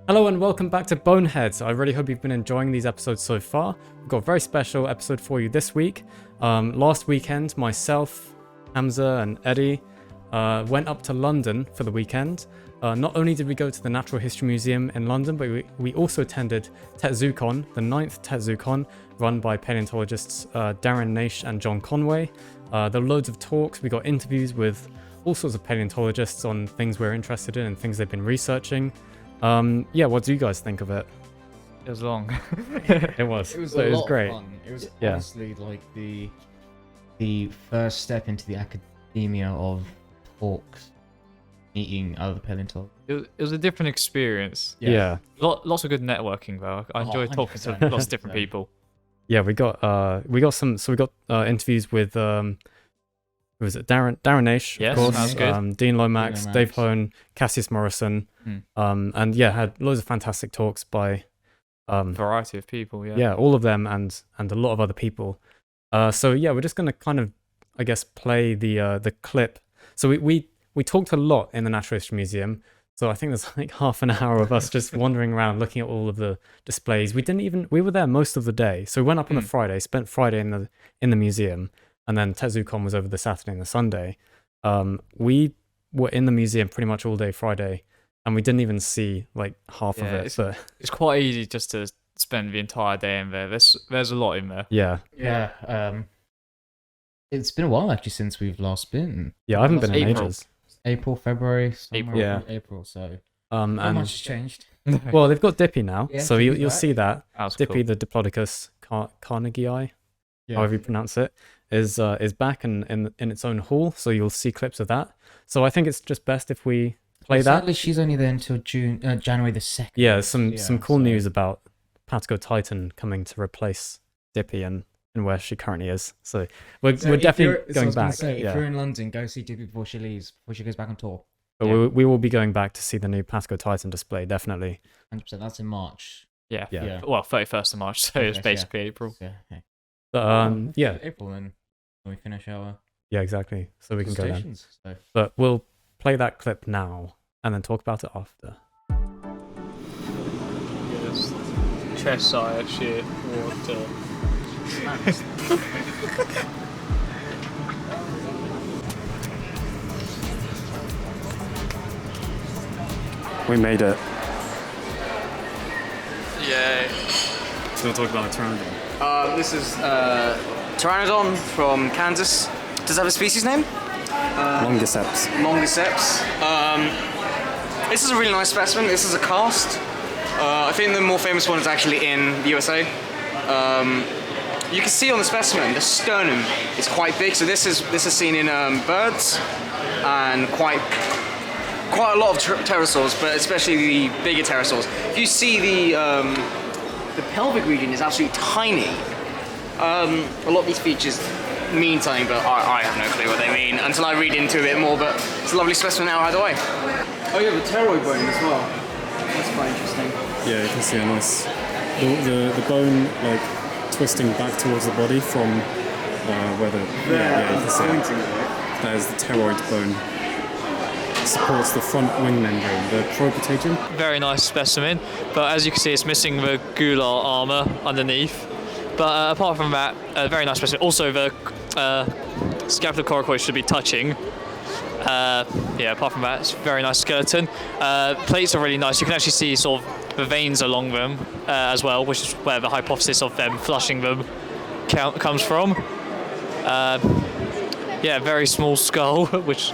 Hello and welcome back to BoneHeads. I really hope you've been enjoying these episodes so far. We've got a very special episode for you this week. Last weekend, myself, Hamzah and Eddie went up to London for the weekend. Not only did we go to the Natural History Museum in London, but we also attended TetZooCon, the 9th TetZooCon, run by paleontologists Darren, Naish and John Conway. There were loads of talks. We got interviews with all sorts of paleontologists on things we're interested in and things they've been researching. What do you guys think of it? It was long. It was. It was so a it was lot great. of fun. It was honestly like the first step into the academia of talks, meeting other paleontologists. It was a different experience. Yeah. Lots of good networking though. I enjoyed talking to 100%. lots of different people. Yeah, we got interviews with who was it? Darren Naish, Yes, of course. sounds good. Dean Lomax, Lomax. Dave Hone, Cassius Morrison. And yeah, had loads of fantastic talks by Variety of people, yeah, all of them and a lot of other people. So yeah, we're just gonna kind of, I guess, play the clip. So we talked a lot in the Natural History Museum. So I think there's like half an hour of us just wandering around looking at all of the displays. We were there most of the day. So we went up on a Friday, spent Friday in the museum, and then TetZooCon was over the Saturday and the Sunday. We were in the museum pretty much all day Friday, and we didn't even see like half of it. But It's quite easy just to spend the entire day in there. There's a lot in there. yeah, It's been a while actually since we've last been. I haven't been in April. ages. April, February, Yeah. April. So And not much has changed. well, they've got Dippy now, Yeah, so Dippy's you'll back. see that. That was Dippy, cool. the Diplodocus Carnegie, Yeah. however you pronounce it, is back in its own hall. So you'll see clips of that. So I think it's just best if we play that. Sadly, she's only there until January the 2nd. Yeah, some cool so- news about Patagotitan coming to replace Dippy and where she currently is. So we're if definitely you're- going I was gonna back. say, Yeah. If you're in London, go see Dippy before she leaves, before she goes back on tour. But we will be going back to see the new Patagotitan display, definitely. 100%. That's in March. Yeah. Yeah. Well, 31st of March, so it's 31st, basically April. So, okay. But yeah, April then when we finish our yeah, exactly. So we can go then. stations. So. But we'll play that clip now and then talk about it after. Yes. Chest size, shit, water. We made it. Yeah. So we'll talk about the Pteranodon. This is Tyrannosaur from Kansas. Does it have a species name? Longiceps. Longiceps. This is a really nice specimen. This is a cast. I think the more famous one is actually in the USA. You can see on the specimen the sternum is quite big. So this is seen in birds and quite a lot of pterosaurs, but especially the bigger pterosaurs. If you see the pelvic region is absolutely tiny. A lot of these features mean something, but I have no clue what they mean until I read into it a bit more, but it's a lovely specimen now either way. Oh, you have a pteroid bone as well. That's quite interesting. Yeah, you can see a nice the bone like twisting back towards the body from where the you can see it. That is the pteroid bone. Supports the front wing membrane, the propatagium. Very nice specimen, but as you can see, it's missing the gular armor underneath. But apart from that, a very nice specimen. Also, the scapulocoracoid should be touching. Apart from that, it's a very nice skeleton. Plates are really nice. You can actually see sort of the veins along them as well, which is where the hypothesis of them flushing them comes from. Very small skull, which.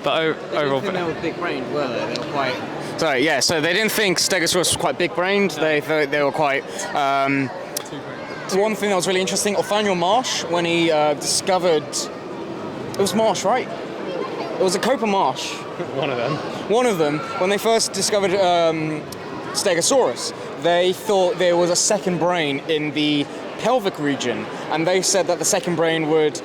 But overall, They were big-brained, were they? They were quite. Sorry, yeah. So they didn't think Stegosaurus was quite big-brained. They were quite. One thing that was really interesting, Nathaniel Marsh, when he discovered, it was Marsh, right? It was a Copa Marsh. One of them. One of them, when they first discovered Stegosaurus, they thought there was a second brain in the pelvic region, and they said that the second brain would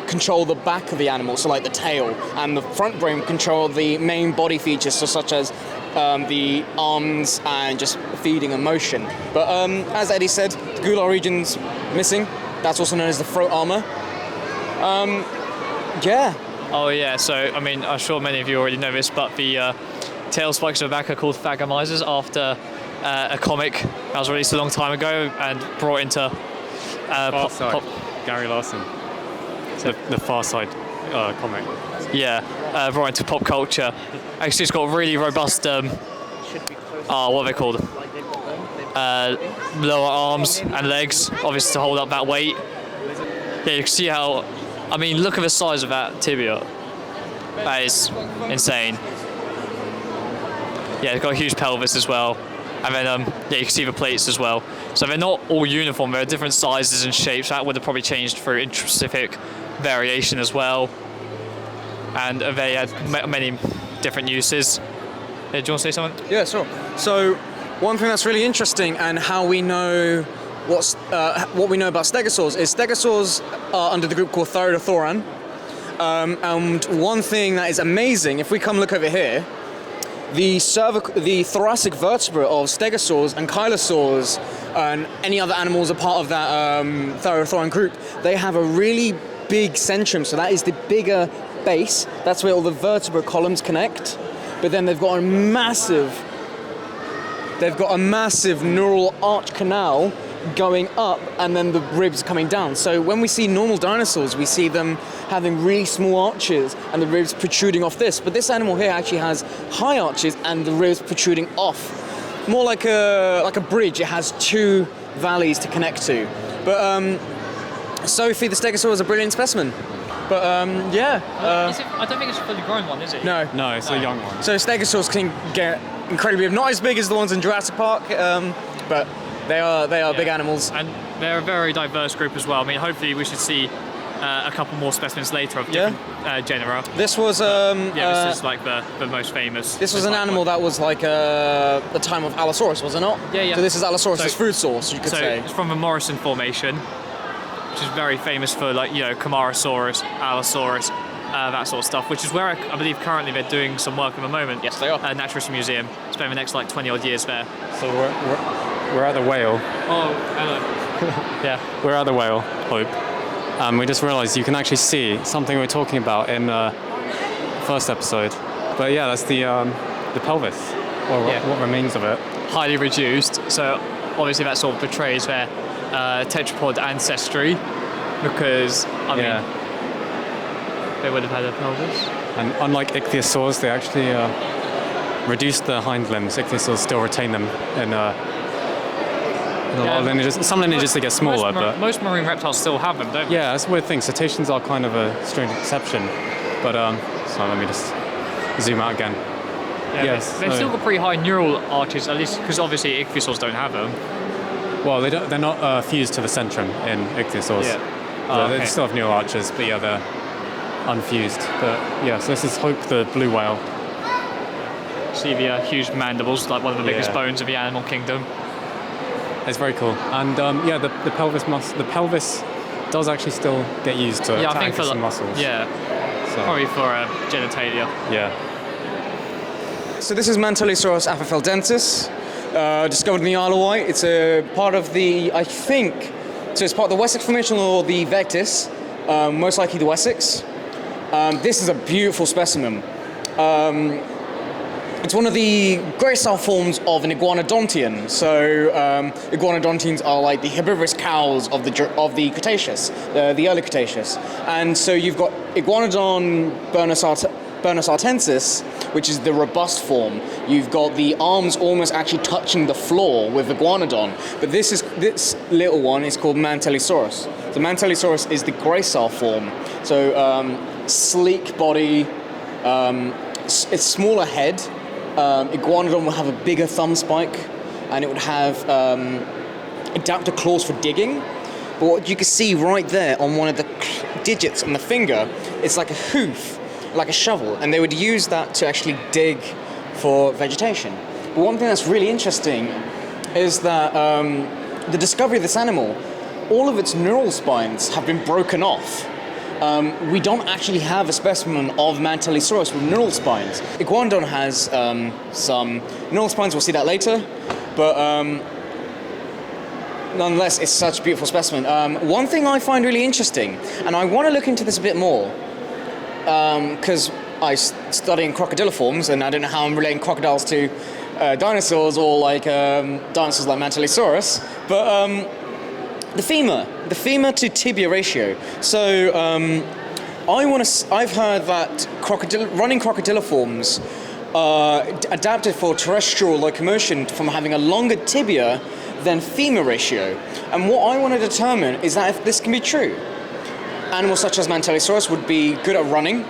control the back of the animal, so like the tail, and the front brain would control the main body features, so such as the arms and just feeding and motion. But as Eddie said, the gular region's missing. That's also known as the throat armor. Yeah. Oh yeah, so I mean, I'm sure many of you already know this, but the tail spikes on the back are called thagomisers after a comic that was released a long time ago and brought into Far Side. Gary Larson. The Far Side comic. Brought into pop culture. Actually, it's got really robust, what are they called? Lower arms and legs, obviously to hold up that weight. Yeah, you can see how, I mean, look at the size of that tibia. That is insane. Yeah, it's got a huge pelvis as well. And then, you can see the plates as well. So they're not all uniform, they're different sizes and shapes. That would have probably changed through intraspecific variation as well. And they had many different uses. Do you want to say something? Yeah, sure. So, one thing that's really interesting and how we know what we know about stegosaurs is stegosaurs are under the group called Thyrodothoran. And one thing that is amazing, if we come look over here, the thoracic vertebra of stegosaurs and chylosaurs and any other animals a part of that Thyrodothoran group, they have a really big centrum. So that is the bigger base. That's where all the vertebra columns connect. But then they've got a massive neural arch canal going up and then the ribs coming down. So when we see normal dinosaurs, we see them having really small arches and the ribs protruding off this. But this animal here actually has high arches and the ribs protruding off. More like a bridge. It has two valleys to connect to. But Sophie, the stegosaur, is a brilliant specimen. But I don't think it's a fully grown one, is it? No, it's a young one. So stegosaurs can get incredibly big. Not as big as the ones in Jurassic Park, but they are big animals. And they're a very diverse group as well. I mean, hopefully we should see a couple more specimens later of different genera. This was this is like the most famous. This was an animal that was like the time of Allosaurus, was it not? Yeah. So this is Allosaurus' food source, you could say. It's from the Morrison Formation, which is very famous for, like, Camarasaurus, Allosaurus, that sort of stuff, which is where I believe currently they're doing some work at the moment. Yes, they are. Natural History Museum. Spend the next 20 odd years there. So we're at the whale. Oh, hello. Yeah. We're at the whale, Hope. We just realised you can actually see something we were talking about in the first episode. But yeah, that's the pelvis, or what remains of it. Highly reduced. So obviously that sort of betrays their tetrapod ancestry, because I mean they would have had a pelvis. And unlike ichthyosaurs, they actually reduced the hind limbs. Ichthyosaurs still retain them in a lot of lineages. Some lineages they get smaller, but most marine reptiles still have them, don't they? Yeah, that's a weird thing. Cetaceans are kind of a strange exception. But so let me just zoom out again. They've still got pretty high neural arches, at least because obviously ichthyosaurs don't have them. Well, they're not fused to the centrum in ichthyosaurs. They still have neural arches, but they're unfused. But so this is Hope, the blue whale. See the huge mandibles, like one of the biggest bones of the animal kingdom. It's very cool. And the pelvis does actually still get used to anchor some muscles. Yeah. So. Probably for genitalia. Yeah. So this is Mantellisaurus apopheldensis, discovered in the Isle of Wight. It's a part of the, it's part of the Wessex Formation or the Vectis, most likely the Wessex. This is a beautiful specimen. It's one of the gracile forms of an iguanodontian. So iguanodontians are like the herbivorous cows of the Cretaceous, the early Cretaceous. And so you've got Iguanodon bernasartensis, which is the robust form. You've got the arms almost actually touching the floor with Iguanodon. But this little one is called Mantellisaurus. The Mantellisaurus is the gracile form. So sleek body, it's smaller head. Iguanodon will have a bigger thumb spike, and it would have adapter claws for digging. But what you can see right there on one of the digits on the finger, it's like a hoof, like a shovel, and they would use that to actually dig for vegetation. But one thing that's really interesting is that the discovery of this animal, all of its neural spines have been broken off. We don't actually have a specimen of Mantellisaurus with neural spines. Iguanodon has some neural spines, we'll see that later, but nonetheless, it's such a beautiful specimen. One thing I find really interesting, and I want to look into this a bit more, because studying crocodiliforms, and I don't know how I'm relating crocodiles to dinosaurs or like dinosaurs like Mantellisaurus, but the femur to tibia ratio. So I've heard that running crocodiliforms adapted for terrestrial locomotion from having a longer tibia than femur ratio. And what I want to determine is that if this can be true. Animals such as Mantellisaurus would be good at running,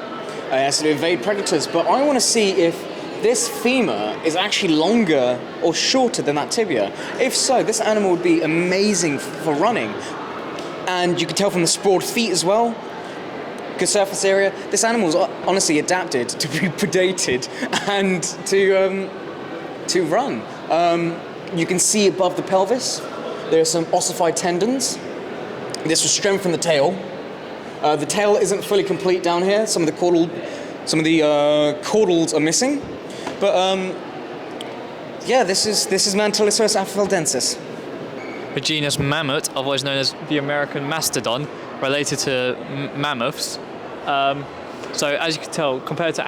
as to evade predators, but I want to see if this femur is actually longer or shorter than that tibia. If so, this animal would be amazing for running. And you can tell from the sprawled feet as well. Good surface area. This animal's honestly adapted to be predated and to run. You can see above the pelvis, there are some ossified tendons. This will strengthen the tail. The tail isn't fully complete down here. Some of the caudals are missing. But yeah, this is Mantellisaurus afafeldensis. The genus mammoth, otherwise known as the American mastodon, related to mammoths. So as you can tell, compared to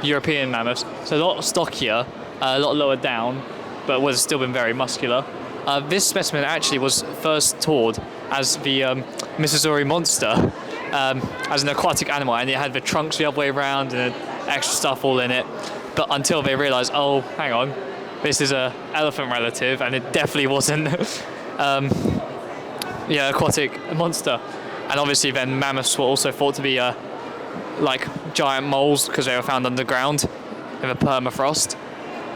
European mammoths, so a lot stockier, a lot lower down, but would have still been very muscular. This specimen actually was first toured as the Missouri monster, as an aquatic animal, and it had the trunks the other way around and extra stuff all in it. But until they realised, oh, hang on, this is a elephant relative, and it definitely wasn't aquatic monster. And obviously then mammoths were also thought to be like giant moles because they were found underground in the permafrost.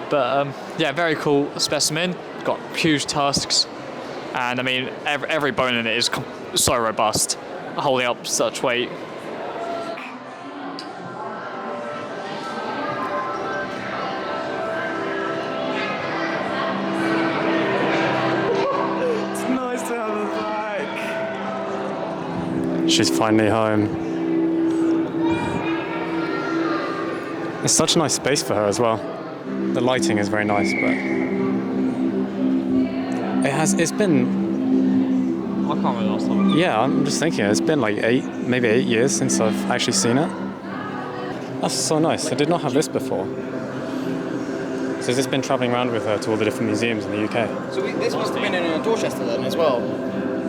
But yeah, very cool specimen. Got huge tusks, and I mean every bone in it is so robust, holding up such weight. It's nice to have her back. She's finally home. It's such a nice space for her as well. The lighting is very nice, but it's been, I can't remember the last time. yeah, I'm just thinking, it's been like maybe 8 years since I've actually seen it. That's so nice. I did not have this before. So has this been travelling around with her to all the different museums in the UK? So this must have been in Dorchester then as well.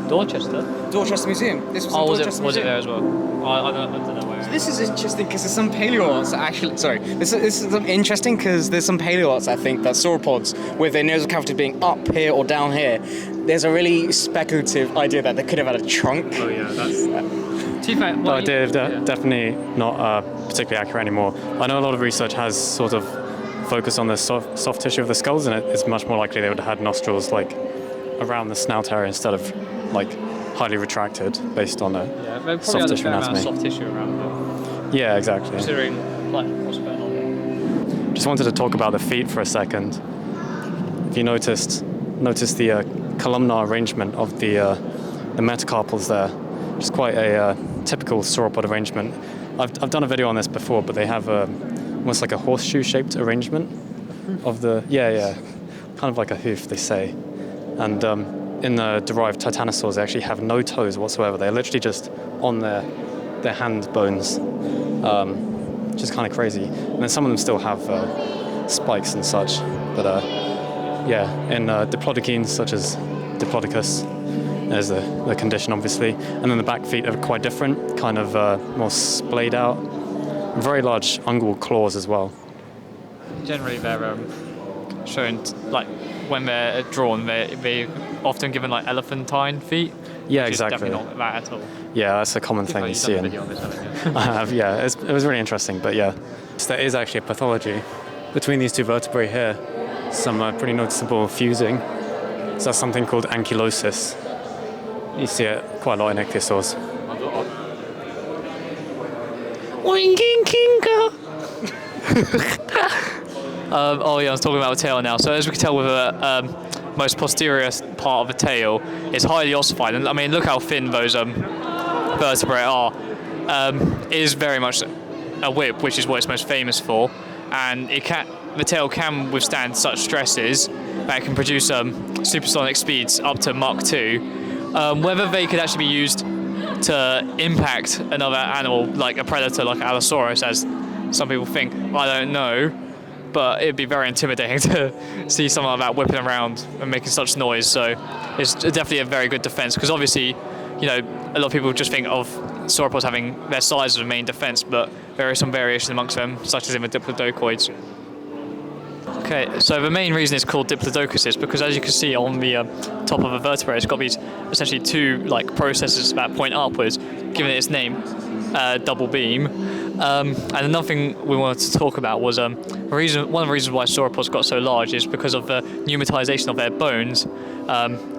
Dorchester? Dorchester Museum. This was in Was Dorchester it Museum. there as well? I don't know where. This is interesting because there's some paleoarts that actually. Sorry, this is interesting because there's some paleoarts I think that sauropods with their nasal cavity being up here or down here. There's a really speculative idea that they could have had a trunk. Oh yeah, that's. The idea is definitely not particularly accurate anymore. I know a lot of research has sort of focused on the soft tissue of the skulls, and it's much more likely they would have had nostrils like around the snout area instead of like highly retracted based on a soft tissue anatomy. Soft tissue around them, Yeah, exactly. considering like what's going on there. Just wanted to talk about the feet for a second. If you notice the columnar arrangement of the metacarpals there, which is quite a typical sauropod arrangement. I've done a video on this before, but they have almost like a horseshoe-shaped arrangement of the kind of like a hoof, they say. And in the derived Tyrannosaurs, they actually have no toes whatsoever. They're literally just on their hand bones, which is kind of crazy. And then some of them still have spikes and such. But in Diplodocines, such as Diplodocus, there's the condition, obviously. And then the back feet are quite different, kind of more splayed out. Very large ungual claws as well. Generally, they're shown like when they're drawn, they're often given like elephantine feet. Yeah, which exactly. Is definitely not that at all. Yeah, that's a common thing you see. I have, yeah. It was really interesting, but yeah. So there is actually a pathology between these two vertebrae here. Some pretty noticeable fusing. So that's something called ankylosis. You see it quite a lot in ichthyosaurs. I was talking about the tail now. So as we can tell with the most posterior part of the tail, it's highly ossified. And I mean, look how thin those vertebrae are. It is very much a whip, which is what it's most famous for. And the tail can withstand such stresses that it can produce supersonic speeds up to Mach 2. Whether they could actually be used to impact another animal, like a predator, like Allosaurus, as some people think. I don't know, but it'd be very intimidating to see something like that whipping around and making such noise. So it's definitely a very good defense, because obviously, you know, a lot of people just think of sauropods having their size as the main defense, but there are some variations amongst them, such as in the diplodocoids. Okay, so the main reason it's called Diplodocus is because, as you can see on the top of a vertebrae, it's got these essentially two like processes that point upwards, giving it its name, double beam. And another thing we wanted to talk about was one of the reasons why sauropods got so large is because of the pneumatization of their bones.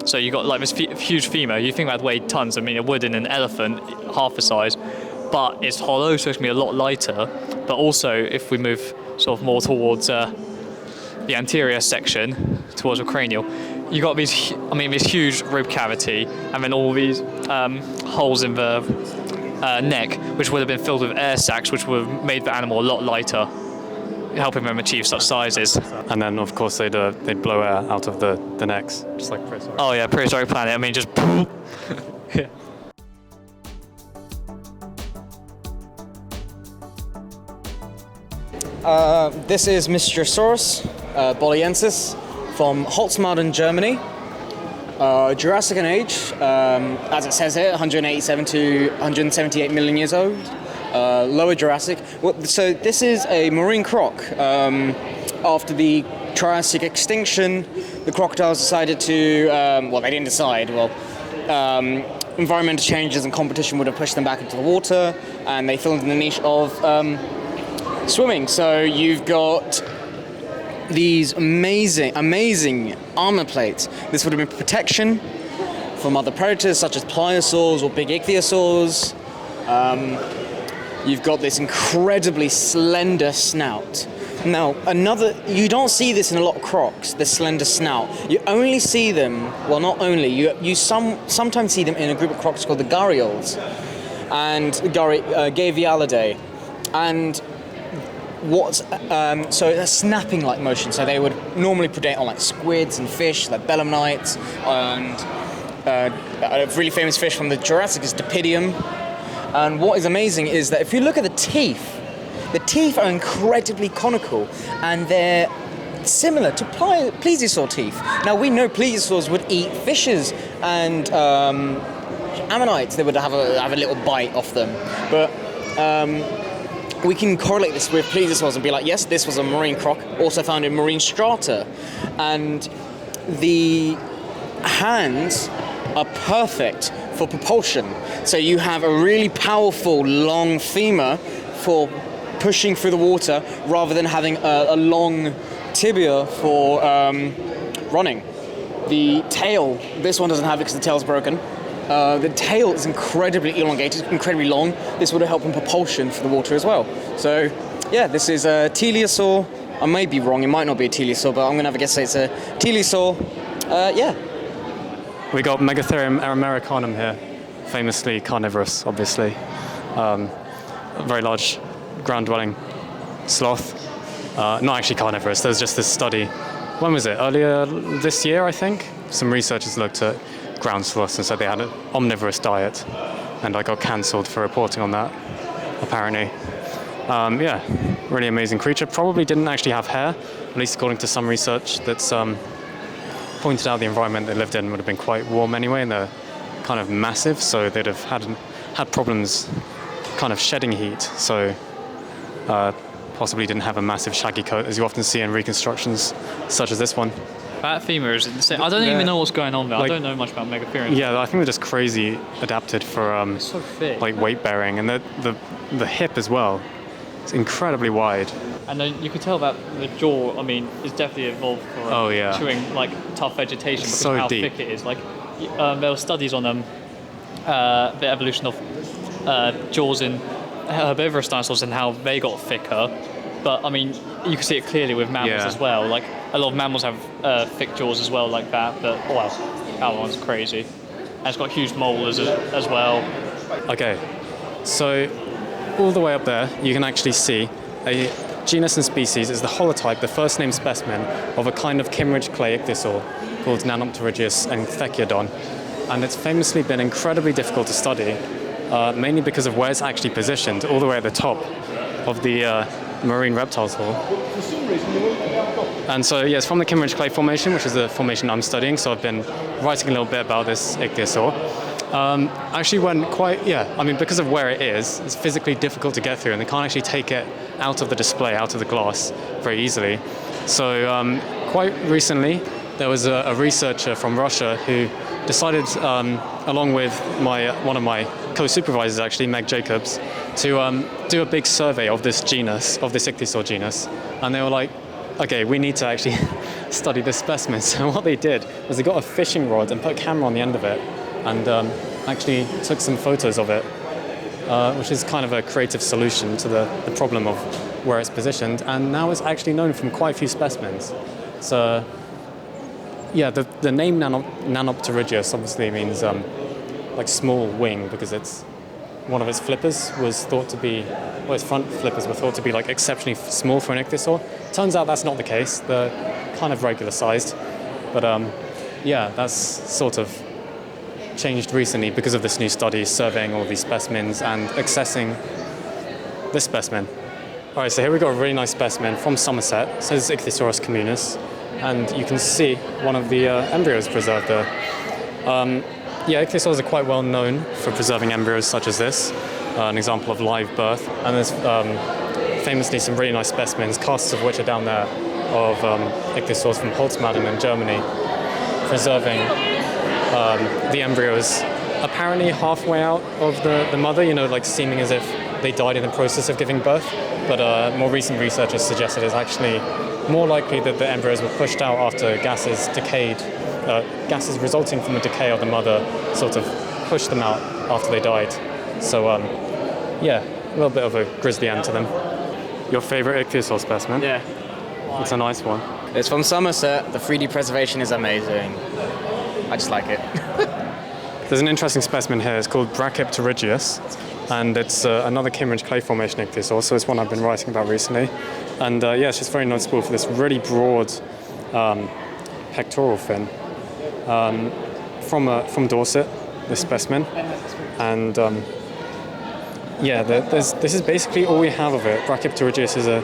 So you got like this huge femur. You think that weighed tons. I mean, it would in an elephant, half the size, but it's hollow, so it's gonna be a lot lighter. But also, if we move sort of more towards the anterior section, towards the cranial, you got this huge rib cavity, and then all these holes in the neck, which would have been filled with air sacs, which would have made the animal a lot lighter, helping them achieve such sizes. And then, of course, they'd blow air out of the necks, just like prehistoric. Oh yeah, prehistoric planet. I mean, just. Yeah. This is Pterosaurs boliensis from Holzmaden, Germany. Jurassic in age, as it says here, 187 to 178 million years old. Lower Jurassic. So this is a marine croc. After the Triassic extinction, the crocodiles decided to, they didn't decide. Environmental changes and competition would have pushed them back into the water, and they fell into the niche of swimming. So you've got these amazing armor plates. This would have been protection from other predators such as pliosaurs or big ichthyosaurs. You've got this incredibly slender snout. Now, you don't see this in a lot of crocs, the slender snout. You only see them, you sometimes see them in a group of crocs called the gharials and Gavialidae. And so a snapping like motion, so they would normally predate on like squids and fish like belemnites, and a really famous fish from the Jurassic is Dipidium. And what is amazing is that if you look at the teeth are incredibly conical, and they're similar to plesiosaur teeth. Now we know plesiosaurs would eat fishes and ammonites. They would have a little bite off them, but we can correlate this with plesiosaurs and be like, yes, this was a marine croc, also found in marine strata. And the hands are perfect for propulsion. So you have a really powerful, long femur for pushing through the water, rather than having a long tibia for running. The tail, this one doesn't have it because the tail's broken. The tail is incredibly elongated, incredibly long. This would have helped in propulsion for the water as well. So, yeah, this is a teleosaur. I may be wrong, it might not be a teleosaur, but I'm going to have a guess say it's a teleosaur. Yeah. We got Megatherium americanum here, famously carnivorous, obviously. A very large ground-dwelling sloth. Not actually carnivorous, there's just this study. When was it? Earlier this year, I think? Some researchers looked at ground sloths and said they had an omnivorous diet, and I got cancelled for reporting on that, apparently. Yeah, really amazing creature. Probably didn't actually have hair, at least according to some research that's pointed out the environment they lived in would have been quite warm anyway, and they're kind of massive, so they'd have had problems kind of shedding heat, so possibly didn't have a massive shaggy coat as you often see in reconstructions such as this one. That femur is insane. I don't even know what's going on there. I don't know much about Megatherium. Yeah, I think they're just crazy adapted for it's so thick. like weight bearing, and the hip as well. It's incredibly wide. And then you could tell that the jaw, I mean, is definitely evolved for chewing like tough vegetation because of how thick it is. Like there were studies on the evolution of jaws in herbivorous dinosaurs and how they got thicker. But I mean, you can see it clearly with mammals as well. Like a lot of mammals have thick jaws as well, like that. But that one's crazy. And it's got huge molars as well. Okay, so all the way up there, you can actually see a genus and species is the holotype, the first named specimen of a kind of Kimmeridge clay ichthyosaur called Nanopterygius enthekiodon. and it's famously been incredibly difficult to study, mainly because of where it's actually positioned, all the way at the top of the marine reptiles hall. And so, yeah, it's from the Kimmeridge Clay Formation, which is the formation I'm studying, so I've been writing a little bit about this ichthyosaur. Actually went quite, because of where it is, it's physically difficult to get through, and they can't actually take it out of the display, out of the glass, very easily. So quite recently, there was a researcher from Russia who decided, along with one of my co-supervisors, actually, Meg Jacobs, to do a big survey of this genus, of this ichthyosaur genus. And they were like, okay, we need to actually study this specimen. So what they did was they got a fishing rod and put a camera on the end of it and actually took some photos of it, which is kind of a creative solution to the problem of where it's positioned. And now it's actually known from quite a few specimens. So, yeah, the name Nanopterygius obviously means like small wing, because it's one of its flippers was thought to be, its front flippers were thought to be like exceptionally small for an ichthyosaur. Turns out that's not the case. They're kind of regular sized, but that's sort of changed recently because of this new study surveying all these specimens and accessing this specimen. All right, so here we've got a really nice specimen from Somerset. It says Ichthyosaurus communis, and you can see one of the embryos preserved there. Ichthyosaurs are quite well known for preserving embryos such as this, an example of live birth. And there's famously some really nice specimens, casts of which are down there, of ichthyosaurs from Holzmaden in Germany, preserving the embryos apparently halfway out of the mother, like seeming as if they died in the process of giving birth. But more recent research has suggested it's actually more likely that the embryos were pushed out after gases decayed. Gases resulting from the decay of the mother sort of pushed them out after they died. So, a little bit of a grisly end to them. Your favorite ichthyosaur specimen? Yeah. It's a nice one. It's from Somerset. The 3D preservation is amazing. I just like it. There's an interesting specimen here. It's called Brachypterygius, and it's another Kimmeridge Clay Formation ichthyosaur, so it's one I've been writing about recently. And it's just very noticeable for this really broad pectoral fin. From Dorset, this specimen, and this is basically all we have of it. Brachypterygius is a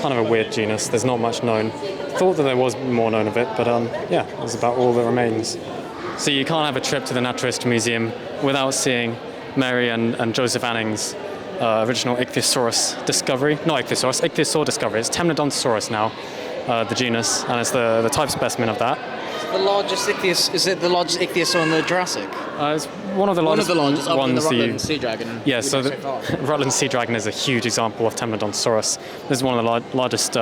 kind of a weird genus. There's not much known. Thought that there was more known of it, but that's about all that remains. So you can't have a trip to the Naturalist Museum without seeing Mary and Joseph Anning's original Ichthyosaurus discovery. Not Ichthyosaurus, Ichthyosaur discovery. It's Temnodontosaurus now, the genus, and it's the type specimen of that. The largest is it the largest ichthyosaur in the Jurassic? It's one of the largest ones. Other than the ones. Rutland Sea Dragon. Yeah, so the Rutland Sea Dragon is a huge example of Temnodontosaurus. This is one of the largest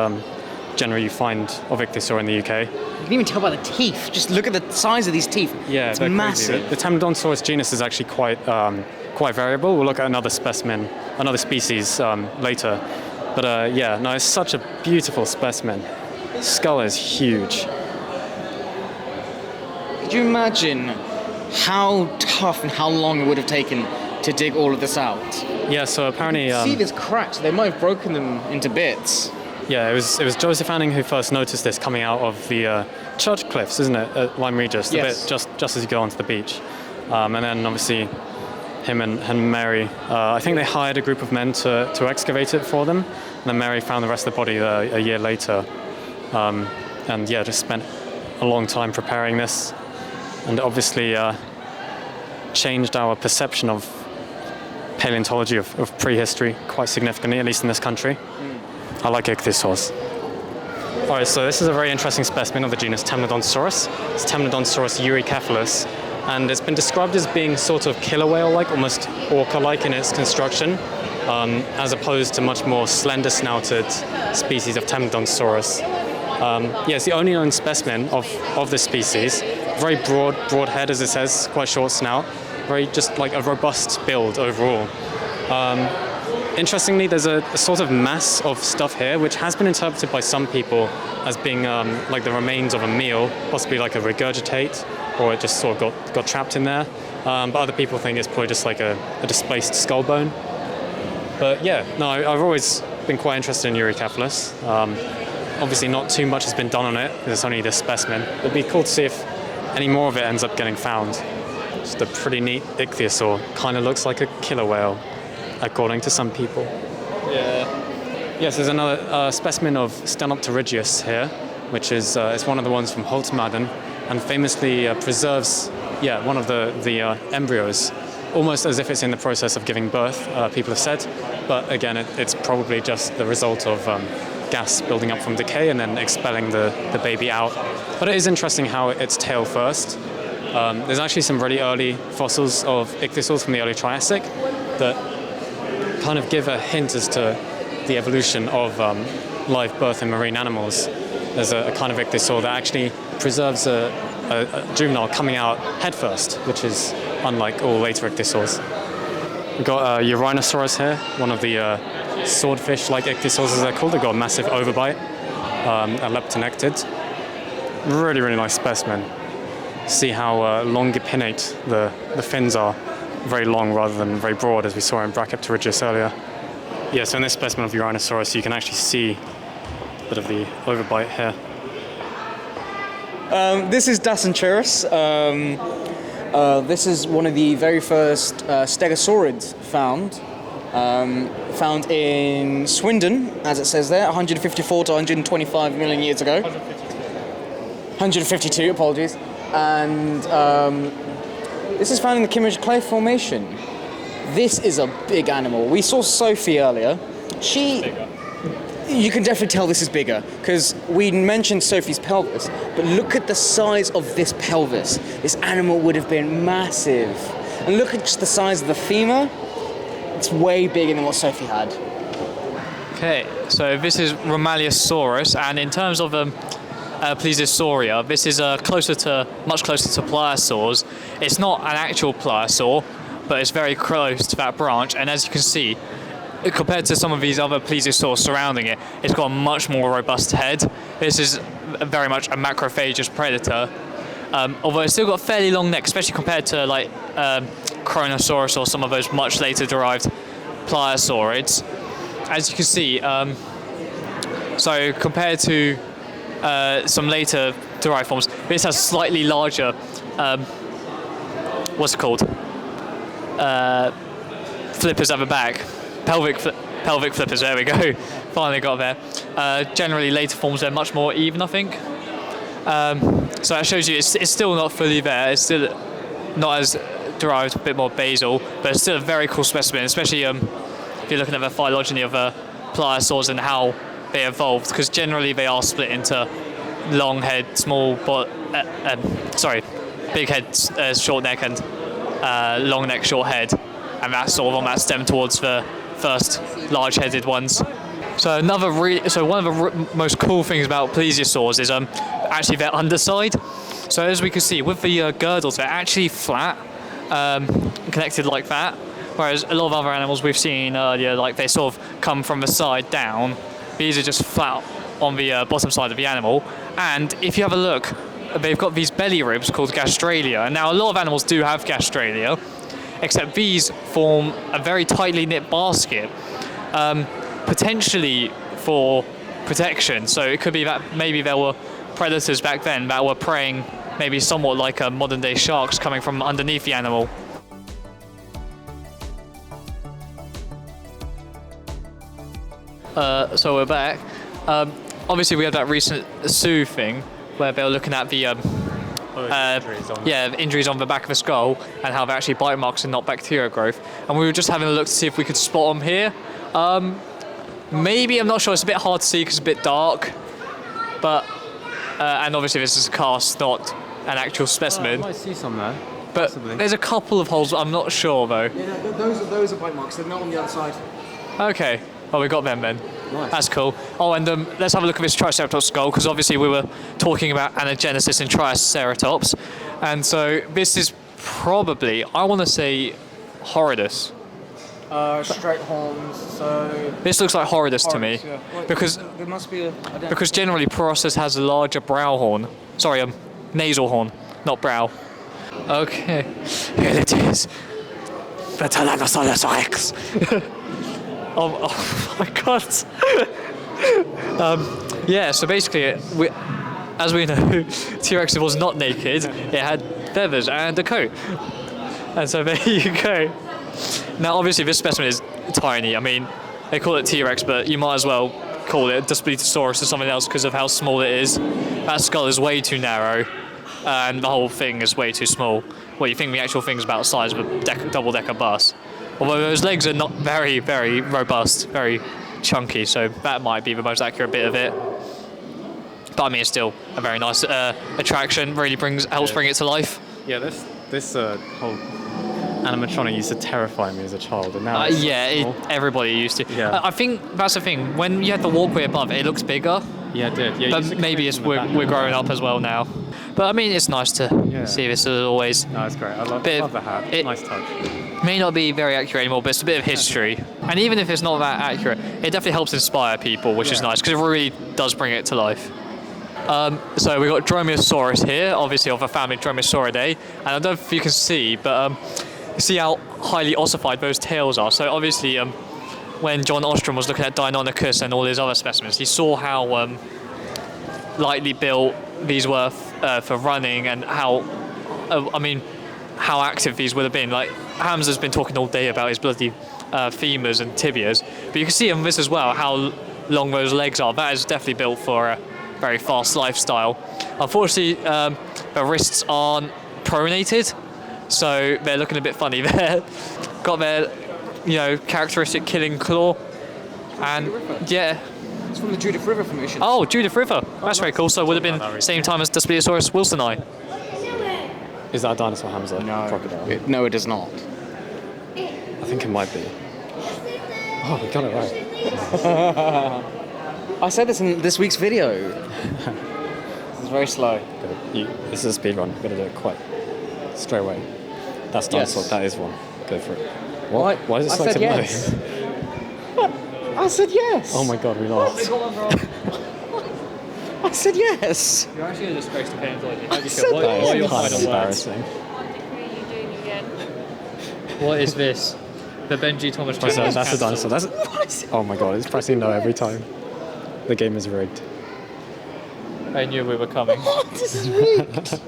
genera you find of ichthyosaur in the UK. You can even tell by the teeth. Just look at the size of these teeth. Yeah, it's they're massive. Crazy. The Temnodontosaurus genus is actually quite variable. We'll look at another specimen, another species later. But it's such a beautiful specimen. Skull is huge. Could you imagine how tough and how long it would have taken to dig all of this out? Yeah, so apparently... see this cracks. They might have broken them into bits. Yeah, it was Joseph Anning who first noticed this coming out of the church cliffs, isn't it, at Lyme Regis, yes. The bit just as you go onto the beach. And then obviously him and Mary, I think they hired a group of men to excavate it for them, and then Mary found the rest of the body a year later. Just spent a long time preparing this, and obviously changed our perception of paleontology of prehistory quite significantly, at least in this country. I like ichthyosaurs. All right, so this is a very interesting specimen of the genus Temnodontosaurus. It's Temnodontosaurus eurycephalus, and it's been described as being sort of killer whale-like, almost orca-like in its construction, as opposed to much more slender-snouted species of Temnodontosaurus. It's the only known specimen of this species. Very broad head, as it says, quite short snout. Very just like a robust build overall. Interestingly, there's a sort of mass of stuff here, which has been interpreted by some people as being like the remains of a meal, possibly like a regurgitate, or it just sort of got trapped in there. But other people think it's probably just like a displaced skull bone. But I've always been quite interested in Eurycephalus. Obviously not too much has been done on it, because it's only this specimen. It'd be cool to see if any more of it ends up getting found. Just a pretty neat ichthyosaur. Kind of looks like a killer whale, according to some people. Yeah. Yes, there's another specimen of Stenopterygius here, which is it's one of the ones from Holzmaden, and famously preserves, one of the embryos, almost as if it's in the process of giving birth, people have said. But again, it's probably just the result of gas building up from decay and then expelling the baby out. But it is interesting how it's tail first. There's actually some really early fossils of ichthyosaurs from the early Triassic that kind of give a hint as to the evolution of live birth in marine animals. There's a kind of ichthyosaur that actually preserves a juvenile coming out head first, which is unlike all later ichthyosaurs. We've got Tyrannosaurs here, one of the swordfish-like ichthyosaurs as they're called. They've got a massive overbite, a leptonectid. Really, really nice specimen. See how longipinnate the fins are. Very long rather than very broad, as we saw in Brachypterygius earlier. Yeah, so in this specimen of Tyrannosaurus, you can actually see a bit of the overbite here. This is Dacenturus. This is one of the very first stegosaurids found. Found in Swindon, as it says there, 154 to 125 million years ago. 152, apologies. And this is found in the Kimmage Clay Formation. This is a big animal. We saw Sophie earlier. You can definitely tell this is bigger, because we mentioned Sophie's pelvis, but look at the size of this pelvis. This animal would have been massive. And look at just the size of the femur. It's way bigger than what Sophie had. Okay, so this is Romaliosaurus, and in terms of Pleiosauria, this is much closer to Pliosaurs. It's not an actual pliosaur, but it's very close to that branch, and as you can see, compared to some of these other plesiosaurs surrounding it, it's got a much more robust head. This is very much a macrophagous predator, although it's still got a fairly long neck, especially compared to like Kronosaurus or some of those much later derived pliosaurids. As you can see, so compared to some later derived forms, this has slightly larger, flippers at the back. Pelvic flippers, there we go. Finally got there. Generally later forms, they're much more even, I think. So that shows you it's still not fully there. It's still not as derived, a bit more basal, but it's still a very cool specimen, especially if you're looking at the phylogeny of pliosaurs and how they evolved, because generally they are split into long head, big head, short neck, and long neck, short head, and that's sort of on that stem towards the first large-headed ones. So one of the most cool things about plesiosaurs is actually their underside. So as we can see with the girdles, they're actually flat, connected like that. Whereas a lot of other animals we've seen earlier, like they sort of come from the side down. These are just flat on the bottom side of the animal. And if you have a look, they've got these belly ribs called gastralia. Now a lot of animals do have gastralia, except these form a very tightly knit basket, potentially for protection. So it could be that maybe there were predators back then that were preying maybe somewhat like modern day sharks coming from underneath the animal. So we're back. Obviously we had that recent zoo thing where they were looking at the injuries on the back of the skull and how they're actually bite marks and not bacterial growth. And we were just having a look to see if we could spot them here. Maybe, I'm not sure, it's a bit hard to see because it's a bit dark. But, and obviously this is a cast, not an actual specimen. I might see some there. But possibly. There's a couple of holes, I'm not sure though. Yeah, those are bite marks, they're not on the other side. Okay, well we got them then. Nice. That's cool. Oh, and let's have a look at this Triceratops skull, because obviously we were talking about anagenesis in Triceratops. And so this is probably, I want to say, Horridus. Straight horns, so... This looks like Horridus to me. Yeah. Wait, because there must be because generally Pterosaurs has a larger brow horn. Sorry, nasal horn, not brow. Okay, here it is. The Tyrannosaurus Rex. Oh my god. Yeah, so basically, as we know, T-Rex was not naked. It had feathers and a coat. And so there you go. Now, obviously, this specimen is tiny. I mean, they call it T-Rex, but you might as well call it Pterosaurs or something else because of how small it is. That skull is way too narrow, and the whole thing is way too small. Well, you think the actual thing's about the size of a double-decker bus. Although those legs are not very, very robust, very chunky, so that might be the most accurate bit of it. But I mean, it's still a very nice attraction. Really helps bring it to life. Yeah, this whole animatronic used to terrify me as a child, and now everybody used to. Yeah. I think that's the thing. When you had the walkway above, it looks bigger. Yeah, it did. Yeah, but maybe we're growing up as well now. But I mean, it's nice to see this as always. No, it's great. I love the hat. Nice touch. May not be very accurate anymore, but it's a bit of history. And even if it's not that accurate, it definitely helps inspire people, which is nice, because it really does bring it to life. So we've got Dromaeosaurus here, obviously of the family Dromaeosauridae. And I don't know if you can see, but you see how highly ossified those tails are. So obviously, when John Ostrom was looking at Deinonychus and all his other specimens, he saw how lightly built these were for running, and how active these would have been. Like Hamzah's been talking all day about his bloody femurs and tibias, but you can see on this as well how long those legs are. That is definitely built for a very fast lifestyle. Unfortunately, the wrists aren't pronated, so they're looking a bit funny there. Got their, characteristic killing claw, and It's from the Judith River Formation. Oh, Judith River. That's very cool. So it would have been same time as Daspletosaurus wilsoni. Is that a dinosaur, Hamzah? No. Crocodile? No, it is not. I think it might be. Oh, we got it right. I said this in this week's video. It's very slow. This is a speed run. You've got to do it quite straight away. That's dinosaur. Yes. That is one. Go for it. What? Why is it I selected said yes. no? I said yes. Oh my god, we lost. I said yes. You're actually a disgrace to paleontology. I said that. That is kind of embarrassing. What is this? The Benji Thomas That's Jones a capsule. dinosaur. Oh my god, it's pressing no every time. The game is rigged. I knew we were coming. This is rigged.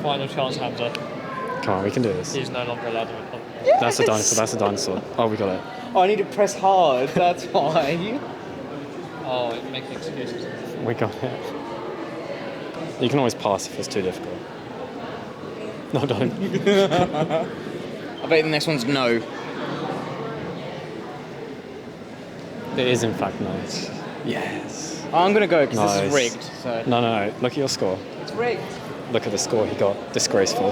Final chance, Hamzah. Come on, we can do this. He's no longer allowed to come. Yes. That's a dinosaur. That's a dinosaur. Oh, we got it. Oh, I need to press hard. That's why. Oh, it makes excuses. We got it. You can always pass if it's too difficult. No, don't. I bet the next one's no. It is in fact nice. Yes. I'm gonna go because Nice. this is rigged. So. No. Look at your score. It's rigged. Look at the score he got. Disgraceful.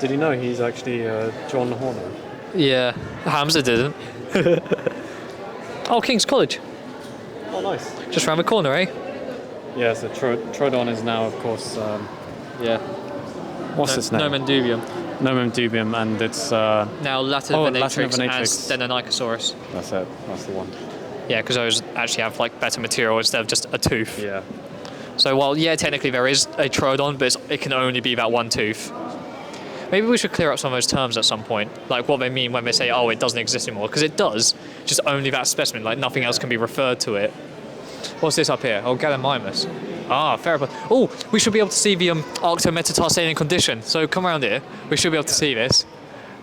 Did you know he's actually John Horner? Yeah, Hamzah didn't. Oh, King's College. Oh, nice. Just round the corner, eh? Yeah, so Troodon is now, of course, Yeah. what's its name? Nomen dubium. Nomen dubium, and it's... Now Latin Latin venatrix venatrix. and Deinonychosaurus. That's it. That's the one. Yeah, because those actually have like better material instead of just a tooth. Yeah. So while technically there is a Troodon, but it can only be that one tooth. Maybe we should clear up some of those terms at some point, like what they mean when they say, oh, it doesn't exist anymore, because it does, just only that specimen, like nothing else can be referred to it. What's this up here? Oh, Gallimimus. Ah, Theropod. Oh, we should be able to see the Arctometatarsalia condition, so come around here, we should be able to see this.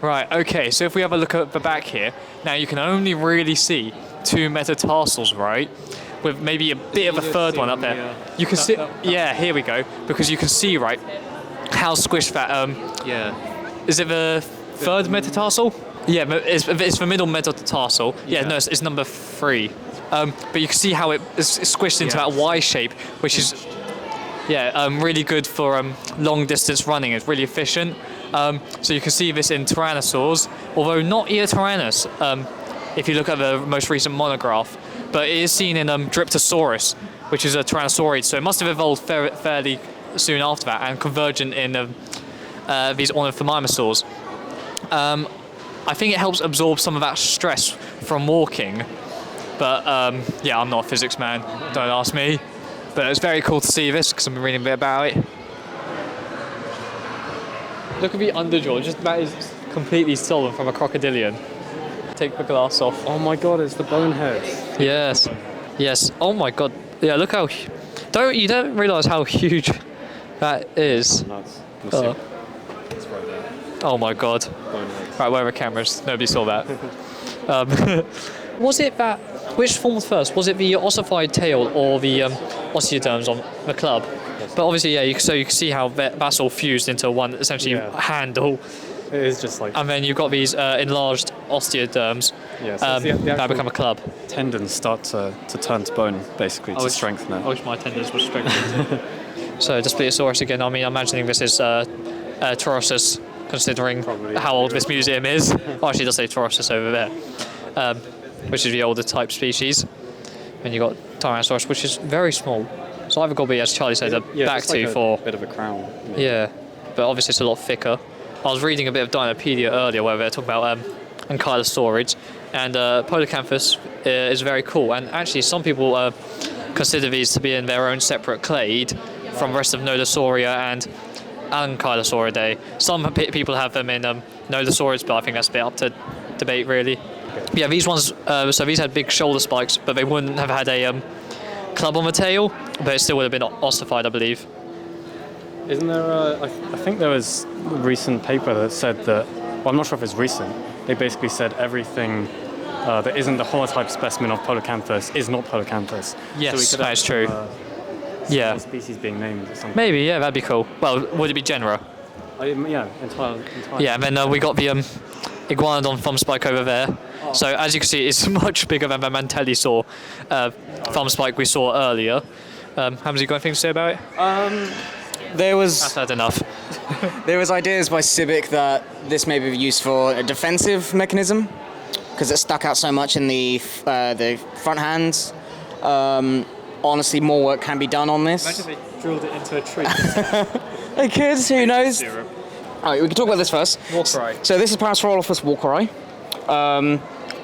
Right, okay, so if we have a look at the back here, now you can only really see 2 metatarsals, right? With maybe a bit of a third one up there. You can see, yeah, here we go, because you can see, right, how squished that, is it the third metatarsal? Yeah, it's the middle metatarsal. Yeah, no, it's number 3. But you can see how it is squished into that Y shape, which is, really good for long distance running. It's really efficient. So you can see this in Tyrannosaurs, although not Eotyrannus, if you look at the most recent monograph. But it is seen in Dryptosaurus, which is a Tyrannosaurid, so it must have evolved fairly soon after that and convergent in these ornithomimosaurs. I think it helps absorb some of that stress from walking, but I'm not a physics man, don't ask me. But it's very cool to see this because I've been reading a bit about it. Look at the underjaw, that is completely stolen from a crocodilian. Take the glass off. Oh my god, it's the BoneHeads. Yes. Oh my god. Yeah, look how... You don't realise how huge that is. Nuts. Oh my god. BoneHeads. Right, where are cameras? Nobody saw that. Was it that... Which formed first? Was it the ossified tail or the osteoderms on the club? But obviously, yeah, so you can see how that's all fused into one, essentially, handle. It is just like... And then you've got these enlarged osteoderms Yeah, so the that actual become a club. tendons start to turn to bone, basically, to strengthen it. I wish my tendons were strengthened. So, the Pterosaurs again, I mean, I'm imagining this is Pterosaurs, considering how old this museum is. Oh, actually, it does say Pterosaurs over there, which is the older type species. And you've got Tyrannosaurus, which is very small. So I've got to be, as Charlie said, a back it's like tooth a or... bit of a crown. Yeah, but obviously it's a lot thicker. I was reading a bit of Dinopedia earlier where they're talking about ankylosaurid, and Polacanthus is very cool. And actually, some people consider these to be in their own separate clade from the rest of Nolosauria and Ankylosauridae. Some people have them in Nolosaurids, but I think that's a bit up to debate, really. Yeah, these ones, so these had big shoulder spikes, but they wouldn't have had a club on the tail, but it still would have been ossified, I believe. Isn't there I think there was a recent paper that said that, well, I'm not sure if it's recent, they basically said everything that isn't the holotype specimen of Polacanthus is not Polacanthus. Yes, so we could that is have, true. Yeah. species being named or something. Maybe, yeah, that'd be cool. Well, would it be genera? Yeah, entirely. Yeah, and then we got the Iguanodon thumb spike over there. So as you can see, it's much bigger than the Mantellisaur thumb spike we saw earlier. Hamzah, you got anything to say about it? That's had enough. There was ideas by Civic that this may be used for a defensive mechanism because it stuck out so much in the front hands. Honestly, more work can be done on this. Imagine they drilled it into a tree. Hey kids, who knows? Alright, we can talk about this first. Walkeri. So this is Parasaurolophus walkeri.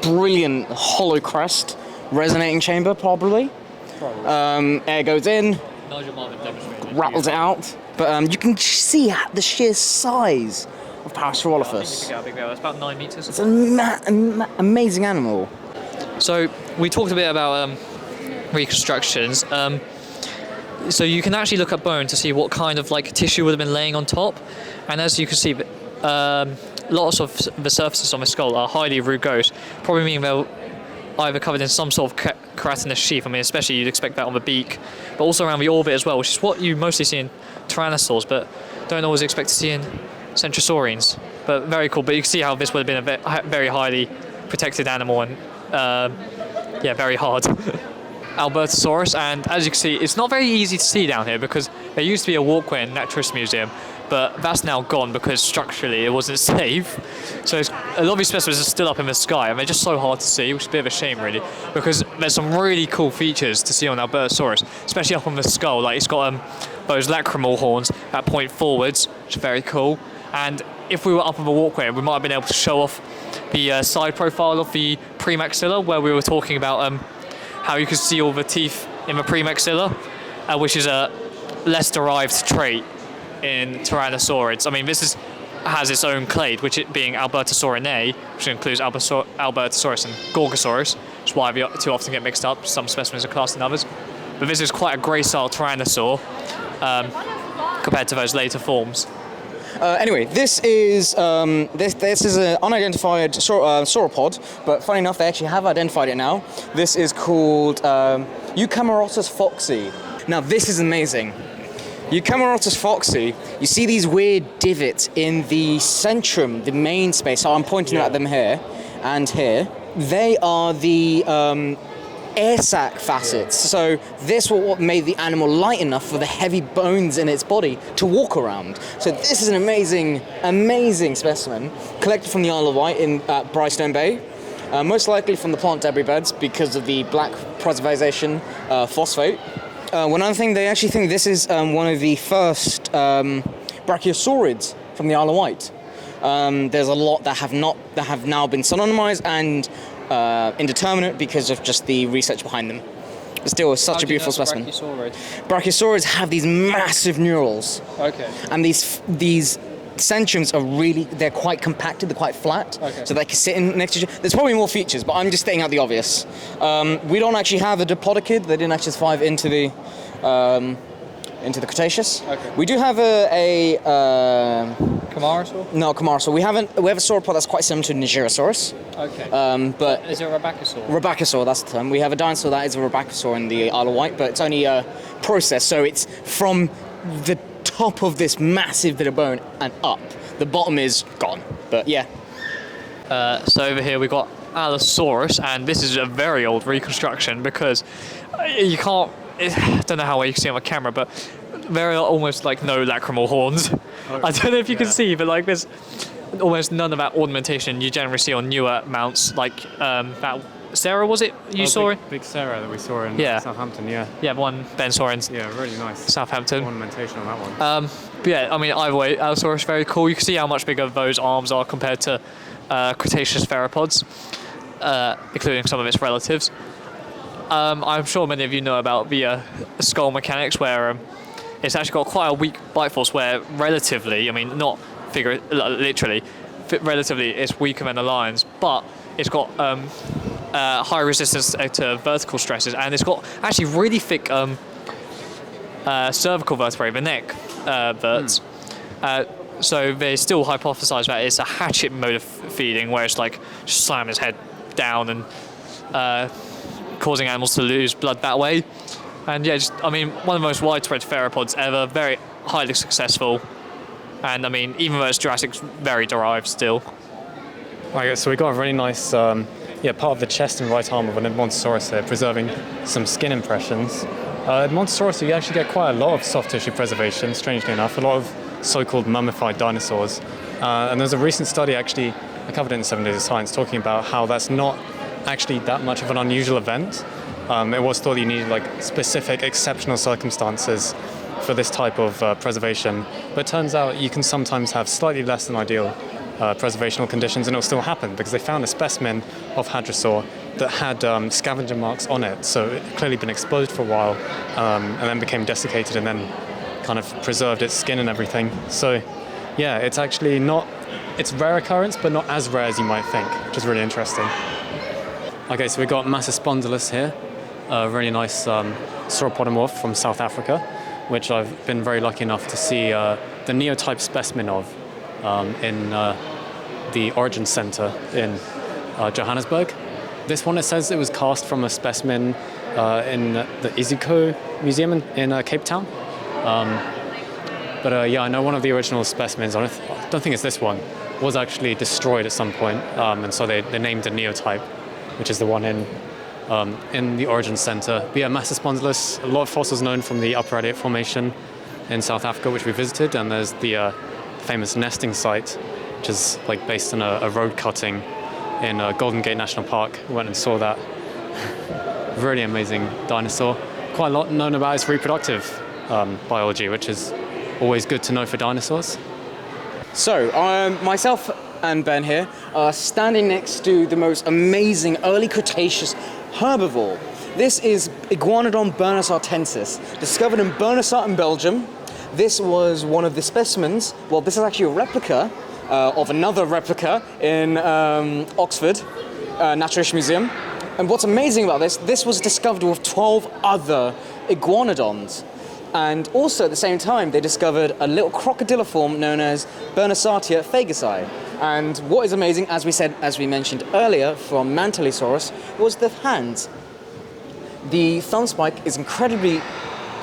Brilliant hollow crest, resonating chamber probably. Air goes in, Nigel Marvin demonstrated. rattles it out. But you can see the sheer size of Parasaurolophus. It's about 9 meters. It's an amazing animal. So we talked a bit about reconstructions. So you can actually look at bone to see what kind of tissue would have been laying on top, and as you can see, lots of the surfaces on the skull are highly rugose, probably meaning they're either covered in some sort of keratinous sheath. I mean, especially you'd expect that on the beak, but also around the orbit as well, which is what you mostly see in Tyrannosaurs, but don't always expect to see in Centrosaurines. But very cool. But you can see how this would have been a very highly protected animal, and very hard. Albertosaurus, and as you can see, it's not very easy to see down here because there used to be a walkway in Naturalist Museum, but that's now gone because structurally it wasn't safe. So a lot of these specimens are still up in the sky, and they're just so hard to see, which is a bit of a shame really, because there's some really cool features to see on Albertosaurus, especially up on the skull. It's got those lacrimal horns that point forwards, which is very cool. And if we were up on the walkway, we might have been able to show off the side profile of the premaxilla, where we were talking about how you can see all the teeth in the premaxilla, which is a less derived trait in Tyrannosaurids. I mean, this has its own clade, which it being Albertosaurinae, which includes Albertosaurus and Gorgosaurus, which is why they too often get mixed up. Some specimens are classed in others. But this is quite a gracile Tyrannosaur compared to those later forms. Anyway, this is an unidentified sauropod, but funny enough, they actually have identified it now. This is called Eucamerotus foxy. Now, this is amazing. Eucamerotus foxy, you see these weird divots in the centrum, the main space. So I'm pointing at them here and here. They are the air sac facets. So this was what made the animal light enough for the heavy bones in its body to walk around. So this is an amazing specimen collected from the Isle of Wight in Brystone Bay, most likely from the plant debris beds because of the black preservation phosphate. One other thing, they actually think this is one of the first brachiosaurids from the Isle of Wight. There's a lot that have now been synonymized and indeterminate because of just the research behind them. But still, it's such a beautiful specimen. Brachiosaurids have these massive neurals. Okay. And these centrums are they're quite compacted, they're quite flat, so they can sit in next to each other. There's probably more features, but I'm just stating out the obvious. We don't actually have a Dipodicid. They didn't actually survive into the into the Cretaceous. Okay. We do have a Camarasaur? no, Camarasaur. We have a sauropod that's quite similar to Nigeriosaurus. Okay. But Is it a Rabacasaur? Rabacasaur, that's the term. We have a dinosaur that is a Rabacasaur in the Isle of Wight, but it's only a process, so it's from the top of this massive bit of bone and up. The bottom is gone, but yeah. So over here we've got Allosaurus, and this is a very old reconstruction because you can't. I don't know how well you can see on my camera, but there are almost like no lacrimal horns. I don't know if you can see, but like there's almost none of that ornamentation you generally see on newer mounts, like that. Sarah, was it you saw? Big Sarah that we saw in Southampton, yeah. Yeah, the one Ben saw in Yeah, really nice. Southampton. Ornamentation on that one. But yeah, I mean, either way, Allosaurus very cool. You can see how much bigger those arms are compared to Cretaceous theropods, including some of its relatives. I'm sure many of you know about the skull mechanics, where it's actually got quite a weak bite force, where relatively, I mean, not literally, relatively, it's weaker than the lions, but it's got high resistance to vertical stresses, and it's got actually really thick cervical vertebrae, the neck verts. So they still hypothesize that it's a hatchet mode of feeding, where it's like just slam his head down and causing animals to lose blood that way. And yeah, I mean, one of the most widespread theropods ever, very highly successful. And I mean, even though it's Jurassic, very derived still. Right, so we got a really nice part of the chest and right arm of an Edmontosaurus here, preserving some skin impressions. Edmontosaurus, you actually get quite a lot of soft tissue preservation, strangely enough, a lot of so-called mummified dinosaurs. And there's a recent study, actually, I covered it in 7 Days of Science, talking about how that's not actually that much of an unusual event. It was thought you needed like specific exceptional circumstances for this type of preservation, but it turns out you can sometimes have slightly less than ideal preservational conditions and it'll still happen, because they found a specimen of Hadrosaur that had scavenger marks on it, so it had clearly been exposed for a while and then became desiccated and then kind of preserved its skin and everything. So yeah, it's actually not, it's rare occurrence, but not as rare as you might think, which is really interesting. Okay, so we've got Massospondylus here, a really nice sauropodomorph from South Africa, which I've been very lucky enough to see the neotype specimen of in the Origin Centre in Johannesburg. This one, it says it was cast from a specimen in the Iziko Museum in Cape Town. But yeah, I know one of the original specimens, I don't think it's this one, was actually destroyed at some point, and so they named the neotype, which is the one in the Origin Centre. But yeah, Massospondylus, a lot of fossils known from the Upper Adiatic Formation in South Africa, which we visited, and there's the famous nesting site, which is like based on a road cutting in Golden Gate National Park. We went and saw that. Really amazing dinosaur. Quite a lot known about its reproductive biology, which is always good to know for dinosaurs. So, myself and Ben here are standing next to the most amazing early Cretaceous herbivore. This is Iguanodon bernissartensis, discovered in Bernissart in Belgium. This was one of the specimens, well, this is actually a replica of another replica in Oxford Natural History Museum. And what's amazing about this was discovered with 12 other iguanodons. And also at the same time, they discovered a little crocodiliform known as Bernissartia fagici. And what is amazing, as we mentioned earlier from Mantellisaurus, was the hands. The thumb spike is incredibly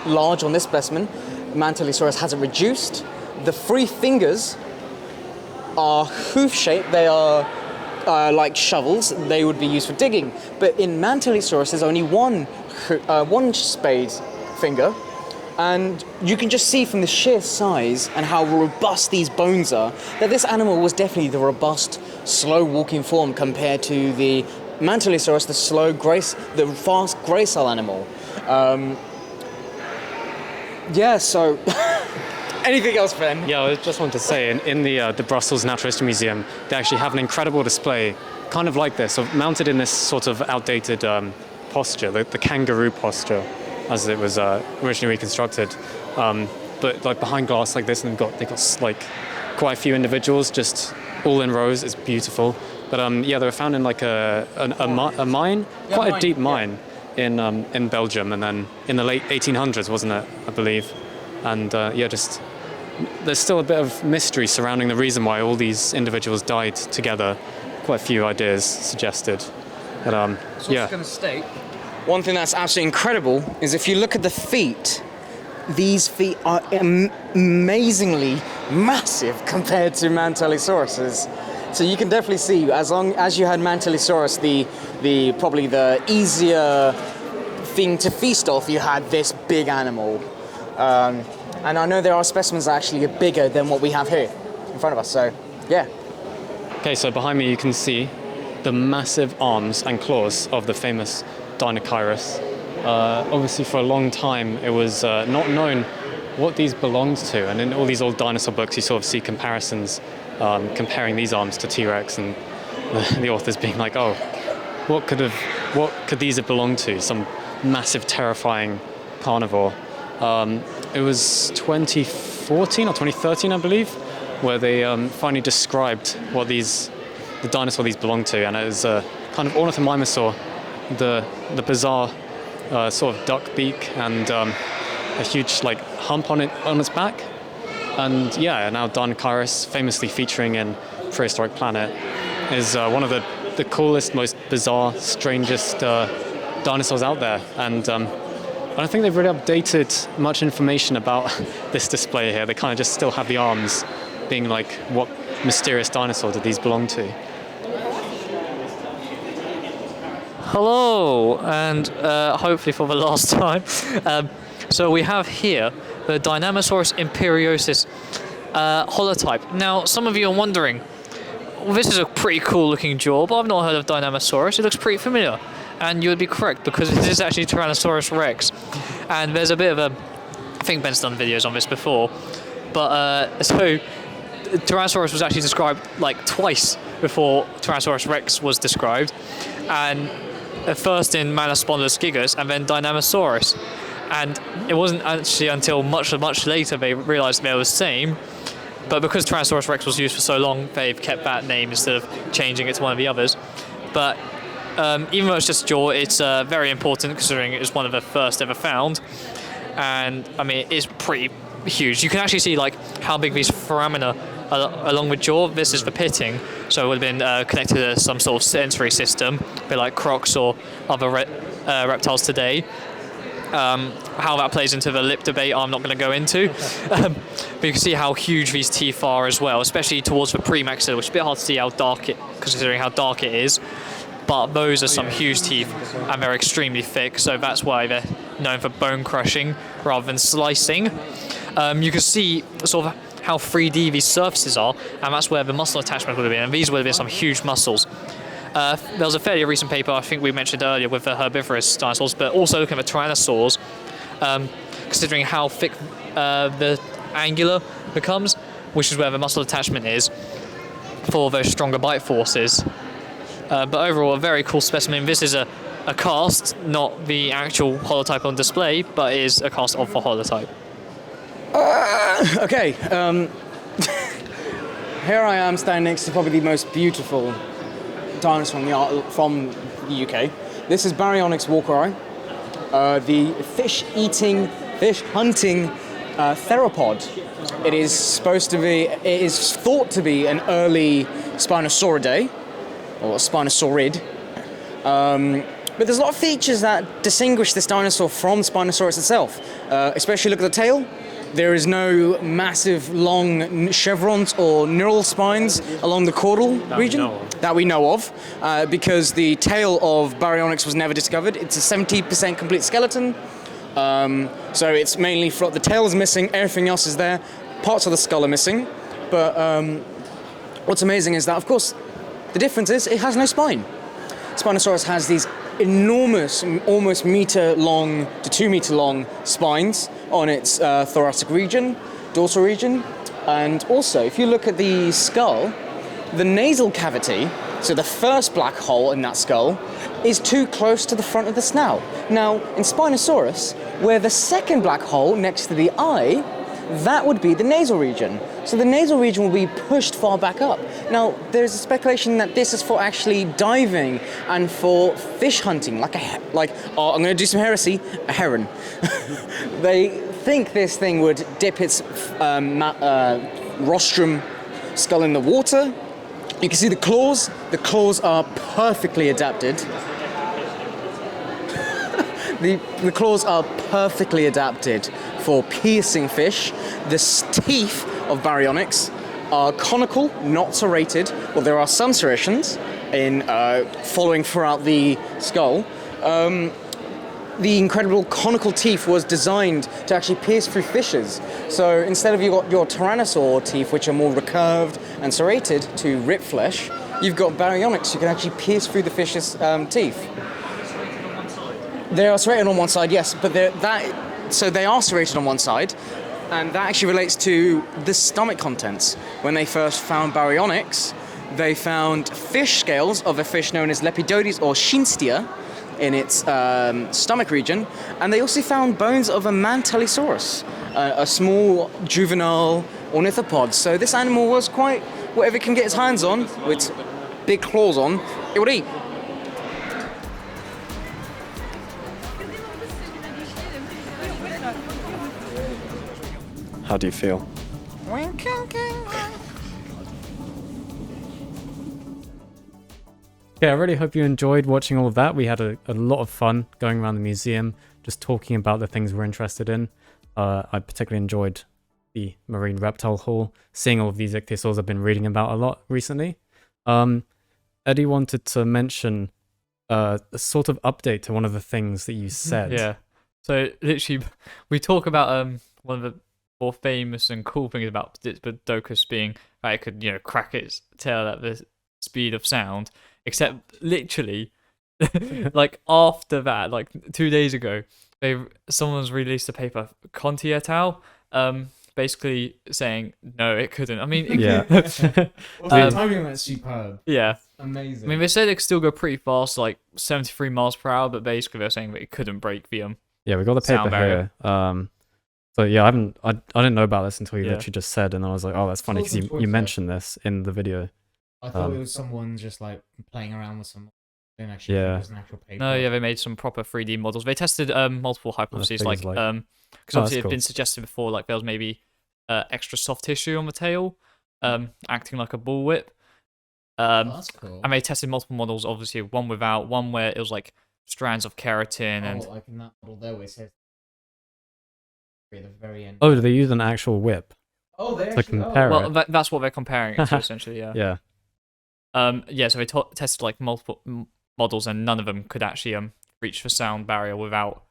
large on this specimen. Mantellisaurus has it reduced. The 3 fingers are hoof-shaped. They are like shovels. They would be used for digging. But in Mantellisaurus, there's only one spade finger. And you can just see from the sheer size and how robust these bones are that this animal was definitely the robust, slow-walking form compared to the Mantellisaurus, the fast gracile animal. Yeah, so anything else, Ben? Yeah, I just wanted to say, in the Brussels Natural History Museum, they actually have an incredible display, kind of like this, mounted in this sort of outdated posture, the kangaroo posture, as it was originally reconstructed. But like behind glass like this, and they've got like quite a few individuals, just all in rows. It's beautiful. But yeah, they were found in like a mine, quite a deep mine in Belgium, and then in the late 1800s, wasn't it? I believe. And just there's still a bit of mystery surrounding the reason why all these individuals died together. Quite a few ideas suggested. But going to state one thing that's absolutely incredible is if you look at the feet, these feet are amazingly massive compared to Mantellisaurus's. So you can definitely see, as long as you had Mantellisaurus, the probably the easier thing to feast off, you had this big animal. And I know there are specimens that actually are bigger than what we have here in front of us. So, yeah. Okay, so behind me you can see the massive arms and claws of the famous Deinocheirus. Obviously for a long time it was not known what these belonged to, and in all these old dinosaur books you sort of see comparisons comparing these arms to T-Rex, and the authors being like, oh, what could these have belonged to? Some massive terrifying carnivore. It was 2014 or 2013 I believe where they finally described what the dinosaur these belonged to, and it was kind of Ornithomimosaur, the bizarre sort of duck beak and a huge like hump on its back. And yeah, now Deinocheirus, famously featuring in Prehistoric Planet, is one of the coolest, most bizarre, strangest dinosaurs out there. And I don't think they've really updated much information about this display here. They kind of just still have the arms being like, what mysterious dinosaur did these belong to? Hello, and hopefully for the last time. So we have here the Tyrannosaurus imperiosus holotype. Now, some of you are wondering, well, this is a pretty cool looking jaw, but I've not heard of Tyrannosaurus. It looks pretty familiar. And you would be correct, because it is actually Tyrannosaurus rex. And there's a bit of a... I think Ben's done videos on this before. But, so, Tyrannosaurus was actually described, like, twice before Tyrannosaurus rex was described. And first in Malaspondylus gigas, and then Tyrannosaurus. And it wasn't actually until much later they realised they were the same. But because Tyrannosaurus rex was used for so long, they've kept that name instead of changing it to one of the others. But even though it's just jaw, it's very important considering it was one of the first ever found. And I mean, it's pretty huge. You can actually see like how big these foramina are along with jaw. This is the pitting, so it would have been connected to some sort of sensory system, a bit like crocs or other reptiles today. How that plays into the lip debate, I'm not going to go into. But you can see how huge these teeth are as well, especially towards the premaxilla, which is a bit hard to see how dark considering how dark it is. But those are some huge teeth, and they're extremely thick, so that's why they're known for bone crushing rather than slicing. You can see sort of how 3D these surfaces are, and that's where the muscle attachment would have been, and these would have been some huge muscles. There was a fairly recent paper I think we mentioned earlier with the herbivorous dinosaurs, but also looking at the Tyrannosaurs, considering how thick the angular becomes, which is where the muscle attachment is for those stronger bite forces. But overall, a very cool specimen. This is a cast, not the actual holotype on display, but is a cast of the holotype. Okay, here I am standing next to probably the most beautiful dinosaur from the UK. This is Baryonyx walkeri, the fish-eating, fish-hunting theropod. It is thought to be an early Spinosauridae, or Spinosaurid. But there's a lot of features that distinguish this dinosaur from Spinosaurus itself. Especially look at the tail. There is no massive long chevrons or neural spines along the caudal region that we know of, because the tail of Baryonyx was never discovered. It's a 70% complete skeleton. So it's mainly the tail is missing, everything else is there. Parts of the skull are missing. But what's amazing is that, of course, the difference is it has no spine. Spinosaurus has these enormous, almost meter-long to 2-meter-long spines on its thoracic region, dorsal region. And also, if you look at the skull, the nasal cavity, so the first black hole in that skull, is too close to the front of the snout. Now, in Spinosaurus, where the second black hole next to the eye, that would be the nasal region. So the nasal region will be pushed far back up. Now, there's a speculation that this is for actually diving and for fish hunting, I'm going to do some heresy, a heron. They think this thing would dip its rostrum skull in the water. You can see the claws. The claws are perfectly adapted. The claws are perfectly adapted for piercing fish. The teeth of baryonyx are conical, not serrated. Well, there are some serrations in following throughout the skull. The incredible conical teeth was designed to actually pierce through fishes. So instead of your Tyrannosaur teeth, which are more recurved and serrated to rip flesh, you've got baryonyx who can actually pierce through the fish's teeth. They are serrated on one side, yes, but they are serrated on one side, and that actually relates to the stomach contents. When they first found baryonyx, they found fish scales of a fish known as Lepidodes or Schinstia in its stomach region, and they also found bones of a Mantellisaurus, a small juvenile ornithopod. So this animal was quite whatever it can get its hands on, with big claws on, it would eat. How do you feel? Yeah, I really hope you enjoyed watching all of that. We had a lot of fun going around the museum, just talking about the things we're interested in. I particularly enjoyed the marine reptile hall, seeing all of these ichthyosaurs I've been reading about a lot recently. Eddie wanted to mention a sort of update to one of the things that you said. Yeah. So literally, we talk about one of the more famous and cool things about Diplodocus being that it could, crack its tail at the speed of sound. Except literally, like after that, like 2 days ago, someone's released a paper, Conti et al., basically saying no, it couldn't. I mean, Yeah. The timing that's superb. Yeah. Amazing. I mean, they said it could still go pretty fast, like 73 miles per hour, but basically they're saying that it couldn't break the Yeah, we got the paper sound barrier. here. So yeah, I didn't know about this until you literally just said, and I was like, oh, that's funny because you mentioned this in the video. I thought it was someone just like playing around with some. Didn't actually think it was an actual paper. No, yeah, they made some proper 3D models. They tested multiple hypotheses, because obviously that's it had been suggested before, like there was maybe extra soft tissue on the tail, acting like a bullwhip. That's cool. And they tested multiple models, obviously one without, one where it was like strands of keratin and. Like in that model there, where it says at the very end. Oh, do they use an actual whip? Oh, they to actually. compare Well, it? that's what they're comparing it to essentially. Yeah. Yeah. So they tested like multiple models, and none of them could actually reach the sound barrier without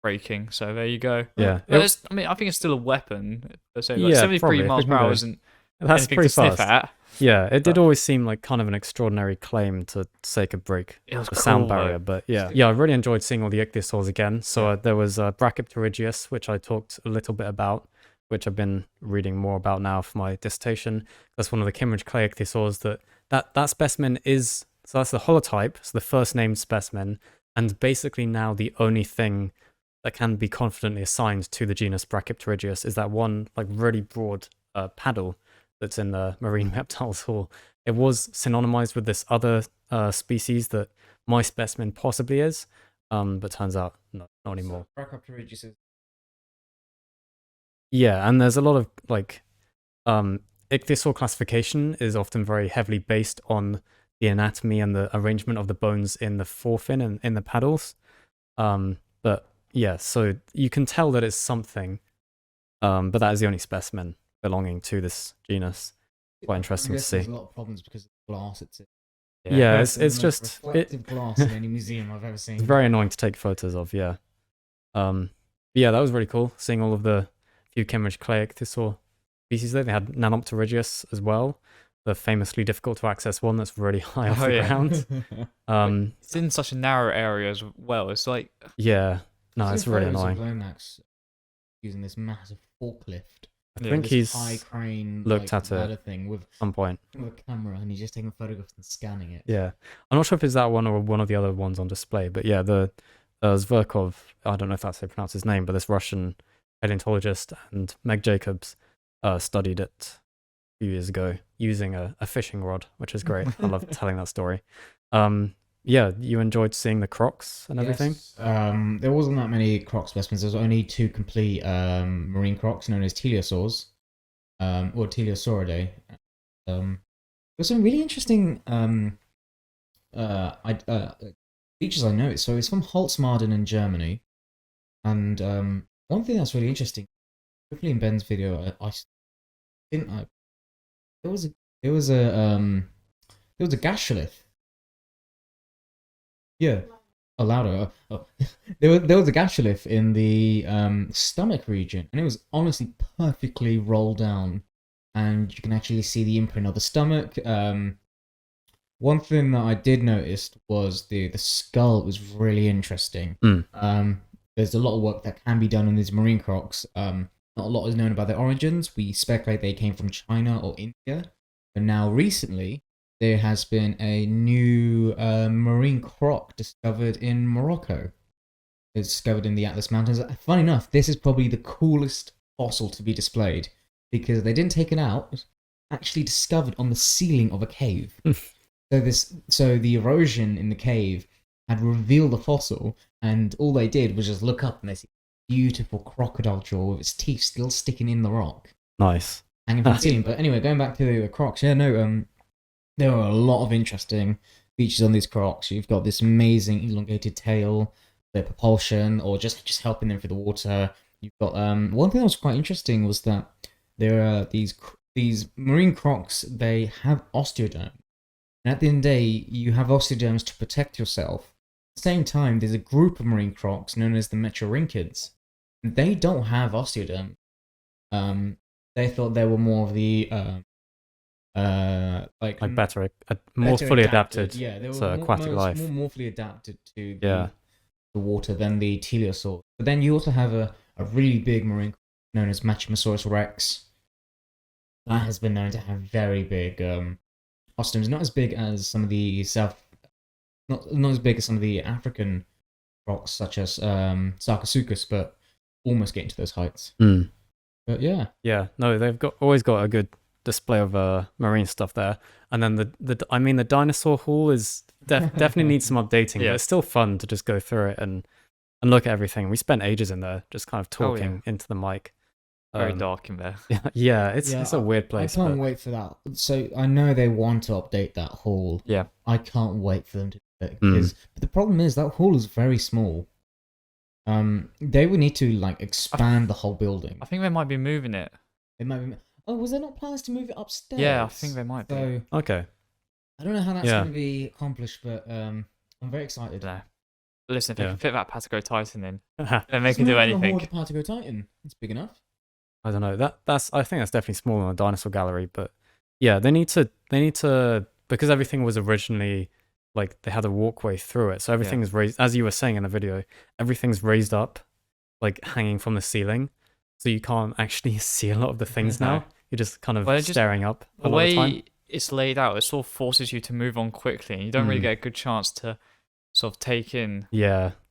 breaking. So there you go. Yeah. But I think it's still a weapon. So like Yeah, 73 probably, if miles it per can hour go- isn't That's anything pretty to sniff fast. at. Yeah, it did But- always seem like kind of an extraordinary claim to say it could break It was the sound cool, though. barrier. But yeah, I really enjoyed seeing all the ichthyosaurs again. So there was Brachypterygius, which I talked a little bit about, which I've been reading more about now for my dissertation. That's one of the Kimmeridge clay ichthyosaurs that specimen is, so that's the holotype, so the first named specimen, and basically now the only thing that can be confidently assigned to the genus Brachypterygius is that one like really broad paddle that's in the marine reptiles hall. It was synonymized with this other species that my specimen possibly is, but turns out not anymore. Brachypterygius is. Yeah, and there's a lot of like ichthyosaur classification is often very heavily based on the anatomy and the arrangement of the bones in the forefin and in the paddles. But yeah, so you can tell that it's something, but that is the only specimen belonging to this genus. Quite interesting to see. There's a lot of problems because of the glass it's in. Yeah, It's it's the most just reflective glass in any museum I've ever seen. it's very annoying to take photos of. Yeah, yeah, that was really cool seeing all of the few Kimmeridge clay ichthyosaur species there. They had Nanopterygius as well, the famously difficult to access one that's really high off the ground. It's in such a narrow area as well. It's like Yeah, no, it's really annoying. Lomax using this massive forklift. I think he's high crane looked like, at it ladder thing with some point. a camera, and he's just taking photographs and scanning it. Yeah, I'm not sure if it's that one or one of the other ones on display, but yeah, the Zverkov, I don't know if that's how you pronounce his name, but this Russian paleontologist and Meg Jacobs studied it a few years ago using a fishing rod, which is great. I love telling that story. yeah, you enjoyed seeing the crocs and everything. Yes. There wasn't that many croc specimens. There was only 2 complete marine crocs known as Pterosaurs, or Teleosauridae. There's some really interesting features I noticed. So it's from Holzmarden in Germany, and one thing that's really interesting, hopefully in Ben's video, I think there was a there was a gastrolith. Yeah. Oh, louder. Oh. There was a gastrolith in the stomach region, and it was honestly perfectly rolled down, and you can actually see the imprint of the stomach. One thing that I did notice was the skull was really interesting. There's a lot of work that can be done on these marine crocs. Not a lot is known about their origins. We speculate they came from China or India, but now recently there has been a new marine croc discovered in Morocco. It's discovered in the Atlas Mountains. Funny enough, this is probably the coolest fossil to be displayed because they didn't take it out. It was actually discovered on the ceiling of a cave. So the erosion in the cave had revealed the fossil, and all they did was just look up and they see a beautiful crocodile jaw with its teeth still sticking in the rock, Nice. hanging from the ceiling. But anyway, going back to the crocs, there are a lot of interesting features on these crocs. You've got this amazing elongated tail, their propulsion, or just helping them through the water. You've got one thing that was quite interesting was that there are these marine crocs. They have osteoderm. And at the end of the day, you have osteoderms to protect yourself. At the same time, there's a group of marine crocs known as the metrorhynchids. They don't have osteoderm. They thought they were more of the like better, more fully adapted. Yeah, they were to aquatic life. more fully adapted to Yeah. the water than the teleosaur. But then you also have a really big marine known as Machimasaurus rex. That has been known to have very big osteoderms, not as big as some of the not as big as some of the African rocks such as Sarcosuchus, but almost getting to those heights. But yeah. Yeah, no, they've always got a good display of marine stuff there. And then the dinosaur hall is definitely needs some updating, but it's still fun to just go through it and look at everything. We spent ages in there just kind of talking into the mic. Very dark in there. Yeah, it's a weird place. I can't wait for that. So I know they want to update that hall. Yeah. I can't wait for them to do it because but the problem is that hall is very small. They would need to like expand the whole building. I think they might be moving it. It might be. Oh, was there not plans to move it upstairs? Yeah, I think they might be. So Okay. I don't know how that's going to be accomplished, but I'm very excited. No. Listen, if they can fit that Patago Titan in, I then they can do anything. Patago Titan. It's big enough. don't know. I think that's definitely small in the dinosaur gallery, but yeah, they need to because everything was originally like they had a walkway through it, so everything is raised, as you were saying in the video. Everything's raised up, like hanging from the ceiling, so you can't actually see a lot of the things now. You're just kind of staring up a lot of the time. The way it's laid out, it sort of forces you to move on quickly, and you don't really get a good chance to sort of take in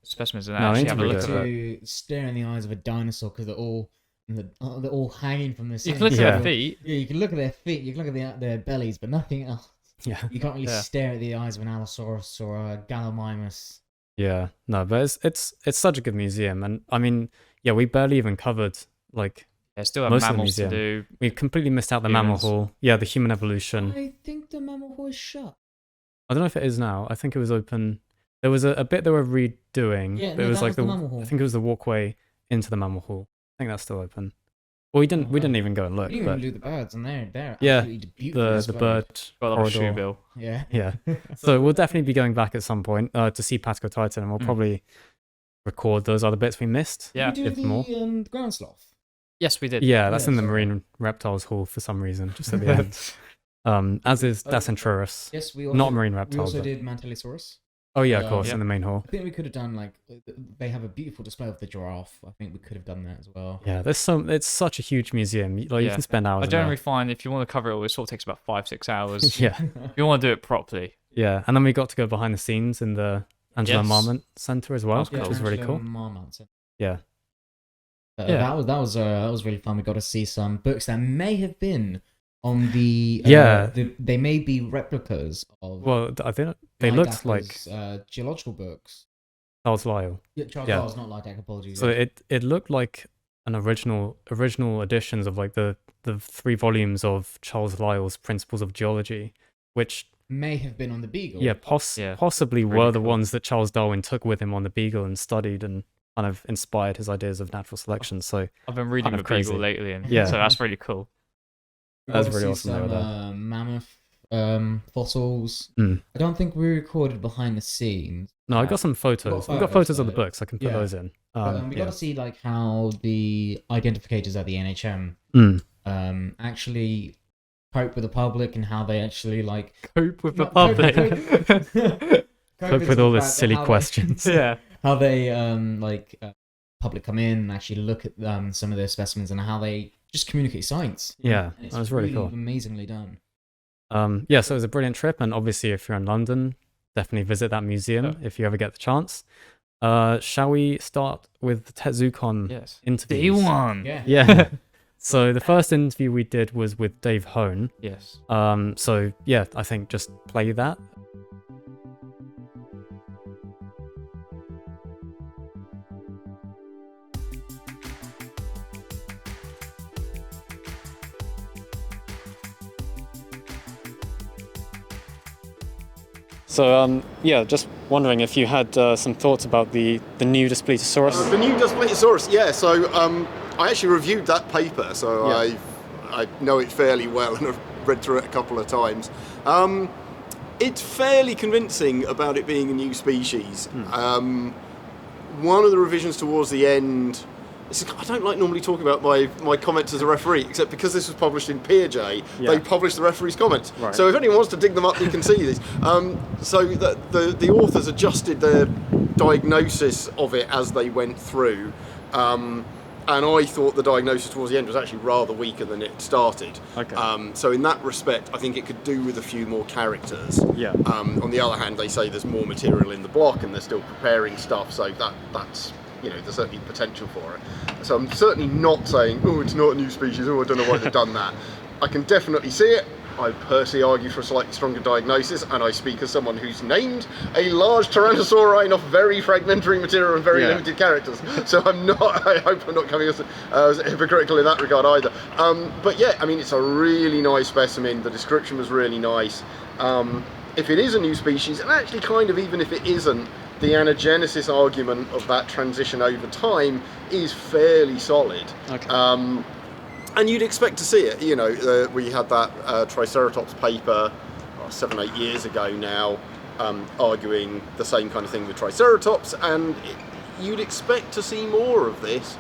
specimens and actually have a look at it. Stare in the eyes of a dinosaur because they're all hanging from the ceiling. You can look at their feet. Yeah, you can look at their feet. You can look at their bellies, but nothing else. Yeah, you can't really stare at the eyes of an Allosaurus or a Gallimimus. Yeah, no, but it's such a good museum, and I mean, we barely even covered like. Still have most mammals of the museum. to do. We completely missed out the mammal hall. Yeah, the human evolution. I think the mammal hall is shut. I don't know if it is now. I think it was open. There was a bit they were redoing. Yeah, but it was like the mammal hall. I think it was the walkway into the mammal hall. I think that's still open. Well, we didn't even go and look. We didn't but even do the birds, and they're yeah, absolutely beautiful. the bird corridor. Bill. Yeah. Yeah. So we'll definitely be going back at some point to see Patago Titan, and we'll probably record those other bits we missed. Yeah. Did we do the ground sloth? Yes, we did. Yeah, that's in the marine reptiles hall for some reason, just at the end. As is Dacentrurus. Yes, we also, not marine reptile. We also did Mantellisaurus. Oh yeah, of course, in the main hall. I think we could have done like they have a beautiful display of the giraffe. I think we could have done that as well. Yeah, it's such a huge museum. Like you can spend hours. I generally find if you want to cover it all, it sort of takes about 5-6 hours. Yeah. If you want to do it properly. Yeah, and then we got to go behind the scenes in the Angela Marmont Center as well, which was really cool. Yeah. That was really fun. We got to see some books that may have been On the Yeah. they may be replicas of Well, I think they looked like geological books. Charles Lyell. Yeah, Charles Yeah. Lyell's not like that. Apologies. So it looked like an original editions of like the 3 volumes of Charles Lyell's Principles of Geology, which may have been on the Beagle. yeah, Yeah, possibly really were the cool. ones that Charles Darwin took with him on the Beagle and studied and kind of inspired his ideas of natural selection. So I've been reading kind the of crazy. Beagle lately, and Yeah. so that's really cool. That's We've really obviously awesome. They were some there. mammoth fossils. Mm. I don't think we recorded behind the scenes. No, I got some photos. We've got photos of the books. I can put those in. We got to see like how the identificators at the NHM Mm. actually cope with the public and how they actually like Cope with the No, public. cope with all the fact that silly how they- questions. Yeah. how they public come in and actually look at some of their specimens and how they just communicate science. Yeah, And it's that was really cool. amazingly done. Yeah, so it was a brilliant trip, and obviously if you're in London, definitely visit that museum if you ever get the chance. Shall we start with the TetZooCon Yes. interviews? D1. Yeah. Yeah. So the first interview we did was with Dave Hone. Yes. So yeah, I think just play that. So yeah, just wondering if you had some thoughts about the new Displetosaurus. The new Displetosaurus, yeah. So I actually reviewed that paper, so Yeah. I know it fairly well and I've read through it a couple of times. It's fairly convincing about it being a new species. One of the revisions towards the end. I don't like normally talking about my comments as a referee, except because this was published in PeerJ, they published the referee's comments. Right. So if anyone wants to dig them up, you can see these. So the authors adjusted their diagnosis of it as they went through, and I thought the diagnosis towards the end was actually rather weaker than it started. Okay. So in that respect, I think it could do with a few more characters. Yeah. On the other hand, they say there's more material in the block and they're still preparing stuff, so that's there's certainly potential for it. So I'm certainly not saying, oh, it's not a new species, oh, I don't know why they've done that. I can definitely see it. I personally argue for a slightly stronger diagnosis, and I speak as someone who's named a large Tyrannosaurine off very fragmentary material and very limited characters. So I hope I'm not coming as hypocritical in that regard either. But yeah, I mean, it's a really nice specimen. The description was really nice. If it is a new species, and actually kind of even if it isn't, the anagenesis argument of that transition over time is fairly solid. Okay. And you'd expect to see it. We had that Triceratops paper 7-8 years ago now, arguing the same kind of thing with Triceratops, and you'd expect to see more of this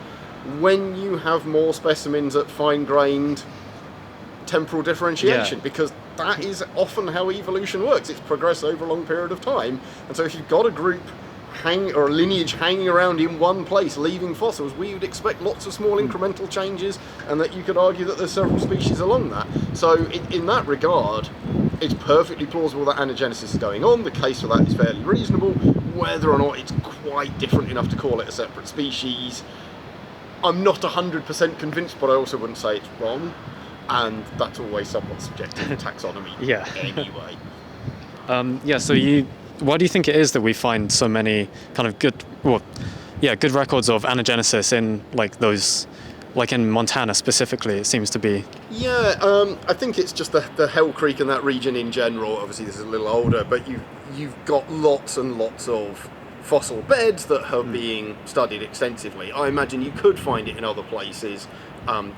when you have more specimens at fine-grained temporal differentiation, because that is often how evolution works. It's progressed over a long period of time, and so if you've got a group or a lineage hanging around in one place, leaving fossils, we would expect lots of small incremental changes, and that you could argue that there's several species along that. So in that regard, it's perfectly plausible that anagenesis is going on. The case for that is fairly reasonable. Whether or not it's quite different enough to call it a separate species, I'm not 100% convinced, but I also wouldn't say it's wrong. And that's always somewhat subjective in taxonomy anyway. So why do you think it is that we find so many kind of good records of anagenesis in like those, like in Montana specifically, it seems to be? Yeah, I think it's just the Hell Creek and that region in general. Obviously this is a little older, but you've got lots and lots of fossil beds that are being studied extensively. I imagine you could find it in other places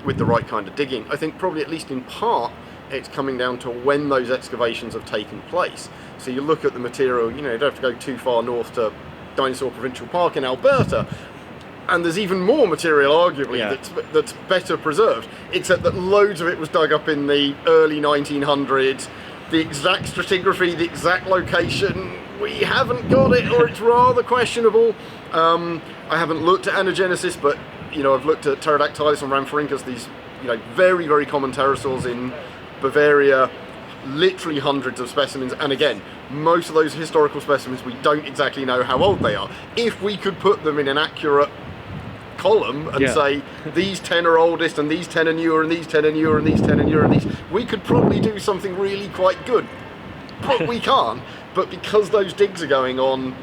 with the right kind of digging. I think probably at least in part it's coming down to when those excavations have taken place. So you look at the material, you don't have to go too far north to Dinosaur Provincial Park in Alberta, and there's even more material arguably that's better preserved, except that loads of it was dug up in the early 1900s. The exact stratigraphy, the exact location, we haven't got it, or it's rather questionable. I haven't looked at anagenesis, but I've looked at Pterodactylus and Rhamphorhynchus, these very, very common pterosaurs in Bavaria, literally hundreds of specimens, and again, most of those historical specimens we don't exactly know how old they are. If we could put them in an accurate column and Yeah. say these 10 are oldest and these 10 are newer and these 10 are newer and these 10 are newer and these, we could probably do something really quite good. But we can't. But because those digs are going on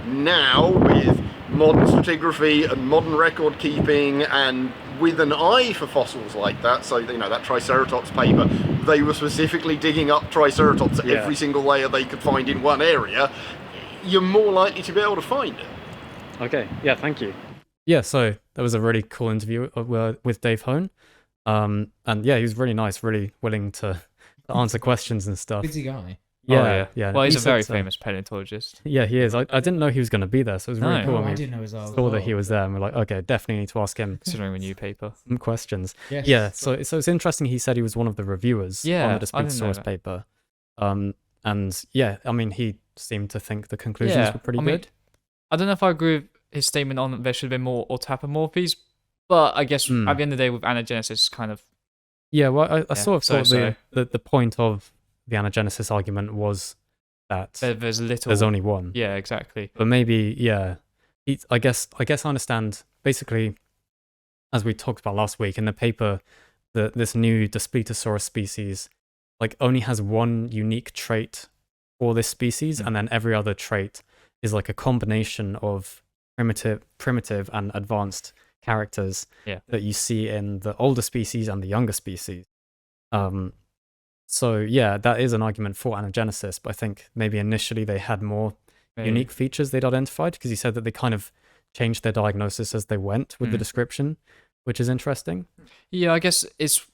now with modern stratigraphy and modern record keeping and with an eye for fossils like that, so that Triceratops paper, they were specifically digging up Triceratops at Yeah. every single layer they could find in one area, you're more likely to be able to find it. Okay, yeah, thank you. Yeah, so that was a really cool interview with Dave Hone. And yeah, he was really nice, really willing to answer questions and stuff. Busy guy. Yeah. Well, he's He a very said, famous paleontologist. Yeah, he is. I didn't know he was going to be there, so it was really No. cool Oh, when I we didn't know as well. saw that he was there, and we're like, okay, definitely need to ask him Considering a new paper. some questions. Yes. Yeah, so it's interesting. He said he was one of the reviewers Yeah, on the I didn't know Pterosaurs that. paper. And yeah, I mean, he seemed to think the conclusions Yeah, were pretty I mean, good. I don't know if I agree with his statement on that there should have been more autapomorphies, but I guess at the end of the day, with anagenesis, kind of. Yeah, well, I Yeah, sort of thought so. the point of the anagenesis argument was that There's little. there's only one. Yeah, exactly. But maybe, yeah, I guess I understand. Basically, as we talked about last week in the paper, this new Pterosaurus species like only has one unique trait for this species, and then every other trait is like a combination of primitive and advanced characters that you see in the older species and the younger species. So yeah, that is an argument for anagenesis, but I think maybe initially they had more unique features they'd identified, because he said that they kind of changed their diagnosis as they went with the description, which is interesting. Yeah, I guess it's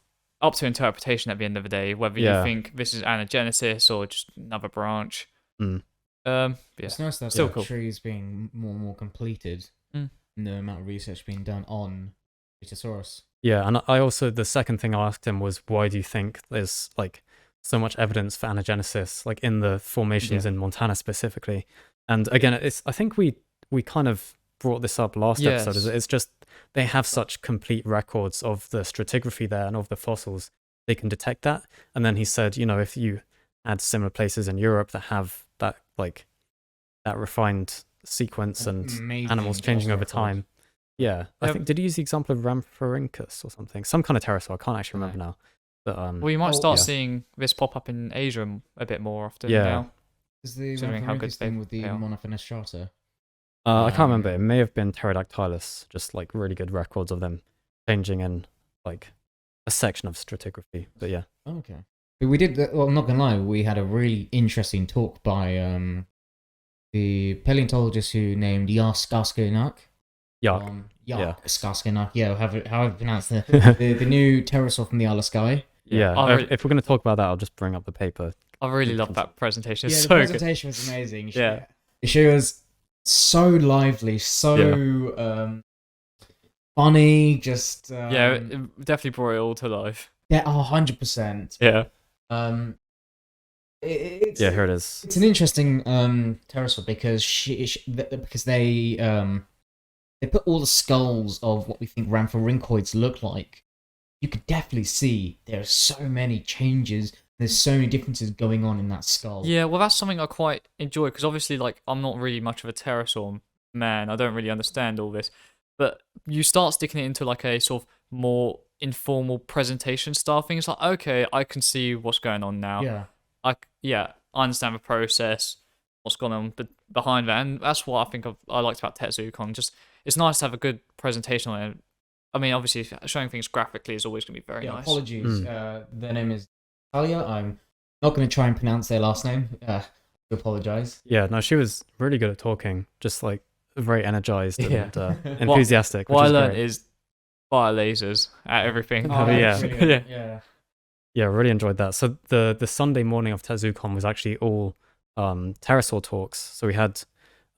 up to interpretation at the end of the day, whether you think this is anagenesis or just another branch. Yeah. It's nice that Still the cool. trees being more and more completed, and the amount of research being done on Pterosaurus. Yeah, and I also, the second thing I asked him was, why do you think there's like so much evidence for anagenesis, like in the formations in Montana specifically? And again, I think we kind of brought this up last episode. It's just they have such complete records of the stratigraphy there and of the fossils, they can detect that. And then he said, if you add similar places in Europe that have that like that refined sequence and animals changing over time. Yeah, I think, did he use the example of Rhamphorhynchus or something? Some kind of pterosaur, I can't actually remember now. But, well, you might start seeing this pop up in Asia a bit more often now. Is the Considering how good Rhamphorhynchus thing with the they are. Monophonestrata? I can't remember. It may have been Pterodactylus, just like really good records of them changing in like a section of stratigraphy. But yeah. Oh, okay. But we did, well, I'm not gonna lie, we had a really interesting talk by the paleontologist who named Skarsgård. Skarsgård. Yeah, however you pronounce the new pterosaur from the Isle of Skye. Yeah. If we're going to talk about that, I'll just bring up the paper. I really love that presentation. It's Yeah, so the good. presentation was amazing. Yeah. She was so lively, so funny, just... yeah, it definitely brought it all to life. Yeah, 100%. Yeah. Here it is. It's an interesting pterosaur because they put all the skulls of what we think Rhamphorhynchoids look like. You could definitely see there are so many changes. There's so many differences going on in that skull. Yeah, well, that's something I quite enjoy, because obviously, like, I'm not really much of a pterosaur man. I don't really understand all this. But you start sticking it into, like, a sort of more informal presentation style thing. It's like, okay, I can see what's going on now. Yeah. I understand the process, what's going on behind that. And that's what I think I liked about TetZooCon. Just, it's nice to have a good presentation on it. I mean, obviously, showing things graphically is always going to be very nice. Apologies. Their name is Talia. I'm not going to try and pronounce their last name. I apologize. Yeah, no, she was really good at talking, just like very energized and enthusiastic. What I learned great. is fire lasers at everything. Yeah, really enjoyed that. So the Sunday morning of TetZooCon was actually all pterosaur talks. So we had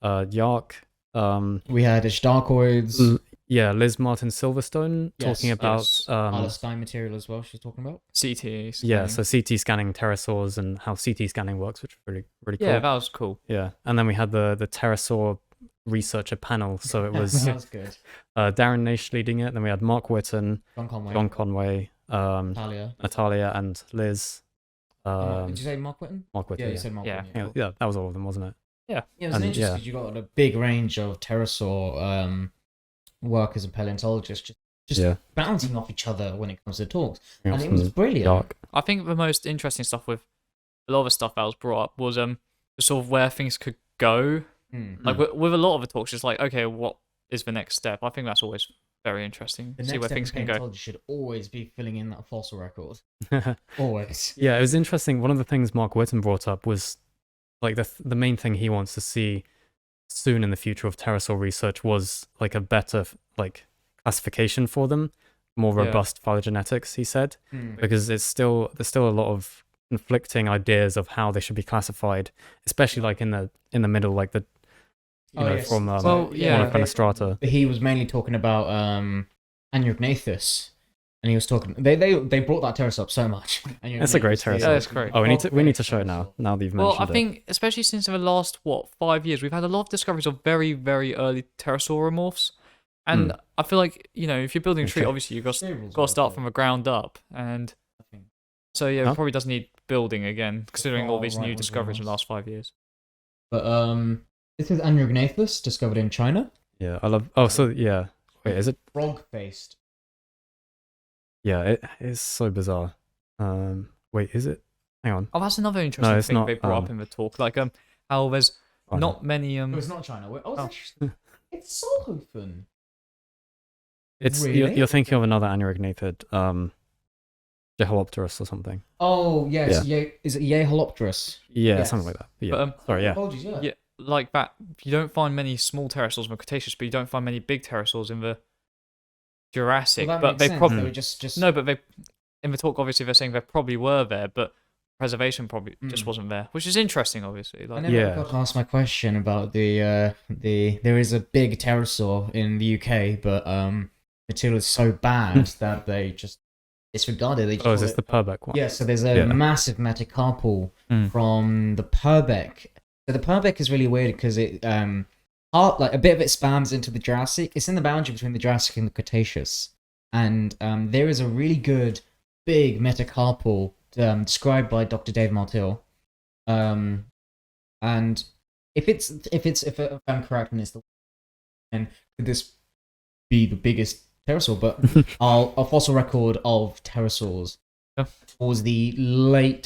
Yark. We had Ishtarcoids. Liz Martin Silverstone talking about Isle of Skye material as well. She's talking about CT. Yeah, so CT scanning pterosaurs and how CT scanning works, which was really cool. Yeah, that was cool. Yeah, and then we had the pterosaur researcher panel. So it was that was good. Darren Naish leading it. Then we had Mark Whitten, John Conway, Natalia, and Liz. Did you say Mark Whitten? Mark Whitten. Yeah, you said Mark Whitten. Yeah, that was all of them, wasn't it? Yeah. Yeah, it was interesting because you got a big range of pterosaur workers and paleontologists just Yeah. bouncing off each other when it comes to talks, Yeah, and it was some brilliant. dark. I think the most interesting stuff with a lot of the stuff that was brought up was sort of where things could go. Like with a lot of the talks, it's like, okay, what is the next step? I think that's always very interesting. The See next where step things in can go. paleontology should always be filling in that fossil record. Always. Yeah, it was interesting. One of the things Mark Whitten brought up was like the main thing he wants to see soon in the future of pterosaur research was like a better like classification for them, more Yeah. robust phylogenetics. He said because there's still a lot of conflicting ideas of how they should be classified, especially like in the middle, like the from Well, yeah. Monofenestrata. He was mainly talking about Anurognathus, and he was talking. They brought that pterosaur up so much. That's a great pterosaur. Yeah, that's great. Oh, we need to show it now. Now that you've mentioned Well, I it. think especially since the last 5 years, we've had a lot of discoveries of very, very early pterosauromorphs, and I feel like if you're building a tree, Okay. obviously you've got to start from the ground up, and so yeah, Huh? it probably does need building again, considering all these Far new right discoveries in the was last 5 years. But this is Anurognathus, discovered in China. Yeah, I love. Oh, so yeah. Wait, is it? Frog-faced. Yeah, it is so bizarre. Wait, is it? Hang on. Oh, that's another interesting it's thing not, they brought up in the talk, like how there's Oh, no. not many Oh, it's not China. Oh. It's Solhofen. It's Really? you're thinking of another Anurognathid, Jeholopterus or something. Oh yes, is it Yeholopterus? Yeah, Yes. something like that. Yeah. But, Sorry, yeah. Apologies, yeah. yeah, like that. You don't find many small pterosaurs in the Cretaceous, but you don't find many big pterosaurs in the Jurassic. Well, that but makes they sense. probably They were just no, but they in the talk obviously they're saying there probably were there, but preservation probably just Mm. wasn't there, which is interesting. Obviously, I like never Yeah. got to ask my question about the there is a big pterosaur in the UK, but material is so bad that they just disregarded. They just Oh, is call this it- the Purbeck one? Yeah, so there's a Yeah. massive metacarpal Mm. from the Purbeck. So the Purbeck is really weird because it like a bit of it spans into the Jurassic. It's in the boundary between the Jurassic and the Cretaceous, and there is a really good big metacarpal described by Dr. Dave Martill. And if I'm correct, and and could this be the biggest pterosaur? But a fossil record of pterosaurs Yeah. towards the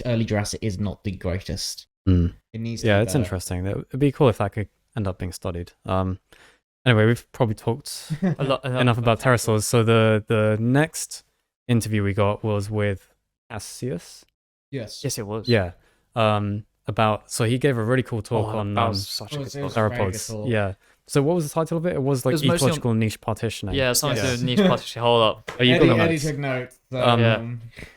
early Jurassic is not the greatest. Mm. It needs to Yeah, be it's better. interesting. It'd be cool if that could end up being studied. Anyway, we've probably talked a lot enough about pterosaurs. So the next interview we got was with Cassius. Yes. Yes, it was. Yeah. So he gave a really cool talk on that was such a good it was talk. very good theropods. talk. Yeah. So what was the title of it? It was like It was mostly on- ecological niche partitioning. Yeah, something to do Yes. with niche partition. Hold up. Oh, you got the Eddie notes? took notes. So, Yeah.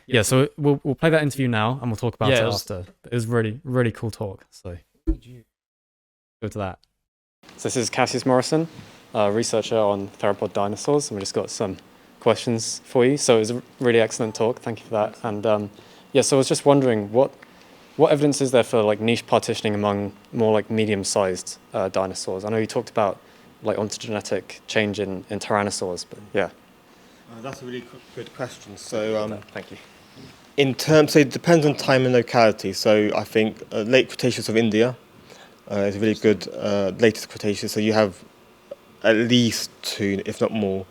Yeah, so we'll play that interview now and we'll talk about Yeah, it it was- after. It was really, really cool talk. So go to that. So this is Cassius Morrison, a researcher on theropod dinosaurs, and we just got some questions for you. So it was a really excellent talk. Thank you for that. And so I was just wondering what evidence is there for like niche partitioning among more like medium-sized dinosaurs? I know you talked about like ontogenetic change in Tyrannosaurs, but yeah. That's a really good question. So, Thank you. in terms, so it depends on time and locality. So, I think late Cretaceous of India is a really good latest Cretaceous. So, you have at least 2, if not more.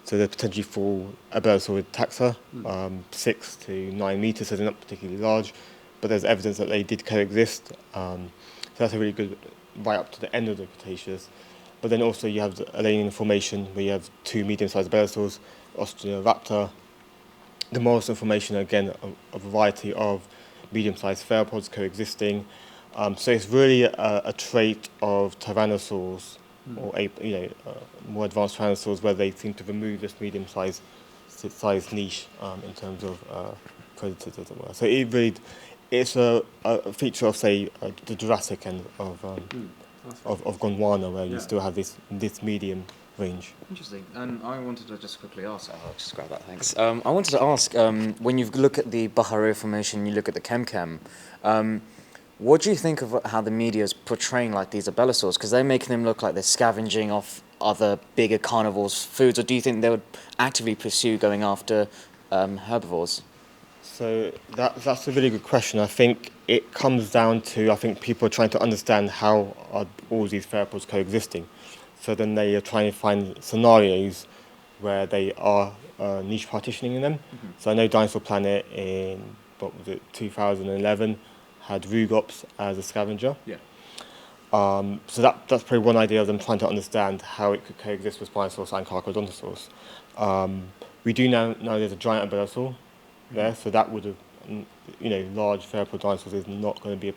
So, they're potentially for a Pterosaur taxa, 6 to 9 meters. So, they're not particularly large, but there's evidence that they did coexist. So, that's a really good right up to the end of the Cretaceous. But then also you have the Alanian Formation, where you have 2 medium-sized Pterosaurs, Osteoraptor. The Morrison Formation, again, a variety of medium-sized theropods coexisting. So it's really a trait of Tyrannosaurs, or more advanced Tyrannosaurs, where they seem to remove this medium-sized niche in terms of predators, as it were. So it's a feature of, say, the Jurassic end of Gondwana, where you still have this medium range. Interesting. And I wanted to just quickly ask, I'll just grab that, thanks. I wanted to ask, when you look at the Bahare Formation, you look at the Chem, what do you think of how the media is portraying like these abelisaurs? Because they're making them look like they're scavenging off other bigger carnivores' foods, or do you think they would actively pursue going after herbivores? So that's a really good question. I think it comes down to, people are trying to understand how are all these theropods coexisting. So then they are trying to find scenarios where they are niche partitioning in them. So I know Dinosaur Planet in, what was it, 2011 had Rugops as a scavenger. Yeah. So that's probably one idea of them trying to understand how it could coexist with Spinosaurus and Carcharodontosaurus. We do now know there's a giant umbilical there, so that would have, large theropod dinosaurs is not going to be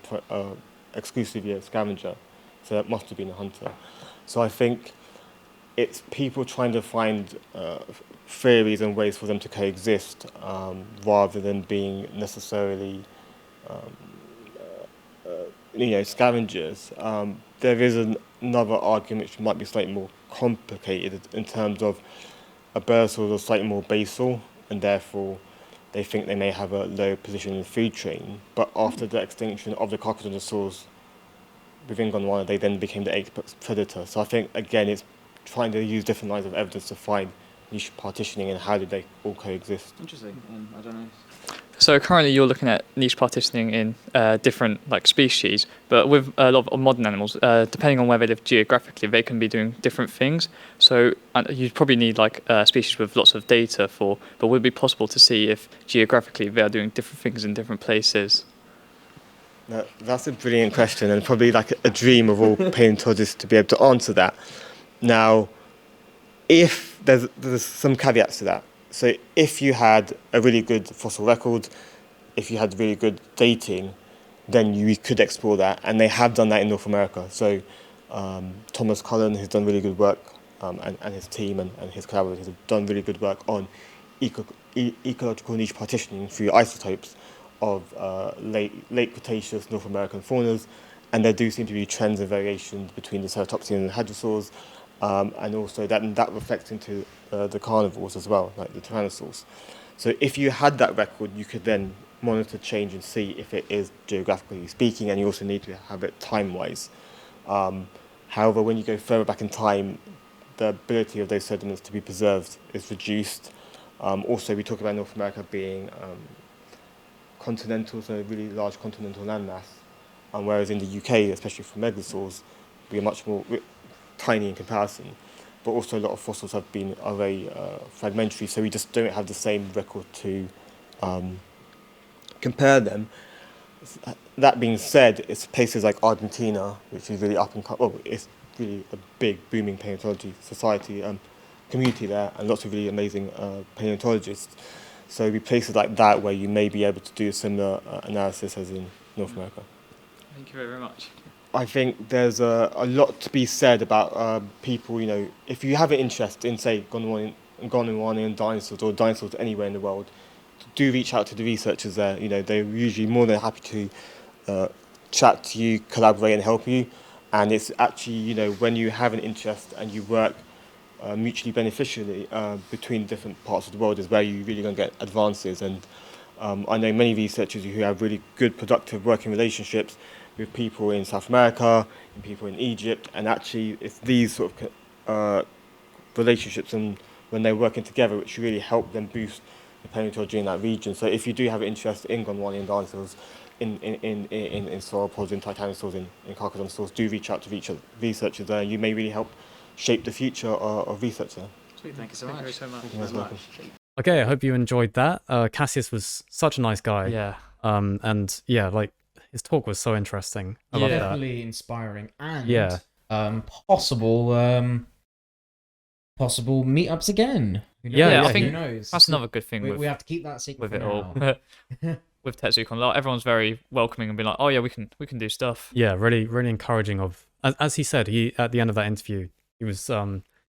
exclusively a scavenger, so that must have been a hunter. So I think it's people trying to find theories and ways for them to coexist rather than being necessarily scavengers. There is another argument which might be slightly more complicated in terms of Abersaurs are slightly more basal, and therefore they think they may have a low position in the food chain. But after the extinction of the Carcharodontosaurs within Gondwana, they then became the apex predator. So I think, again, it's trying to use different lines of evidence to find niche partitioning and how did they all coexist. Interesting. I don't know. So currently you're looking at niche partitioning in different species, but with a lot of modern animals, depending on where they live geographically, they can be doing different things. So you probably need species with lots of data but would it be possible to see if geographically they are doing different things in different places? That's a brilliant question, and probably a dream of all paleontologists to be able to answer that. Now, if there's some caveats to that. So if you had a really good fossil record, if you had really good dating, then you could explore that, and they have done that in North America. So Thomas Cullen has done really good work, and his team and his collaborators have done really good work on ecological niche partitioning through isotopes of late Cretaceous North American faunas, and there do seem to be trends and variations between the ceratopsians and hadrosaurs, and also that reflects into the carnivores as well, like the Tyrannosaurs. So if you had that record, you could then monitor change and see if it is geographically speaking, and you also need to have it time-wise. However, when you go further back in time, the ability of those sediments to be preserved is reduced. Also, we talk about North America being continental, so a really large continental landmass, whereas in the UK, especially for megalosaurs, we are much more tiny in comparison. But also a lot of fossils are very fragmentary, so we just don't have the same record to compare them. That being said, it's places like Argentina, which is really it's really a big booming paleontology society community there, and lots of really amazing paleontologists. So it'd be places like that where you may be able to do a similar analysis as in North America. Thank you very much. I think there's a lot to be said about people, if you have an interest in, say, Gondwanian dinosaurs or dinosaurs anywhere in the world, do reach out to the researchers there. They're usually more than happy to chat to you, collaborate and help you. And it's actually, when you have an interest and you work mutually beneficially between different parts of the world is where you're really going to get advances. And I know many researchers who have really good, productive working relationships with people in South America, and people in Egypt, and actually it's these sort of relationships and when they're working together which really help them boost the paleontology in that region. So if you do have an interest in Gondwanian dinosaurs, in sauropods, in titanosaurs, in carcharodontosaurs, do reach out to researchers there. You may really help shape the future of research there. Sweet, thank you so much. Thank you so much. Thank you very much. Okay, I hope you enjoyed that. Cassius was such a nice guy. Yeah. And yeah, his talk was so interesting. I love that. Definitely inspiring, and Yeah. possible meetups again. Yeah, I think who knows? that's another good thing we have to keep that secret with for it all. now. With TetZooCon, everyone's very welcoming and being like, oh yeah, we can do stuff. Yeah, really, really encouraging of, as he said, at the end of that interview, he was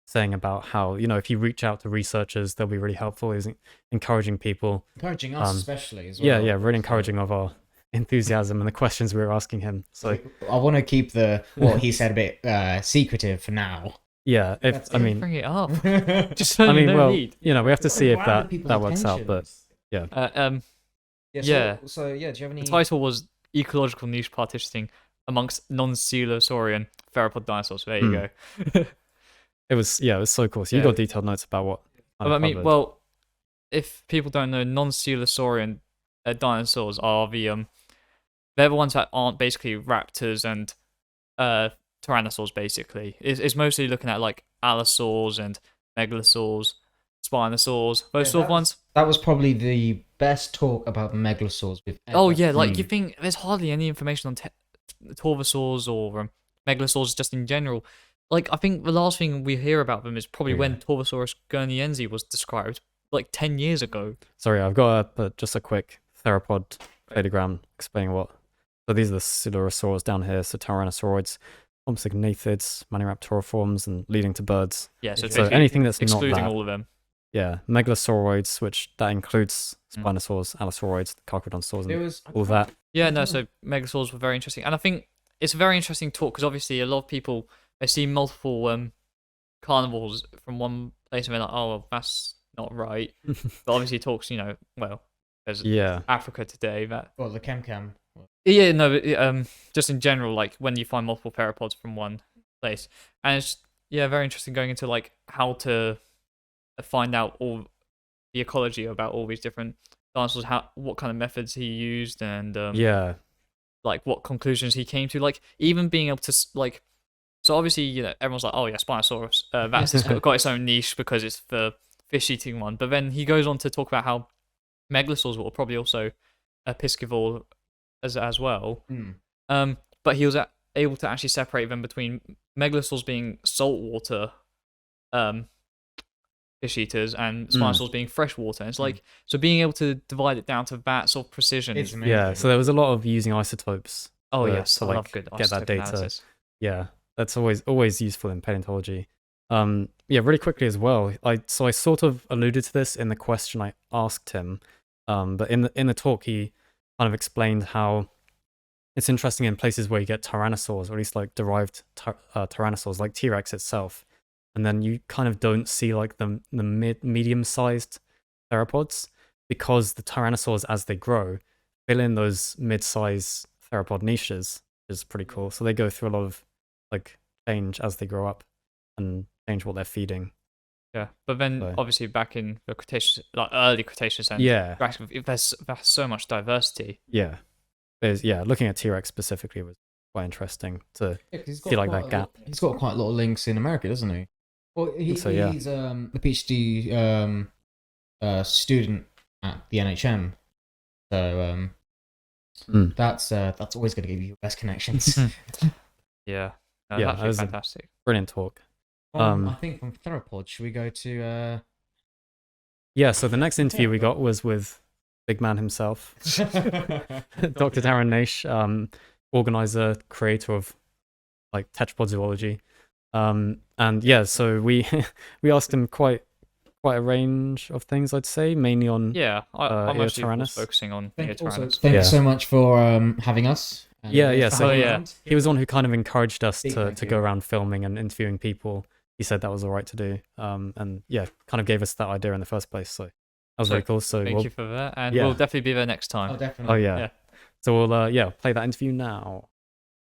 saying about how, if you reach out to researchers, they'll be really helpful. He's encouraging people. Encouraging us especially as well. Yeah, really encouraging of our enthusiasm and the questions we were asking him. So I want to keep what he said a bit secretive for now. yeah, Bring it up. Just we need. have to see if Wow, people's that works out. But attentions. Yeah. So do you have any? The title was Ecological Niche Partitioning Amongst Non-Coelosaurian Theropod Dinosaurs. There you go. it was so cool. So you got detailed notes about what well, if people don't know, non-coelosaurian dinosaurs are they're the ones that aren't basically raptors and Tyrannosaurs basically. It's mostly looking at like allosaurs and megalosaurs, spinosaurs, those sort of ones. That was probably the best talk about megalosaurs we've ever Oh yeah, like seen. you think there's hardly any information on Torvosaurs or megalosaurs just in general. Like I think the last thing we hear about them is probably when Torvosaurus guerniense was described like 10 years ago. Sorry, I've got just a quick theropod cladogram explaining what. So these are the Pterosaurs down here. So Tyrannosauroids, Compsognathids, Maniraptoriforms, and leading to birds. Yeah, so, So anything that's excluding not that. all of them. Yeah, Megalosauroids, which that includes Spinosaurs, Allosaurids, Carcharodontaurs, and all that. Yeah, no, so megalosaurs were very interesting. And I think it's a very interesting talk because obviously a lot of people, they see multiple carnivores from one place and they're like, oh, well, that's not right. But obviously it talks, well, there's Africa today. Well, the Chem. Yeah, no, but, just in general, like when you find multiple theropods from one place. And it's, very interesting going into like how to find out all the ecology about all these different dinosaurs, what kind of methods he used, and like what conclusions he came to, like even being able to like. So obviously, everyone's like, oh yeah, Spinosaurus, that's got its own niche because it's the fish-eating one. But then he goes on to talk about how megalosaurs were probably also a piscivore as well. But he was able to actually separate them between megalosaurs being saltwater fish eaters and Spinosaurs being freshwater. And it's like, so being able to divide it down to that sort of precision. Yeah, so there was a lot of using isotopes. Oh yes, to I love good get that isotope data. analysis. Yeah, that's always useful in paleontology. Really quickly as well. I sort of alluded to this in the question I asked him, but in the talk he kind of explained how it's interesting in places where you get tyrannosaurs, or at least like derived tyrannosaurs, like T-Rex itself, and then you kind of don't see like the medium-sized theropods because the tyrannosaurs, as they grow, fill in those mid-size theropod niches, which is pretty cool. So they go through a lot of like change as they grow up and change what they're feeding. Yeah, but then obviously back in the Cretaceous, like early Cretaceous, and there's so much diversity. Yeah, looking at T-Rex specifically was quite interesting to see like that gap. He's got quite a lot of links in America, doesn't he? Well, he's a PhD student at the NHM, so that's always going to give you the best connections. That was fantastic. Brilliant talk. I think from theropods, should we go to? So the next interview we got was with big man himself, Dr. Darren Naish, organizer, creator of like tetrapod zoology. So we asked him quite a range of things, I'd say, mainly on I'm mostly focusing on Tyrannus. Thank you so much for having us. So he was one who kind of encouraged us to go around filming and interviewing people. He said that was all right to do, and kind of gave us that idea in the first place. So that was very cool. So thank you for that, and we'll definitely be there next time. Oh, definitely. So we'll play that interview now.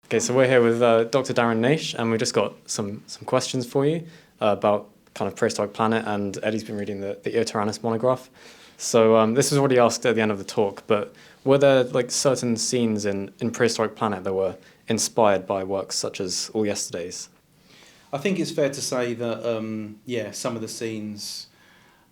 Okay, so we're here with Dr. Darren Naish, and we just got some questions for you about kind of prehistoric planet. And Eddie's been reading the Eotyrannus monograph. So this was already asked at the end of the talk, but were there like certain scenes in prehistoric planet that were inspired by works such as All Yesterdays? I think it's fair to say that, some of the scenes,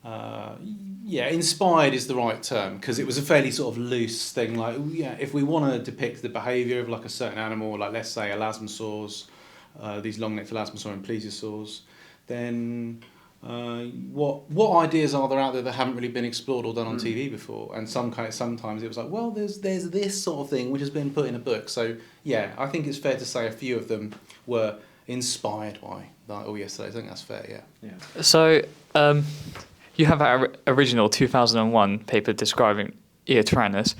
inspired is the right term, because it was a fairly sort of loose thing. Like, if we want to depict the behaviour of like a certain animal, like let's say elasmosaurs, these long-necked elasmosaur and plesiosaurs, then what ideas are there out there that haven't really been explored or done on TV before? And sometimes it was like, well, there's this sort of thing which has been put in a book. So I think it's fair to say a few of them were inspired by All Yesterdays. I think that's fair. Yeah. So you have that original 2001 paper describing Eotyrannus.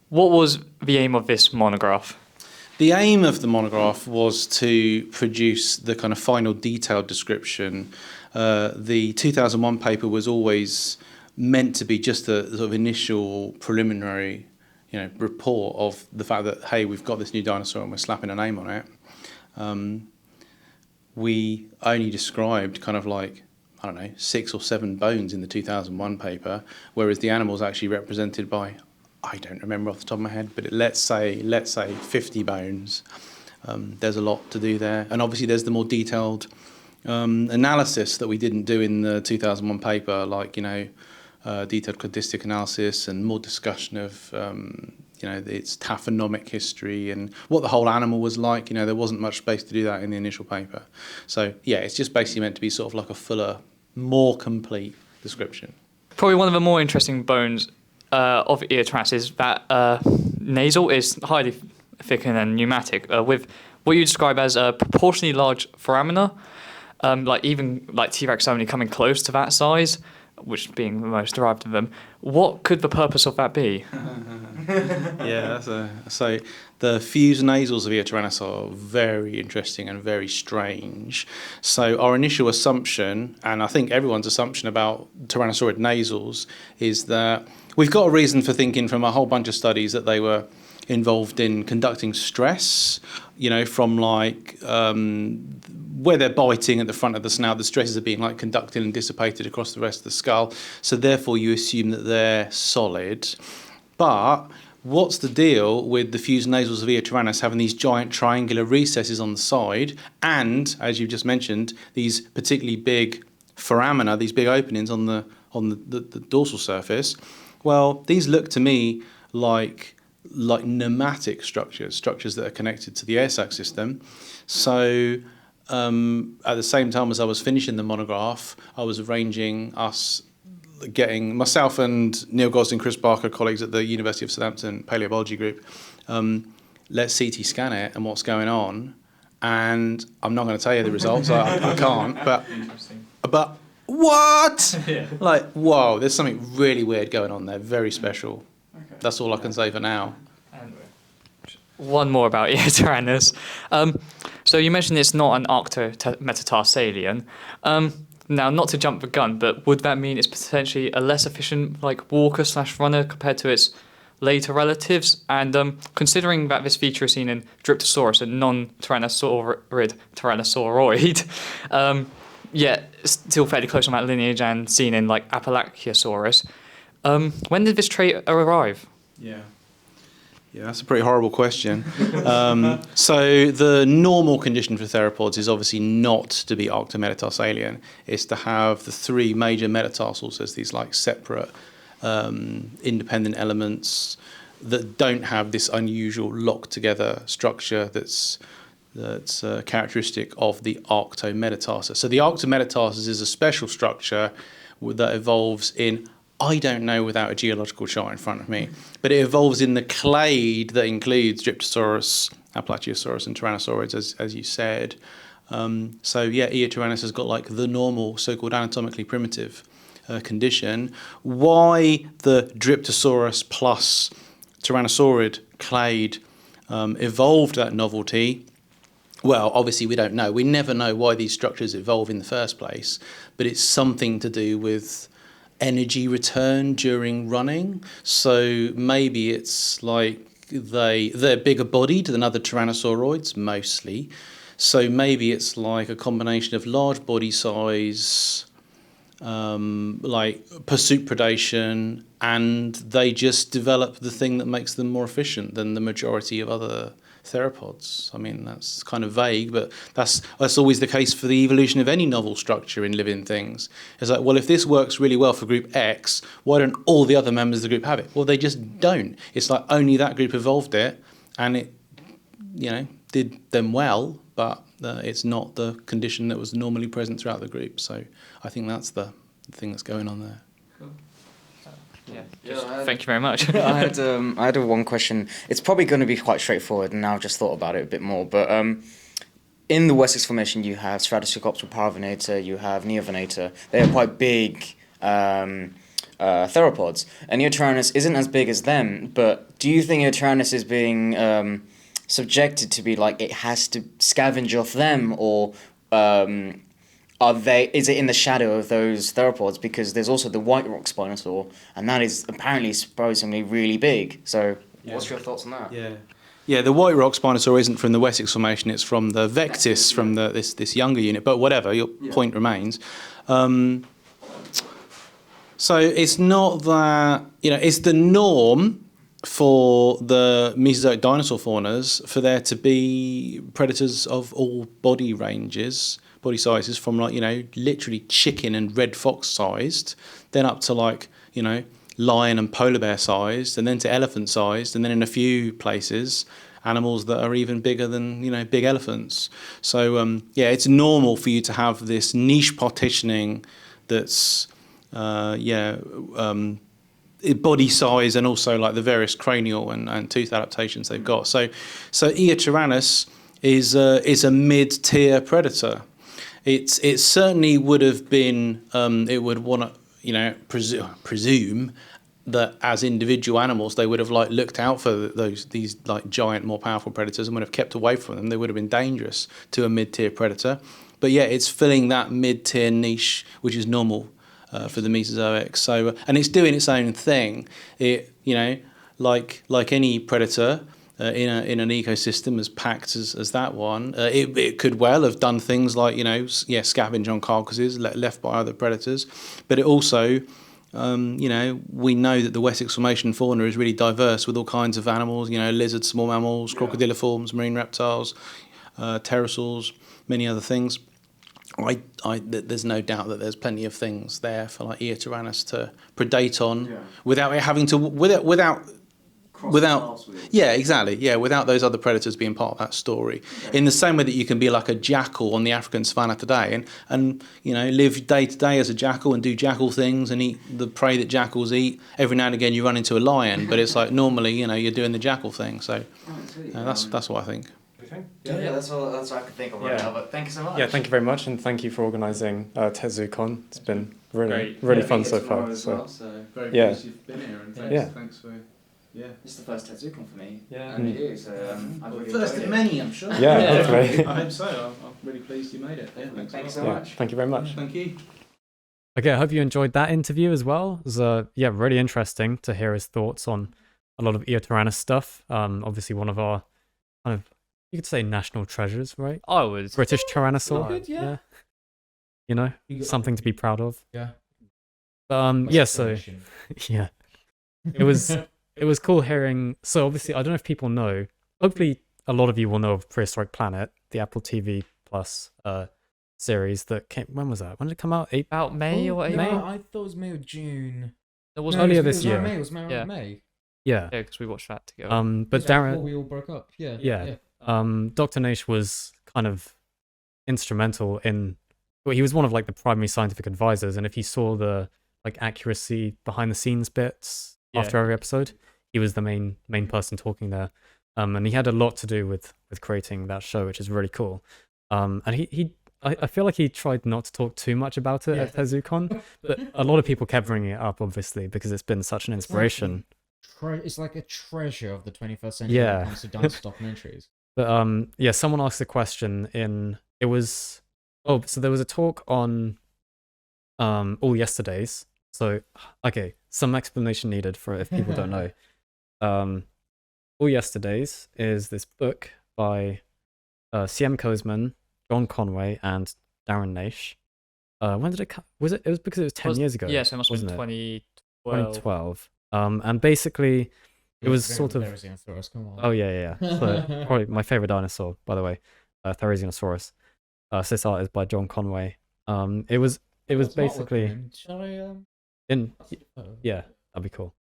What was the aim of this monograph? The aim of the monograph was to produce the kind of final detailed description. The 2001 paper was always meant to be just a sort of initial preliminary, report of the fact that, hey, we've got this new dinosaur and we're slapping a name on it. We only described kind of like, 6 or 7 bones in the 2001 paper, whereas the animal's actually represented by, I don't remember off the top of my head, but let's say 50 bones. There's a lot to do there, and obviously there's the more detailed analysis that we didn't do in the 2001 paper, like detailed cladistic analysis and more discussion of its taphonomic history and what the whole animal was like. There wasn't much space to do that in the initial paper. So yeah, it's just basically meant to be sort of like a fuller, more complete description. Probably one of the more interesting bones of Eotranis is that nasal is highly thickened and pneumatic, with what you describe as a proportionally large foramina, like T-Rex only coming close to that size, which being the most derived of them. What could the purpose of that be? Yeah, so the fused nasals of Tyrannosaur are very interesting and very strange. So our initial assumption, and I think everyone's assumption about Tyrannosaurid nasals, is that we've got a reason for thinking from a whole bunch of studies that they were involved in conducting stress, from where they're biting at the front of the snout, the stresses are being conducted and dissipated across the rest of the skull. So therefore you assume that they're solid. But what's the deal with the fused nasals of Eotranis having these giant triangular recesses on the side and, as you just mentioned, these particularly big foramina, these big openings on the dorsal surface? Well, these look to me like pneumatic structures that are connected to the air sac system. So at the same time as I was finishing the monograph, I was arranging getting myself and Neil Gosling, Chris Barker, colleagues at the University of Southampton Paleobiology Group, let's CT scan it and what's going on. And I'm not going to tell you the results, I can't, but what? Yeah. Whoa, there's something really weird going on there, very special. Okay. That's all I can say for now. One more about Eotranis. So you mentioned it's not an arctometatarsalia. Now, not to jump the gun, but would that mean it's potentially a less efficient walker/runner compared to its later relatives? And considering that this feature is seen in Dryptosaurus, a non-Tyrannosauroid, yet still fairly close on that lineage and seen in Apalachiosaurus, when did this trait arrive? Yeah, that's a pretty horrible question. So the normal condition for theropods is obviously not to be arctometatarsalia. It's to have the three major metatarsals as these separate independent elements that don't have this unusual locked together structure that's characteristic of the arctometatarsus. So the arctometatarsus is a special structure that evolves in, I don't know without a geological chart in front of me, but it evolves in the clade that includes Dryptosaurus, Apalachiosaurus, and Tyrannosaurids, as you said. So yeah, Eotranis has got the normal, so-called anatomically primitive condition. Why the Dryptosaurus plus Tyrannosaurid clade evolved that novelty? Well, obviously we don't know. We never know why these structures evolve in the first place, but it's something to do with energy return during running. So maybe it's they're bigger bodied than other tyrannosauroids mostly. So maybe it's a combination of large body size, pursuit predation, and they just develop the thing that makes them more efficient than the majority of other theropods. I mean, that's kind of vague, but that's always the case for the evolution of any novel structure in living things. It's well, if this works really well for group X, why don't all the other members of the group have it? Well, they just don't. It's only that group evolved it, and it, did them well, but it's not the condition that was normally present throughout the group. So I think that's the thing that's going on there. Thank you very much. I had one question. It's probably going to be quite straightforward, and now I've just thought about it a bit more. But in the Wessex Formation, you have Stratoscopes, Paravenator, you have Neovenator. They are quite big theropods. And Eotranis isn't as big as them, but do you think Eotranis is being subjected to be it has to scavenge off them, or is it in the shadow of those theropods? Because there's also the white rock Spinosaur, and that is apparently supposedly really big. So what's your thoughts on that? Yeah, the white rock Spinosaur isn't from the Wessex Formation, it's from the Vectis, from this younger unit, but whatever, your point remains. So it's not that, it's the norm for the Mesozoic dinosaur faunas, for there to be predators of all body sizes, from like, literally chicken and red fox sized, then up to like, lion and polar bear sized, and then to elephant sized, and then in a few places, animals that are even bigger than, big elephants. So, it's normal for you to have this niche partitioning that's, body size, and also like the various cranial and tooth adaptations they've got. So Eotyrannus is a mid-tier predator. It certainly would have been. It would want to presume that as individual animals they would have like looked out for these like giant, more powerful predators and would have kept away from them. They would have been dangerous to a mid-tier predator. But yeah, it's filling that mid-tier niche, which is normal for the Mesozoic. So, and it's doing its own thing. It, like any predator in an ecosystem as packed as that one, it could well have done things like scavenge on carcasses left by other predators, but it also, we know that the Wessex Formation fauna is really diverse with all kinds of animals. Lizards, small mammals, crocodiliforms, marine reptiles, pterosaurs, many other things. There's no doubt that there's plenty of things there for like Eotyrannus to predate on without it having to without without those other predators being part of that story. In the same way that you can be like a jackal on the African savannah today and live day to day as a jackal and do jackal things and eat the prey that jackals eat. Every now and again you run into a lion, but it's like normally you're doing the jackal thing. So that's what I think. Yeah, that's all I could think of right now. But thank you so much. Yeah, thank you very much, and thank you for organising TetZooCon. It's been really fun so far. So very pleased you've been here, and thanks for. Yeah, it's the first TetZooCon for me. Yeah, and it is. I've really first of many, I'm sure. Yeah, hopefully. I hope so. I'm really pleased you made it. Yeah, thanks so much. Thank you very much. Thank you. Okay, I hope you enjoyed that interview as well. It was really interesting to hear his thoughts on a lot of Eotyrannus stuff. Obviously one of our kind of, you could say, national treasures, right? I would. British Tyrannosaur. Yeah. Something to be proud of. Yeah. So yeah. It was cool hearing. So obviously, I don't know if people know. Hopefully, a lot of you will know of Prehistoric Planet, the Apple TV Plus series that came. When was that? When did it come out? About May or April? May? I thought it was May or June. It was earlier this year. It was May. Yeah. Yeah, because we watched that together. But Darren, before we all broke up. Yeah. Dr. Naish was kind of instrumental in. Well, he was one of like the primary scientific advisors, and if you saw the like accuracy behind the scenes bits after every episode, he was the main person talking there, and he had a lot to do with creating that show, which is really cool. And I feel like he tried not to talk too much about it at TetZooCon, but a lot of people kept bringing it up, obviously, because it's been such an inspiration. It's like a treasure of the 21st century when it comes to dinosaur documentaries. But someone asked a question so there was a talk on All Yesterdays. So okay, some explanation needed for it if people don't know. All Yesterdays is this book by C.M. Koseman, John Conway, and Darren Naish. When did it come? It was because it was 10 years ago. Yeah, so it must have been 2012. And basically it was sort of Therizinosaurus, come on. Oh yeah. So probably my favorite dinosaur, by the way, Therizinosaurus. This art is by John Conway. It was basically Shall I yeah, that'd be cool.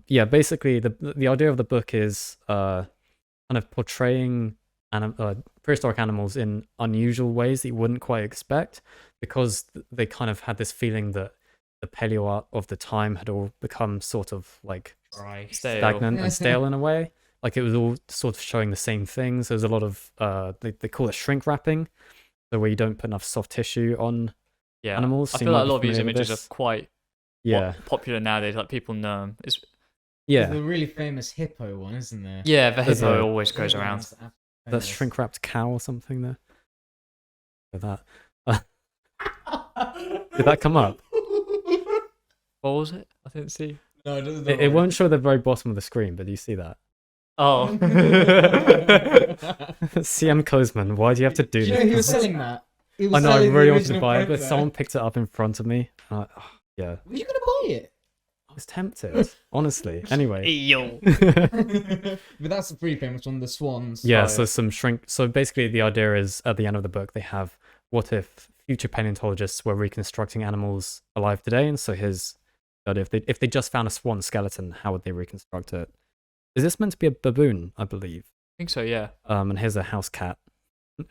Basically the idea of the book is kind of portraying prehistoric animals in unusual ways that you wouldn't quite expect, because they kind of had this feeling that the paleo art of the time had all become sort of like stagnant and stale in a way. Like it was all sort of showing the same things. There's a lot of they call it shrink wrapping, so where you don't put enough soft tissue on animals. I feel like a lot of these images are quite popular nowadays. Like people know them. There's the really famous hippo one, isn't there? Yeah, the hippo always goes around. That shrink wrapped cow or something there. With that. Did that come up? What was it? I didn't see. No, it doesn't. It won't show the very bottom of the screen, but do you see that? Oh. CM Koseman, why do you have to do this? He was selling that. I know, I really wanted to buy it, but someone picked it up in front of me. Yeah. Were you going to buy it? was tempted, honestly. Anyway. Yo. But that's a pretty famous one, the swans. Yeah, so some shrink. So basically, the idea is at the end of the book, they have what if future paleontologists were reconstructing animals alive today? And so here's the idea: if they just found a swan skeleton, how would they reconstruct it? Is this meant to be a baboon? I believe. I think so, yeah. And here's a house cat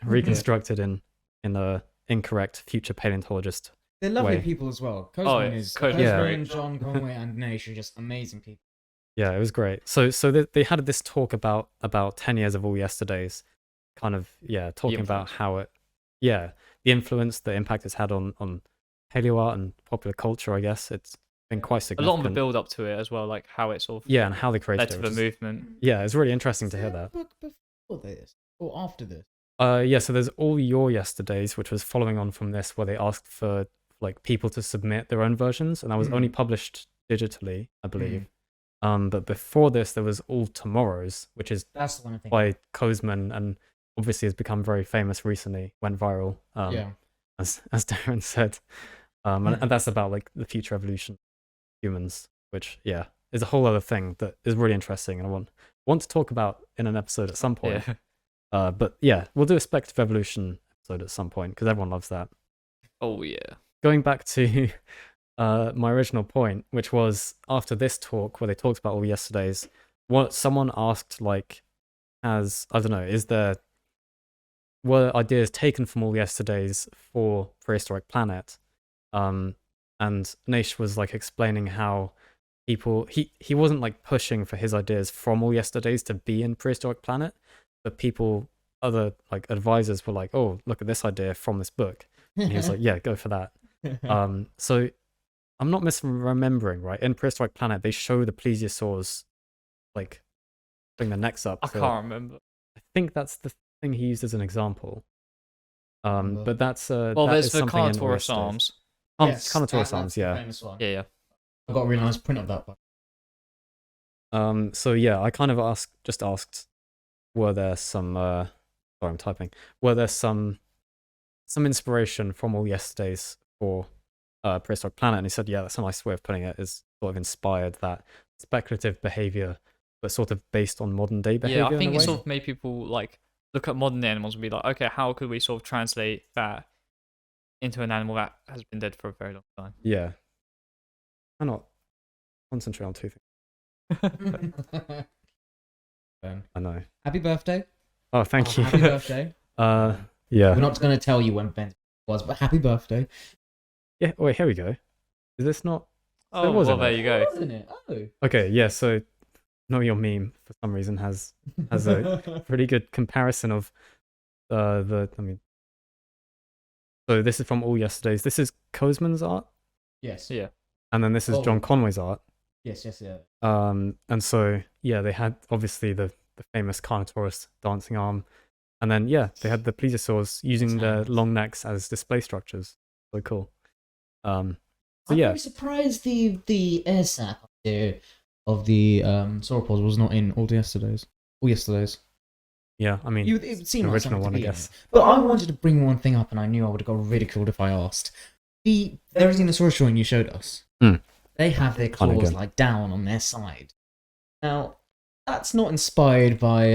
reconstructed in a incorrect future paleontologist. They're lovely way. people as well. Cozeman Cozeman, John Conway, and Naish are just amazing people. Yeah, it was great. So they had this talk about 10 years of all yesterdays, kind of talking about how the influence, the impact it's had on paleo art and popular culture. I guess it's been quite A significant. lot of the build up to it as well, like how it sort of and how they created led to it. the which is- movement. Yeah, it's really interesting to hear Is there that. a book before this or after this? So there's all your yesterdays, which was following on from this, where they asked for like people to submit their own versions, and that was only published digitally, I believe. But before this, there was all tomorrows, which is That's the one I think. by Cozeman, and obviously has become very famous recently, went viral. As Darren said, and that's about like the future evolution of humans, which is a whole other thing that is really interesting, and I want to talk about in an episode at some point. But we'll do a speculative evolution episode at some point because everyone loves that. Oh yeah. Going back to my original point, which was after this talk where they talked about all yesterdays, what someone asked, like, were ideas taken from all yesterdays for Prehistoric Planet? And Naish was like explaining how people he wasn't like pushing for his ideas from all yesterdays to be in Prehistoric Planet, but other like advisors were like, oh, look at this idea from this book, and he was like, yeah, go for that. So I'm not misremembering, right? In Prehistoric Planet, they show the plesiosaurs like putting their necks up. I can't remember. I think that's the thing he used as an example. But that's Well, that there's is the something in Carnotaurus Oysters. arms. Carnotaurus arms, the yeah. famous one. Yeah. I got a really nice print of that book. So I kind of asked, were there some sorry, I'm typing. Were there some inspiration from all yesterdays for Prehistoric Planet? And he said, yeah, that's a nice way of putting it, is sort of inspired that speculative behavior, but sort of based on modern day behavior. Yeah, I think in a it way. sort of made people like look at modern animals and be like, okay, how could we sort of translate that into an animal that has been dead for a very long time? Yeah. Why not concentrate on two things? I know. Happy birthday. Oh, thank you. Happy birthday. Yeah. We're not going to tell you when Ben was, but happy birthday. Yeah. Wait, here we go. Is this not? Oh, wasn't well, there it? you go. Wasn't it? Oh. Okay. Yeah. So, Know Your Meme for some reason has a pretty good comparison of So this is from all yesterdays. This is Cozeman's art, Yes. Yeah. and then this is John Conway's art. Yes, yeah. And so they had obviously the famous Carnotaurus dancing arm, and then they had the plesiosaurs using their long necks as display structures. So cool. I'm very surprised the air sac of the sauropods was not in all yesterday's. All yesterday's. Yeah, I mean, It seemed the like original something to one, I be in guess. it. But I wanted to bring one thing up, and I knew I would have got ridiculed if I asked. The Tyrannosaurus drawing you showed us. They have their claws like down on their side. Now, that's not inspired by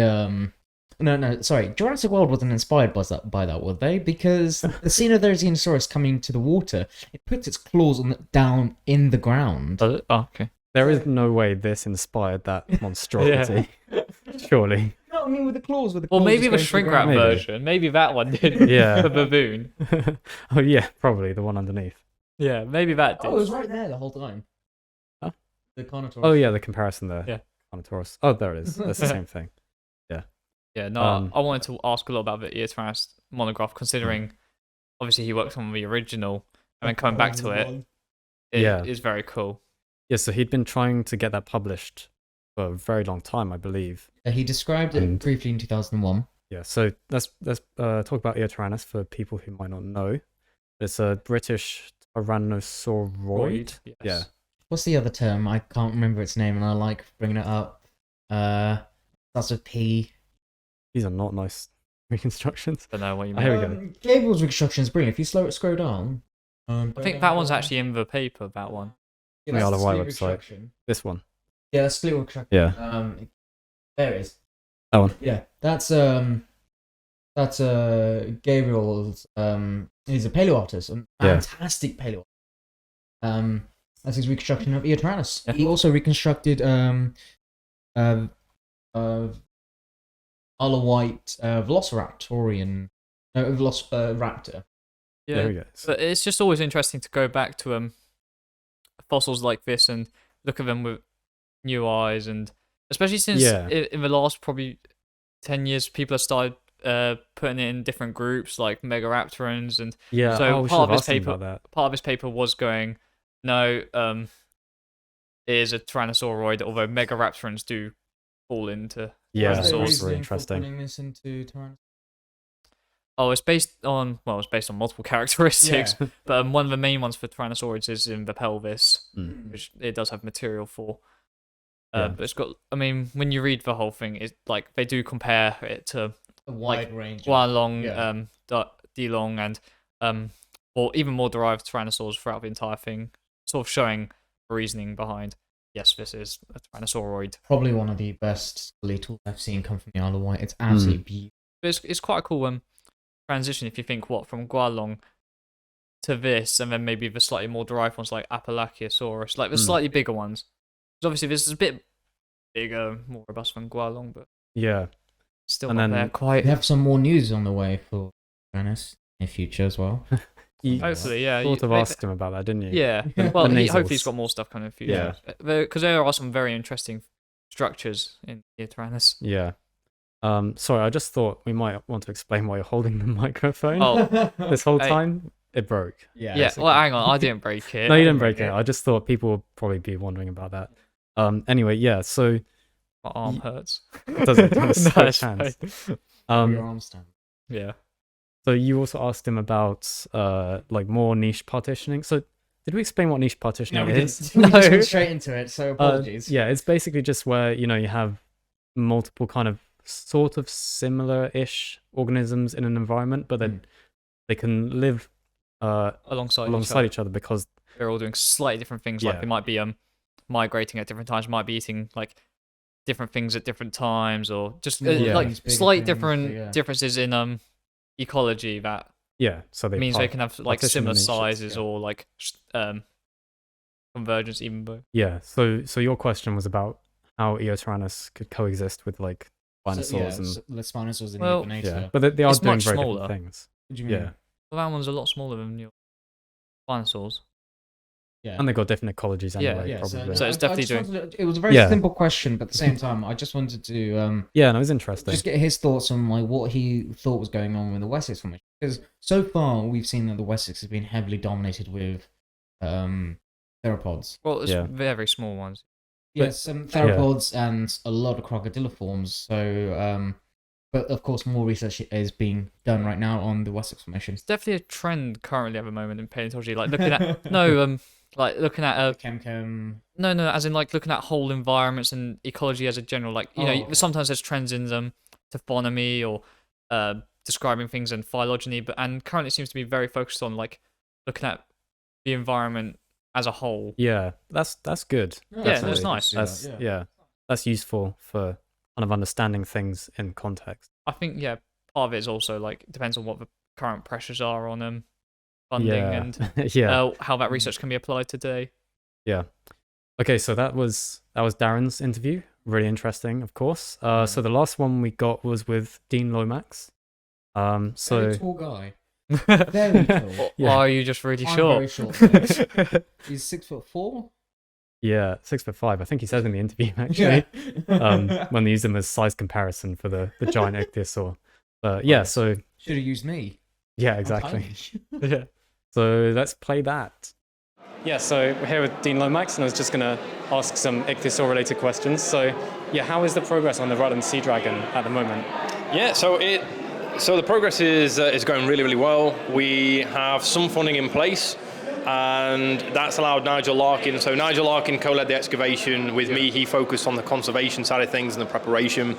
sorry, Jurassic World wasn't inspired by that, were they? Because the scene of the Tyrannosaurus coming to the water, it puts its claws down in the ground. Oh, okay. There is no way this inspired that monstrosity. Surely. No, I mean with the claws. Well, maybe just the going to shrink ground. wrap Maybe. version. Maybe that one did. Yeah. The baboon. Oh yeah, probably the one underneath. Yeah, maybe that did. Oh, it was right there the whole time. Huh? The Carnotaurus. Oh yeah, the comparison there. Yeah. Carnotaurus. Oh, there it is. That's the same thing. Yeah, no, I wanted to ask a lot about the Eotaurus monograph, considering obviously he worked on the original and then coming back to it. It is very cool. Yeah, so he'd been trying to get that published for a very long time, I believe. He described it briefly in 2001. Yeah, so let's talk about Eotyrannus for people who might not know. It's a British Tyrannosauroid. Yes. Yeah. What's the other term? I can't remember its name, and I like bringing it up. That's with P. These are not nice reconstructions. Don't know what you Oh, mean. here we go. Gable's reconstruction is brilliant. If you scroll down. I think that one's actually in the paper, that one. Yeah, the Isle that's of Wight sclera website. extraction. This one. Yeah, that's sclera extraction. Yeah. There it is. That one. Yeah, that's Gabriel's. He's a paleo artist, a fantastic paleo. That's his reconstruction of Eotyrannus. Yeah. He also reconstructed Isle of Wight Velociraptorian, raptor. Yeah, There we go. but it's just always interesting to go back to fossils like this and look at them with new eyes, and especially since in the last probably 10 years, people have started putting it in different groups like Megaraptorans, and so part of his paper was going, no, it is a Tyrannosauroid, although Megaraptorans do fall into Tyrannosaurs. That's Really interesting. Putting this into Tyrannosaurus. Oh, it's based on multiple characteristics, Yeah. but one of the main ones for Tyrannosaurids is in the pelvis, which it does have material for. But it's got, I mean, when you read the whole thing, it's like they do compare it to A wide range. Guanlong, Dilong, and or even more derived Tyrannosaurs throughout the entire thing, sort of showing the reasoning behind, yes, this is a Tyrannosauroid. Probably one of the best skeletal I've seen come from the Isle of Wight. It's absolutely beautiful. But it's quite a cool transition if you think from Guanlong to this, and then maybe the slightly more derived ones like Apalachiosaurus, like the slightly bigger ones. Because obviously this is a bit bigger, more robust than Guanlong, but still not there quite. We have some more news on the way for Tyrannosaurus in the future as well. Hopefully, yeah. Sort of asked him about that, didn't you? Yeah. Well, hopefully he's got more stuff coming in the future. Because there are some very interesting structures in Tyrannosaurus. Yeah. Sorry, I just thought we might want to explain why you're holding the microphone this whole time. It broke. Yeah. Well, hang on, I didn't break it. No, you didn't break it. I just thought people would probably be wondering about that. Anyway, yeah. So my arm hurts. It doesn't. No, it's chance. Your arm stand. Yeah. So you also asked him about like more niche partitioning. So did we explain what niche partitioning is? We just went straight into it, so apologies. Yeah, it's basically just where you have multiple kind of sort of similar-ish organisms in an environment, but then they can live alongside each other because they're all doing slightly different things. Like they might be migrating at different times, might be eating like different things at different times, or just like slight differences in ecology that so they means they can have like similar sizes or like convergence even though. So your question was about how Eotyrannus could coexist with like Spinosaurs the Spinosaurs in well, nature. but they are it's doing much very smaller. different things. What do you mean? Well, that one's a lot smaller than your Spinosaurs. And they've got different ecologies anyway, probably. So it's definitely it was a very simple question, but at the same time, I just wanted to no, it was interesting. Just get his thoughts on like what he thought was going on with the Wessex formation, because so far we've seen that the Wessex has been heavily dominated with theropods. Well, it's very small ones. Yes, some theropods and a lot of crocodiliforms. So, but of course, more research is being done right now on the Wessex formation. It's definitely a trend currently at the moment in paleontology, like looking at like looking at chem. No, as in like looking at whole environments and ecology as a general. Like sometimes there's trends in them, taphonomy or describing things in phylogeny, and currently it seems to be very focused on like looking at the environment as a whole. Yeah, that's good. Yeah, that's nice. That's useful for kind of understanding things in context. I think part of it is also like depends on what the current pressures are on funding and how that research can be applied today. Yeah. Okay, so that was Darren's interview. Really interesting, of course. So the last one we got was with Dean Lomax. Very tall guy. Very tall. Or are you just really short? I'm very short. He's 6'4". Yeah, 6'5". I think he says in the interview actually. When they use him as size comparison for the giant ichthyosaur. So should have used me. Yeah, exactly. Yeah. So let's play that. Yeah, so we're here with Dean Lomax, and I was just going to ask some ichthyosaur-related questions. So, how is the progress on the Rutland Sea Dragon at the moment? Yeah, so the progress is going really, really well. We have some funding in place, and that's allowed Nigel Larkin. So Nigel Larkin co-led the excavation with me. He focused on the conservation side of things and the preparation.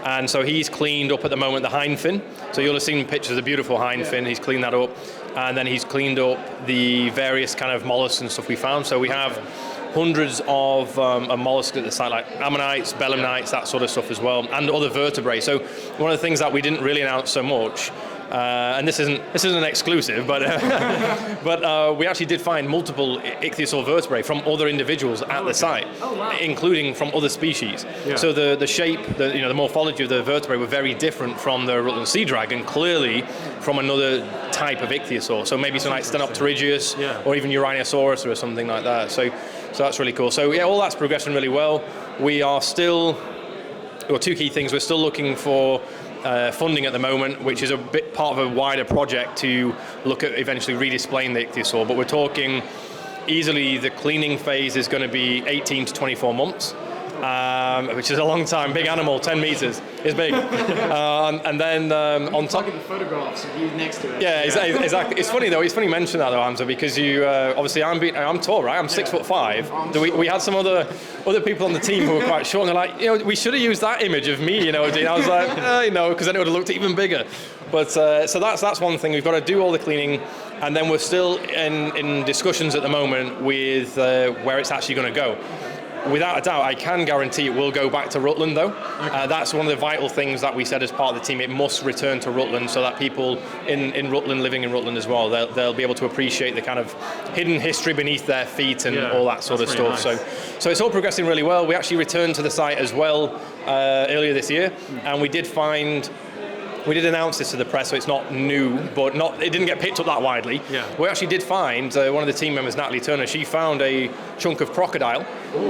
And so he's cleaned up at the moment the hind fin. So you'll have seen pictures of the beautiful hind fin. He's cleaned that up. And then he's cleaned up the various kind of mollusks and stuff we found. So we have hundreds of mollusks at the site, like ammonites, belemnites, that sort of stuff as well, and other vertebrae. So one of the things that we didn't really announce so much, and this isn't an exclusive, but but we actually did find multiple ichthyosaur vertebrae from other individuals at the site, including from other species. Yeah. So the shape, the morphology of the vertebrae were very different from the Rutland Sea Dragon, clearly from another type of ichthyosaur. So maybe something like Stenopterygius, or even Uranosaurus or something like that. So that's really cool. So yeah, all that's progressing really well. We are still, well, two key things. We're still looking for funding at the moment, which is a bit part of a wider project to look at eventually redisplaying the ichthyosaur. But we're talking easily the cleaning phase is going to be 18 to 24 months. Which is a long time. Big animal, 10 meters is big. And then on top, the photographs of you next to it. yeah, exactly. It's funny though. It's funny you mention that though, Hamzah, because you obviously I'm tall, right? I'm 6'5". We had some other people on the team who were quite short, and they're like, we should have used that image of me, Dean. I was like, because then it would have looked even bigger. But so that's one thing. We've got to do all the cleaning, and then we're still in discussions at the moment with where it's actually going to go. Without a doubt, I can guarantee it will go back to Rutland, though. That's one of the vital things that we said as part of the team. It must return to Rutland so that people in Rutland, living in Rutland as well, they'll be able to appreciate the kind of hidden history beneath their feet and all that sort of stuff. Nice. So it's all progressing really well. We actually returned to the site as well earlier this year, and we did announce this to the press, so it's not new, but it didn't get picked up that widely. Yeah. We actually did find, one of the team members, Natalie Turner, she found a chunk of crocodile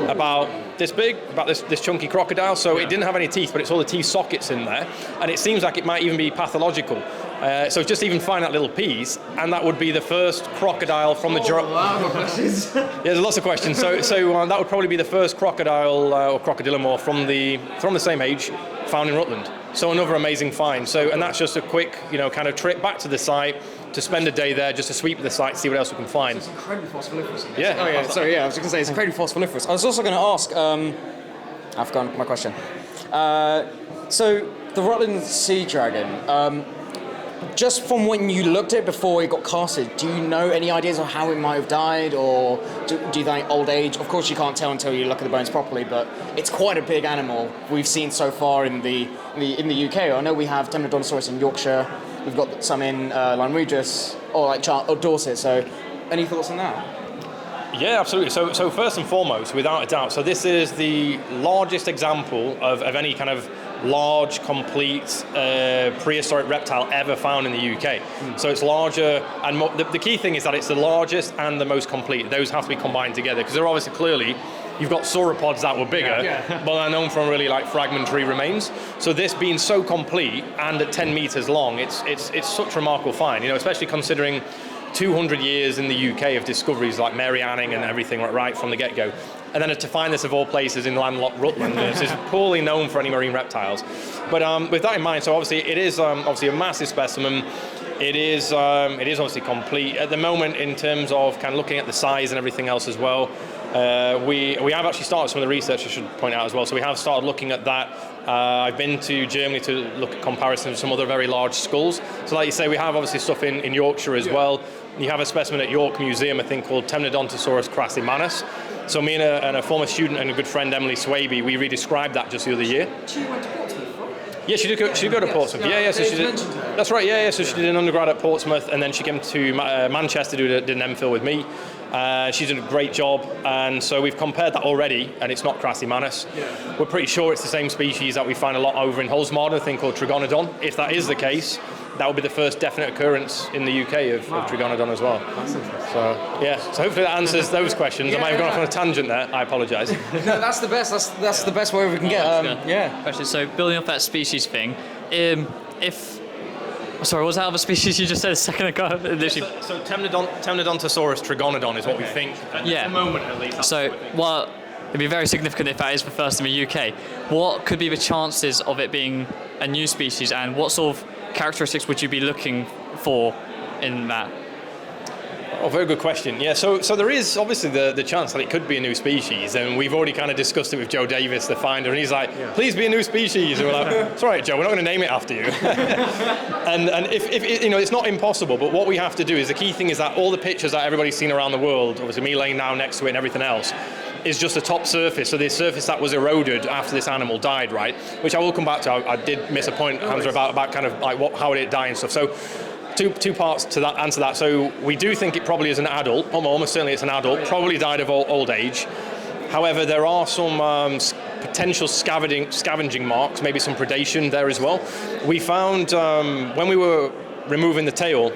about this big, about this chunky crocodile. So it didn't have any teeth, but it's all the teeth sockets in there. And it seems like it might even be pathological. So just even find that little piece, and that would be the first crocodile from the Jurassic. Questions. Yeah, there's lots of questions. So that would probably be the first crocodile or crocodilomorph from the same age found in Rutland. So another amazing find. And that's just a quick, kind of trip back to the site to spend a day there, just to sweep the site, see what else we can find. It's incredibly phospholiferous. Yeah. Oh yeah. Sorry. Yeah, I was going to say it's incredibly phospholiferous. I was also going to ask. I've forgotten my question. So the Rutland Sea Dragon. Just from when you looked at it before it got casted, do you know any ideas of how it might have died, or do you think old age? Of course, you can't tell until you look at the bones properly, but it's quite a big animal we've seen so far in the UK. I know we have Tyrannosaurs in Yorkshire. We've got some in Lyme Regis or Dorset. So, any thoughts on that? Yeah, absolutely. So first and foremost, without a doubt, so this is the largest example of any kind of large, complete prehistoric reptile ever found in the UK. So it's larger, and the key thing is that it's the largest and the most complete. Those have to be combined together, because they're obviously clearly, you've got sauropods that were bigger, but they're known from really like fragmentary remains. So this being so complete and at 10 meters long, it's such a remarkable find, especially considering 200 years in the UK of discoveries like Mary Anning and everything right from the get-go. And then to find this of all places in landlocked Rutland, which is poorly known for any marine reptiles. But with that in mind, so obviously it is obviously a massive specimen. It is obviously complete at the moment in terms of kind of looking at the size and everything else as well. We have actually started some of the research, I should point out as well. So we have started looking at that. I've been to Germany to look at comparisons with some other very large skulls. So like you say, we have obviously stuff in Yorkshire as well. You have a specimen at York Museum, I think, called Temnodontosaurus crassimanus. So me and a former student and a good friend, Emily Swaby, we redescribed that just the other year. She went to Portsmouth, right? Yeah, she did go to Portsmouth. Yeah. So she did. That's right. Yeah. So she did an undergrad at Portsmouth, and then she came to Manchester to did an MPhil with me. She's done a great job, and so we've compared that already, and it's not Crassimanus. Yeah. We're pretty sure it's the same species that we find a lot over in Holsmarden, a thing called Trigonodon. If that is the case, that would be the first definite occurrence in the UK of Trigonodon as well. That's interesting. So yeah, so hopefully that answers those questions. I might have gone off on a tangent there. I apologise. No, that's the best. That's the best way we can get. Yeah. Actually, so building off that species thing, sorry, what was that other species you just said a second ago? So Temnodontosaurus trigonodon is what we think at the moment, at least. So, well, it'd be very significant if that is the first in the UK. What could be the chances of it being a new species, and what sort of characteristics would you be looking for in that? Oh, very good question. Yeah, so there is obviously the chance that it could be a new species, and we've already kind of discussed it with Joe Davis, the finder, and he's like, please be a new species. And we're like, it's all right, Joe, we're not going to name it after you. and if it's not impossible, but what we have to do is, the key thing is that all the pictures that everybody's seen around the world, obviously me laying down next to it and everything else, is just the top surface, so the surface that was eroded after this animal died, right? Which I will come back to. I did miss a point, Hamzah, about kind of like how did it die and stuff. So two parts to that answer that. So we do think it probably is an adult, almost certainly it's an adult, probably died of old age. However, there are some potential scavenging marks, maybe some predation there as well. We found when we were removing the tail,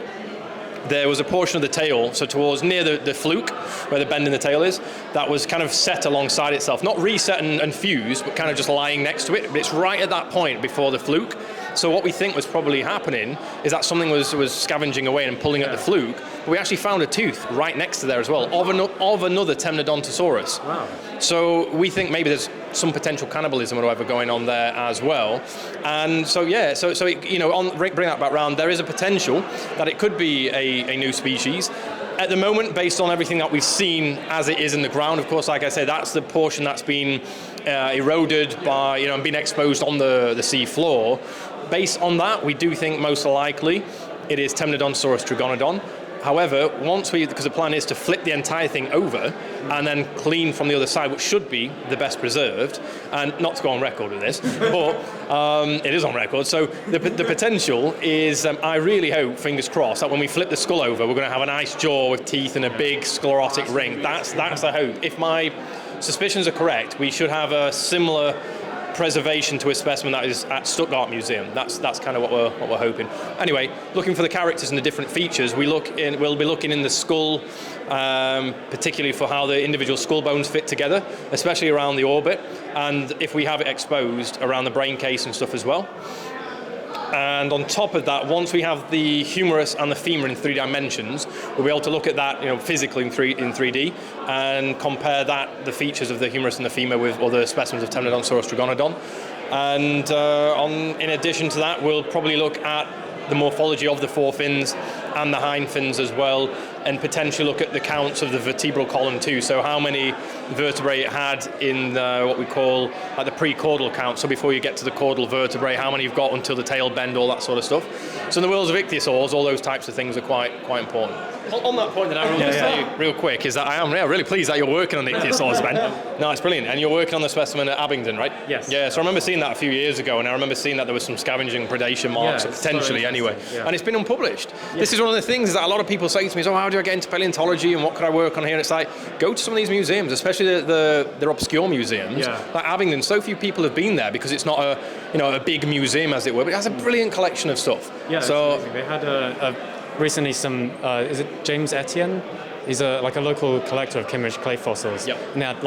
there was a portion of the tail, so towards near the fluke, where the bend in the tail is, that was kind of set alongside itself. Not reset and fused, but kind of just lying next to it. But it's right at that point before the fluke. So what we think was probably happening is that something was scavenging away and pulling at the fluke. But we actually found a tooth right next to there as well, of another Temnodontosaurus. Wow. So we think maybe there's some potential cannibalism or whatever going on there as well. And so yeah, so it, bring that back round, there is a potential that it could be a new species. At the moment, based on everything that we've seen as it is in the ground, of course, like I say, that's the portion that's been eroded by, and been exposed on the sea floor. Based on that, we do think most likely it is Temnodontosaurus trigonodon. However, because the plan is to flip the entire thing over and then clean from the other side, which should be the best preserved, and not to go on record with this, but it is on record. So the potential is, I really hope, fingers crossed, that when we flip the skull over, we're going to have a nice jaw with teeth and a big sclerotic ring. That's the hope. If my suspicions are correct, we should have a similar preservation to a specimen that is at Stuttgart Museum. That's kind of what we're hoping. Anyway, looking for the characters and the different features, we'll be looking in the skull, particularly for how the individual skull bones fit together, especially around the orbit, and if we have it exposed around the brain case and stuff as well. And on top of that, once we have the humerus and the femur in 3 dimensions, we'll be able to look at that, physically in 3D, and compare the features of the humerus and the femur with other specimens of Temnodontosaurus trigonodon. And in addition to that, we'll probably look at the morphology of the forefins and the hind fins as well, and potentially look at the counts of the vertebral column too. So how many vertebrae it had in what we call the pre-caudal count. So before you get to the caudal vertebrae, how many you've got until the tail bend, all that sort of stuff. So in the worlds of ichthyosaurs, all those types of things are quite important. On that point that I want to say real quick is that I am really pleased that you're working on the ichthyosaurs, Ben. No, it's brilliant. And you're working on the specimen at Abingdon, right? Yes. Yeah, so I remember seeing that a few years ago, and I remember seeing that there was some scavenging predation marks, potentially anyway. Yeah. And it's been unpublished. Yeah. This is one of the things that a lot of people say to me, so how do I get into paleontology and what could I work on here? And it's like, go to some of these museums, especially the obscure museums. Yeah. Like Abingdon, so few people have been there because it's not a big museum, as it were, but it has a brilliant collection of stuff. Yeah, so they had recently some, is it James Etienne? He's a local collector of Kimmage clay fossils. Yep. And he had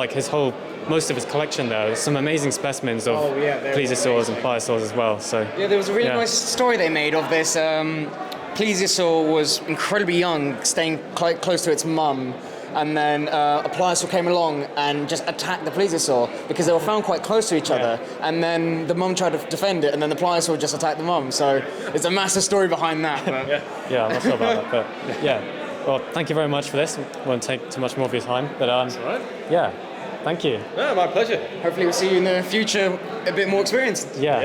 most of his collection there. Some amazing specimens of plesiosaurs and pliosaurs as well. So yeah, there was a really nice story they made of this. Plesiosaur was incredibly young, staying quite close to its mum, and then a pliosaur came along and just attacked the plesiosaur because they were found quite close to each other, and then the mum tried to defend it, and then the pliosaur just attacked the mum. So there's a massive story behind that. Yeah, I'm not sure about that, but yeah. Well, thank you very much for this. Won't take too much more of your time, but that's all right. Yeah, thank you. Yeah, my pleasure. Hopefully we'll see you in the future a bit more experienced. Yeah,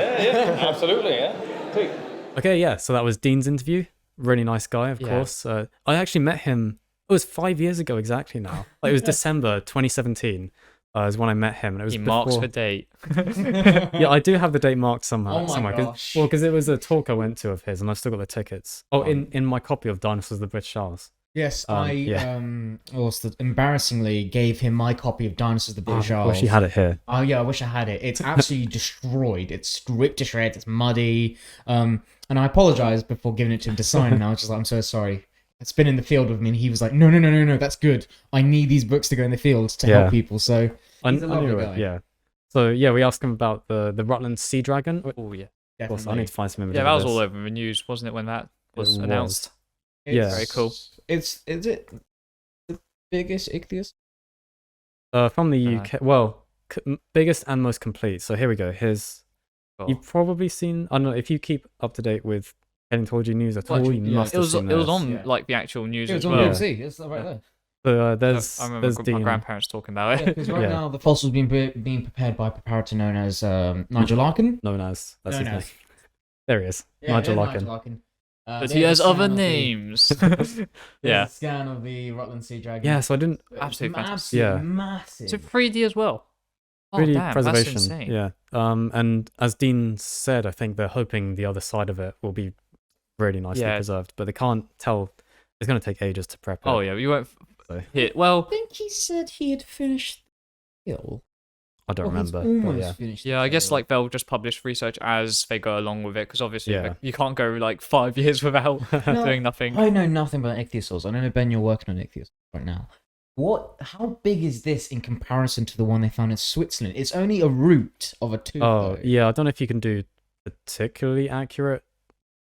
absolutely, yeah. Sweet. Okay, yeah, so that was Dean's interview. Really nice guy, of course. I actually met him, it was 5 years ago exactly now. It was December 2017 is when I met him. And it was marks the date. Yeah, I do have the date marked somehow. Oh my gosh. Because it was a talk I went to of his, and I've still got the tickets. Oh, in my copy of Dinosaurs of the British Isles. Yes, embarrassingly gave him my copy of Dinosaurs of the British Isles. I wish he had it here. Oh yeah, I wish I had it. It's absolutely destroyed. It's ripped to shreds. It's muddy. And I apologized before giving it to him to sign. And I was just like, I'm so sorry. It's been in the field with me, and he was like, no, that's good. I need these books to go in the field to help people. So he's a lovely guy. Yeah. So yeah, we asked him about the Rutland Sea Dragon. Oh yeah. Of course, I need to find some images. Yeah, that was all over the news, wasn't it, when that was announced? Yeah. Very cool. Is it the biggest ichthyosaur? From the UK. Well, biggest and most complete. So here we go. You've probably seen. I don't know if you keep up to date with paleontology news at all. You must have seen it was on like the actual news as well. It was on BBC. It's right there. So I remember my grandparents talking about it. Because right now the fossils being prepared by a preparator known as Nigel Larkin. That's his name. There he is. Nigel Larkin. But There's he a has scan other of the- names. There's Yeah. a scan of the Rutland Sea Dragon. Yeah, so I didn't. Absolutely fantastic. Absolutely Yeah. massive. It's a 3D as well. Oh, 3D damn, preservation. that's insane. Yeah. And as Dean said, I think they're hoping the other side of it will be really nicely Yeah. preserved, but they can't tell. It's going to take ages to prep it. Oh, yeah, you won't So, hit. I Well, think he said he had finished the kill. I don't Or he's remember. But almost yeah. finished the yeah, I guess kill. like they'll just publish research as they go along with it, because obviously Yeah. like, you can't go like 5 years without No, doing nothing. I know nothing about ichthyosaurs. I know, Ben, you're working on ichthyosaurs right now. How big is this in comparison to the one they found in Switzerland? It's only a root of a tooth. Oh, though. yeah. I don't know if you can do particularly accurate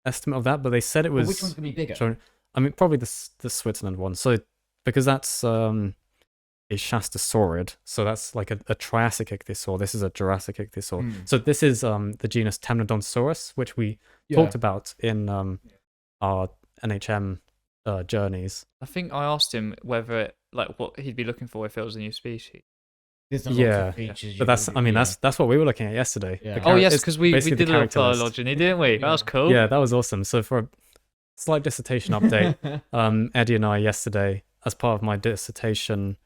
estimate of that, but they said it But was. which one's gonna be bigger? shown- I mean, probably the Switzerland one. So because that's a Shastasaurid, so that's like a Triassic ichthyosaur. This is a Jurassic ichthyosaur. Hmm. So this is the genus Temnodonsaurus, which we talked about in our NHM journeys. I think I asked him whether it, like what he'd be looking for if it was a new species. There's a lot Yeah, of features. but that's that's what we were looking at yesterday. Yeah. The Oh charac- yes, it's because we basically did the a little character list. phylogeny, didn't we? That was cool. Yeah, that was awesome. So for a slight dissertation update, Eddie and I yesterday, as part of my dissertation,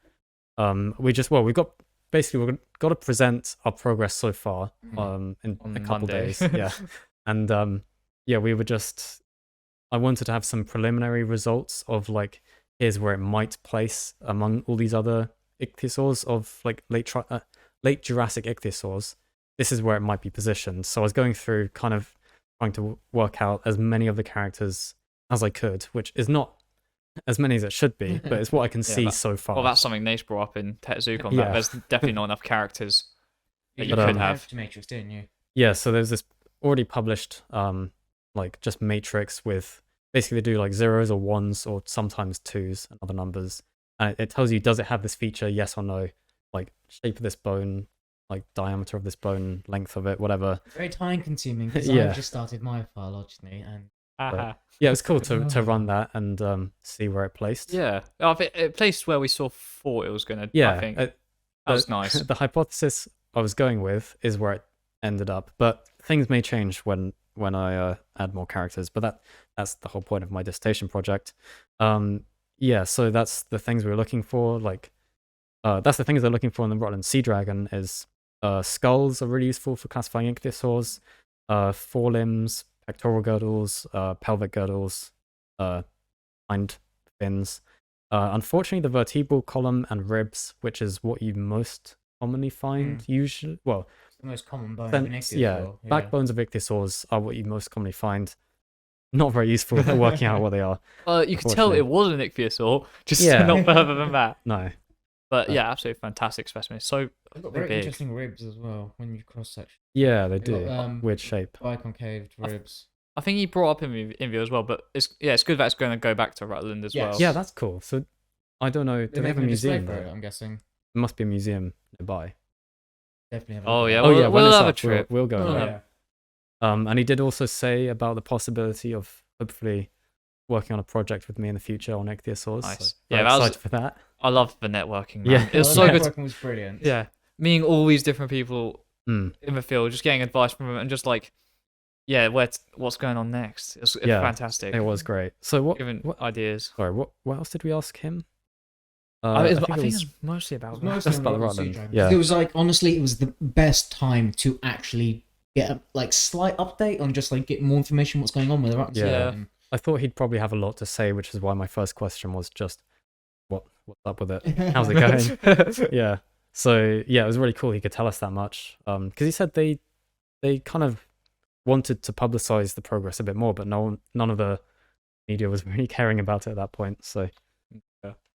we've got to present our progress so far in On a couple Monday. days. Yeah, and I wanted to have some preliminary results of like here's where it might place among all these other ichthyosaurs of like late Jurassic ichthyosaurs. This is where it might be positioned. So I was going through kind of trying to work out as many of the characters as I could, which is not as many as it should be, but it's what I can see so far. Well, that's something Naish brought up in TetZooCon. Yeah. There's definitely not enough characters that you But, could have. To Matrix, didn't you? Yeah, so there's this already published like just matrix with basically they do like zeros or ones or sometimes twos and other numbers, and it tells you does it have this feature, yes or no, like shape of this bone, like diameter of this bone, length of it, whatever. Very time consuming because Yeah. I've just started my phylogeny and But, yeah, it was cool to run that and see where it placed. Yeah, it placed where we thought it was gonna. Yeah, I think that was nice. The hypothesis I was going with is where it ended up, but things may change when I add more characters. But that's the whole point of my dissertation project. Yeah, so that's the things we were looking for. Like, that's the things they're looking for in the Rutland Sea Dragon is skulls are really useful for classifying ichthyosaurs, forelimbs, pectoral girdles, pelvic girdles, hind fins. Unfortunately, the vertebral column and ribs, which is what you most commonly find, usually, well, the most common bone of an ichthyosaur. yeah, backbones of ichthyosaurs are what you most commonly find. Not very useful for working out what they are. You could tell it was an ichthyosaur, just Yeah. not further than that. No. But yeah, absolutely fantastic specimen. So They've got very very big. interesting ribs as well when you cross section. Yeah, they They've do. got, Weird shape. Biconcaved ribs. I think he brought up in view as well. But it's good that it's going to go back to Rutland as well. Yeah, that's cool. So I don't know. Do they have a museum for there? it, I'm guessing. There must be a museum nearby. Definitely have. Oh yeah, Oh yeah, when we'll it's have a up, trip. We'll go Oh, there. yeah. And he did also say about the possibility of hopefully working on a project with me in the future on ichthyosaurs. Nice. So Yeah, very that was- excited for that. I love the networking. Man. Yeah. it was Oh, so the good. networking was brilliant. Yeah, meeting all these different people Mm. in the field, just getting advice from them, and just like, yeah, what's going on next? It's Yeah, fantastic. It was great. So what? Giving what ideas. Sorry, what else did we ask him? I think it was- it's mostly about Mostly That's on about the Rutland Sea Rutland, Dragon. yeah. It was like honestly, it was the best time to actually get a like slight update on just like get more information what's going on with the Rutland Sea Yeah. Dragon. I thought he'd probably have a lot to say, which is why my first question was just, what's up with it? How's it going? Yeah. So yeah, it was really cool he could tell us that much. Because he said they kind of wanted to publicize the progress a bit more, but none of the media was really caring about it at that point. So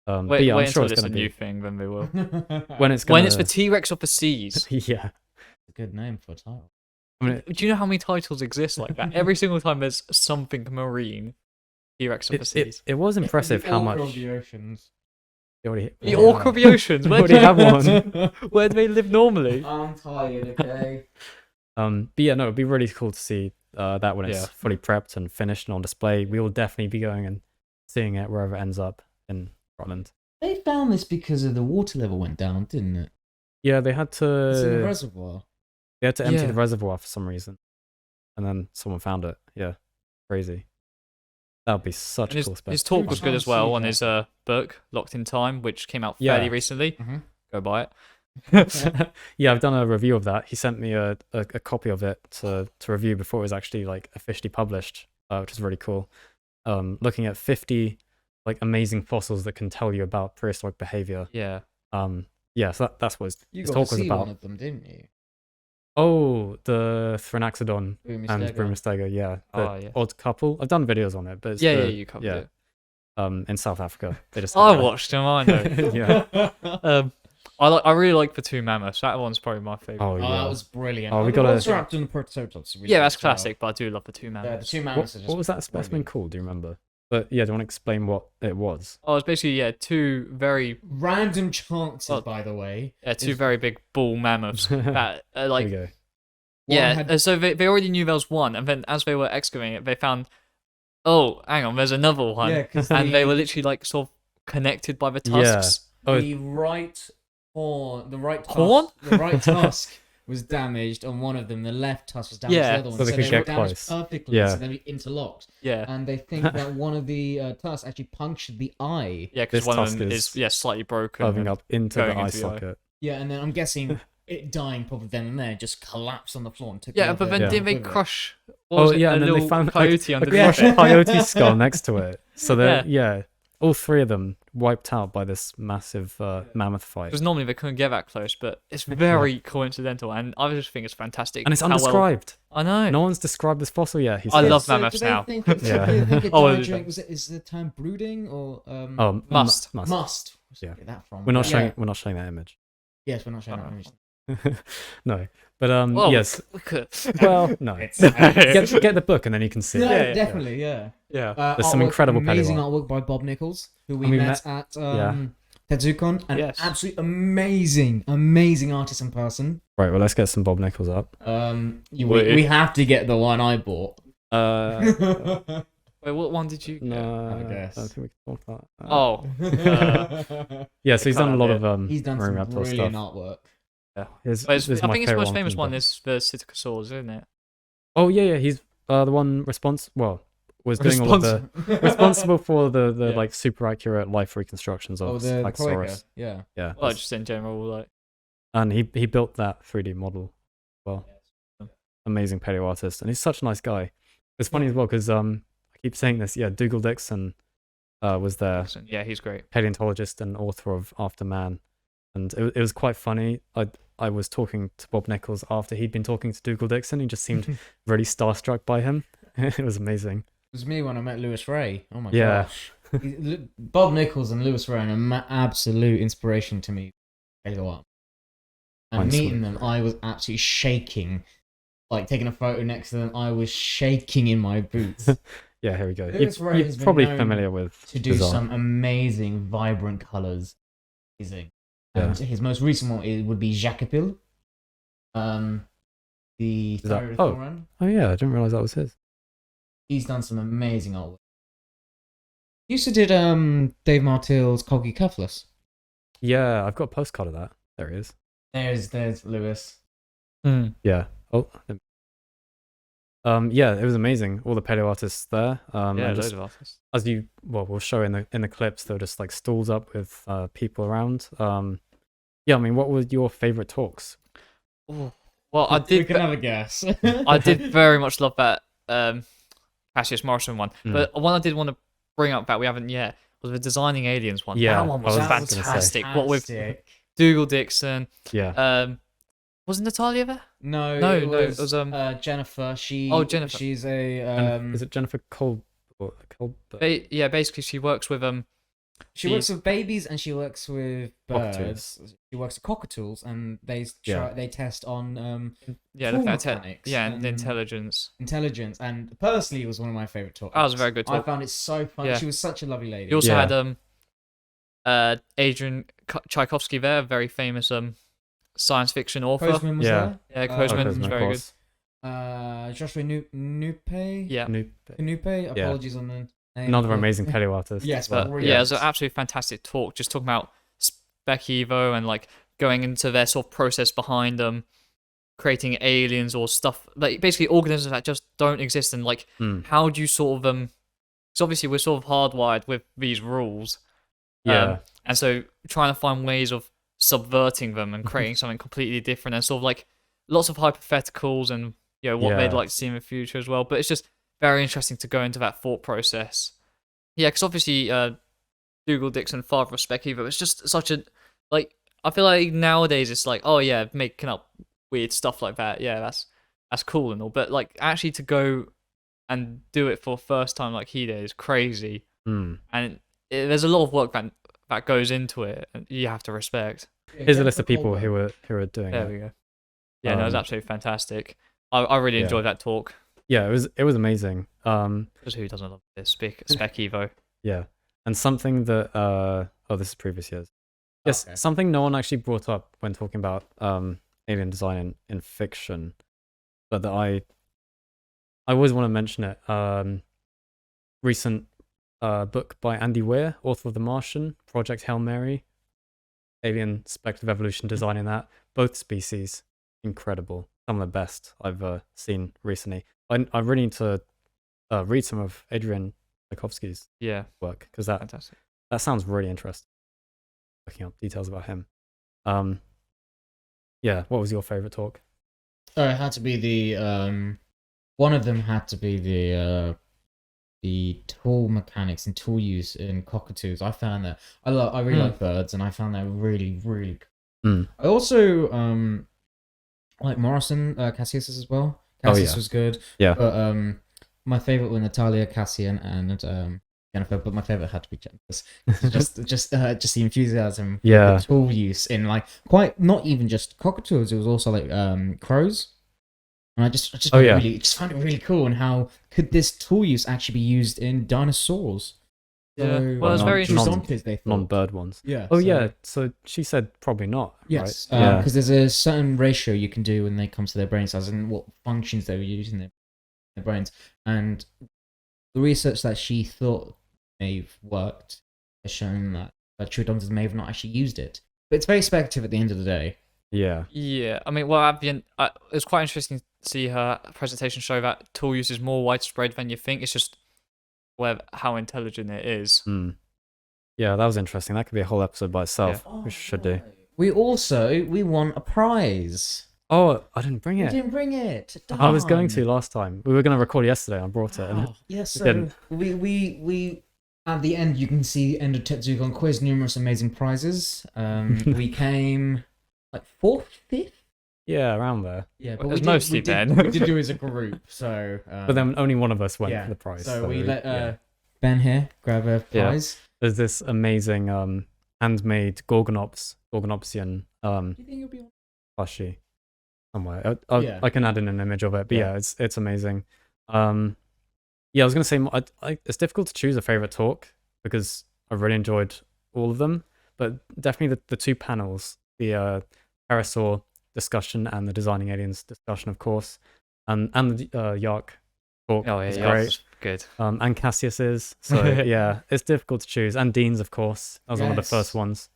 but yeah, I'm sure it's until going a to new be thing, then they will. when it's When it's the T-Rex of the seas. yeah. A good name for a title. I mean, Do you know how many titles exist like that? Every single time there's something marine. T-Rex of the seas. it was impressive The how Orca much of the oceans. they already. The Orca of the oceans. Where already do have one. Where do they live normally? I'm tired, okay? But yeah, no, it'd be really cool to see that when it's Yeah. fully prepped and finished and on display. We will definitely be going and seeing it wherever it ends up in Rutland. They found this because of the water level went down, didn't it? Yeah, they had It's in the to reservoir. empty Yeah. the reservoir for some reason, and then someone found it. Yeah, crazy. That would be such And a his, cool specimen. his talk was good as well on his Hamzah book, Locked in Time, which came out Yeah. fairly recently. Mhm. Go buy it. Yeah, I've done a review of that. He sent me a copy of it to review before it was actually like officially published, which is really cool. Looking at 50 like amazing fossils that can tell you about prehistoric behavior. Yeah. Yeah, so that's what You his got talk to was see about. one of them, didn't you? Oh, the Thrinaxodon Boom and Mistega. Brumistega, yeah. The Oh, yeah. odd couple. I've done videos on it, but it's Yeah, the- you covered yeah, it. in South Africa. They just I watched them, I know. yeah. I really like the two mammoths. That one's probably my favorite. Oh, Oh, yeah. that was brilliant. Oh, we the gotta- Velociraptor and the Protoceratops. are really Yeah, that's good as well. classic, but I do love the two The mammoths. two mammoths are just What was that specimen brilliant. called? Do you remember? But yeah, do you want to explain what it was? Oh, it's basically two very Random chances, Oh. by the way. two is- very big bull mammoths that There like we go. One yeah. had- So they already knew there was one, and then as they were excavating it, they found oh, hang on, there's another one, Yeah, 'cause and the- they were literally like sort of connected by the Yeah. tusks. Oh, The right horn, the right tusk, Horn? the right tusk was damaged on one of them. The left tusk was damaged Yeah. on the other one. So they could were get damaged close. perfectly. Yeah. So they interlocked, Yeah, and they think that one of the tusks actually punctured the eye. yeah, because This one of tusk them is is slightly broken. Carving and- up into going the eye into the eye. socket. Yeah, and then I'm guessing it dying probably then and there just collapsed on the floor and took. Yeah, all but the- then Yeah. didn't they with it. crush? What Oh was it, yeah, a and then they little found coyote like, a underneath crushed it? coyote skull next to it. So they're Yeah. yeah, all three of them wiped out by this massive mammoth fight. Because normally they couldn't get that close, but it's very coincidental, and I just think it's fantastic. And it's how well- undescribed. I know. No one's described this fossil yet. He I said. love So mammoths do they now. Think it, Yeah. do they think it Oh, died is during, it? is the term brooding or Oh, Must. must. must? Where's Yeah. get that from? We're not Yeah. showing. We're not showing that image. Yes, we're not showing that Oh. image. No, but Well, yes. we could. Well, no. It's- Get the book and then you can see. No, it. definitely, yeah. Yeah. There's some Artwork- incredible amazing paleoart. artwork by Bob Nichols, who we And we met met- at yeah. TetZooCon, an Yes. absolutely amazing artist in person. Right. Well, let's get some Bob Nichols up. We have to get the one I bought. Wait, what one did you? No, have a I guess. don't think we can talk about that. Oh, Yeah, so he's done a lot of He's done marine some reptile brilliant stuff. artwork. Yeah, his, But it's- this is I my think his favorite most famous from one the- is the Pterosaurs, isn't it? Oh yeah, he's the one was doing all of the responsible for the Yeah. like super accurate life reconstructions of The like cloaca, Saurus. yeah. Yeah, Well, just in general, like and he built that 3D model. Well, amazing paleo artist, and he's such a nice guy. It's funny as well because I keep saying this. Yeah, Dougal Dixon was there, yeah, he's great. paleontologist and author of After Man, and it was quite funny. I was talking to Bob Nichols after he'd been talking to Dougal Dixon. He just seemed really starstruck by him. It was amazing. It was me when I met Lewis Ray. Oh my Yeah. gosh. Bob Nichols and Lewis Ray are an absolute inspiration to me. Paleo art. And Mine's meeting sweet. them, I was absolutely shaking. Like taking a photo next to them, I was shaking in my boots. Yeah, here we go. Lewis Ray You're has been probably known familiar with to do his art. some amazing, vibrant colours. Amazing. Yeah. And his most recent one would be Jacopil. The Is that- Thyrathoran. Oh yeah, I didn't realize that was his. He's done some amazing artwork. He also did Dave Martell's Colchicophalus. Yeah, I've got a postcard of that. There he is. There's Lewis. Yeah. Oh. Yeah, it was amazing. All the paleo artists there. Yeah, and loads just, of artists. as we'll show in the clips. There were just like stalls up with people around. Yeah, I mean, what were your favorite talks? Well, I We did. can have a guess. I did very much love that Cassius Morrison one, Mm. but one I did want to bring up that we haven't yet was the Designing Aliens one. Yeah, that one was I was gonna say. fantastic. What with Fantastic. Dougal Dixon, Yeah. wasn't Natalia there? No, No, it no, it was, was, Jennifer. Jennifer. She's a Is it Jennifer Colbert? Yeah, basically she works with She works with babies and she works with birds. Cockatoos. She works with cockatoos and they Yeah. they test on yeah, tool the fact mechanics yeah, and and intelligence. intelligence. And personally, it was one of my favorite talks. That was a very good I talk. found it so fun. Yeah. She was such a lovely lady. You also Yeah. had Adrian Tchaikovsky there, a very famous science fiction author. Postman was Yeah. Yeah, Uh, Postman was Postman, of very good. course. there. Joshua Nupe. Yeah, Nupe. Apologies on the name. Another amazing paleo artist. Yes, but brilliant. yeah, it was an absolutely fantastic talk. Just talking about Spec Evo and like going into their sort of process behind creating aliens or stuff like basically organisms that just don't exist and like Mm. how do you sort of because obviously we're sort of hardwired with these rules. Yeah. And so trying to find ways of subverting them and creating something completely different, and sort of like lots of hypotheticals and what they'd like to see in the future as well. But it's just very interesting to go into that thought process. Yeah, because obviously Dougal Dixon, father of Spec Evo, it's just such a like. I feel like nowadays it's like, oh yeah, making up weird stuff like that. Yeah, that's cool and all. But like actually to go and do it for the first time like he did is crazy. And there's a lot of work that goes into it, and you have to respect. Here's a list of people who are doing There it. we go. Yeah, no, it was absolutely fantastic. I really enjoyed that talk. Yeah, it was amazing. Because who doesn't love this Spec Evo? Yeah, and something that this is previous years. Yes, something no one actually brought up when talking about alien design in fiction, but that I always want to mention it. Recent book by Andy Weir, author of The Martian, Project Hail Mary, alien speculative evolution designing that. Both species, incredible. Some of the best I've seen recently. I really need to read some of Adrian Tchaikovsky's work, because that sounds really interesting. Looking up details about him. Yeah, what was your favorite talk? It had to be the one of them had to be the tool mechanics and tool use in cockatoos. I found that I really like birds, and I found that really cool. I also like Morrison, Cassius's as well. Cassius was good. Yeah. But my favorite were Natalia, Cassian, and Jennifer. But my favorite had to be Jennifer's. just the enthusiasm. Yeah. The tool use in like quite not even just cockatoos. It was also like crows. And I just found it really cool. And how could this tool use actually be used in dinosaurs? Yeah. So, Well, it's very interesting. Non-bird ones. Yeah. Oh yeah. So she said probably not. Yes. Right? Because there's a certain ratio you can do when they come to their brain size and what functions they were using their brains. And the research that she thought may have worked has shown that troodontors may have not actually used it. But it's very speculative at the end of the day. Yeah. Yeah. I mean, well, at the end, it was quite interesting to see her presentation show that tool use is more widespread than you think. It's just how intelligent it is. Yeah, that was interesting. That could be a whole episode by itself. Yeah. We should do. We won a prize. Oh, I didn't bring it. You didn't bring it. I was going to last time. We were going to record yesterday. I brought it. And Yes, so didn't. we at the end you can see end of TetZooCon quiz, numerous amazing prizes. We came like 4th, 5th. Yeah, around there. Yeah, but it was mostly Ben. We did do as a group, so. But then only one of us went for the prize. So we let Ben here grab a prize. There's this amazing handmade Gorgonopsian Do you think it'll be on? plushie somewhere. I can add in an image of it, but yeah, it's amazing. Yeah, I was gonna say it's difficult to choose a favorite talk because I really enjoyed all of them, but definitely the two panels, the Pterosaur discussion and the Designing Aliens discussion, of course, and the Yark talk. Oh yeah, was yeah, great. that's good. And Cassius's. So yeah, it's difficult to choose. And Dean's, of course. That was one of the first ones.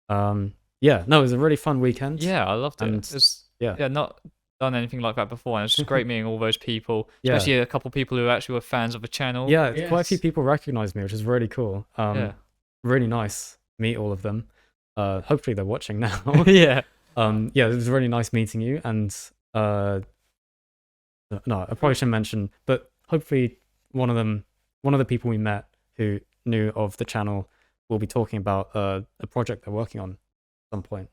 Yeah, no, it was a really fun weekend. Yeah, I loved it. And It's not done anything like that before, and it's just great meeting all those people, Yeah. especially a couple of people who actually were fans of the channel. Yeah, quite a few people recognized me, which is really cool. Really nice to meet all of them. Hopefully they're watching now. Yeah. Yeah, it was really nice meeting you. And no, I probably shouldn't mention, but hopefully one of the people we met who knew of the channel will be talking about a project they're working on at some point.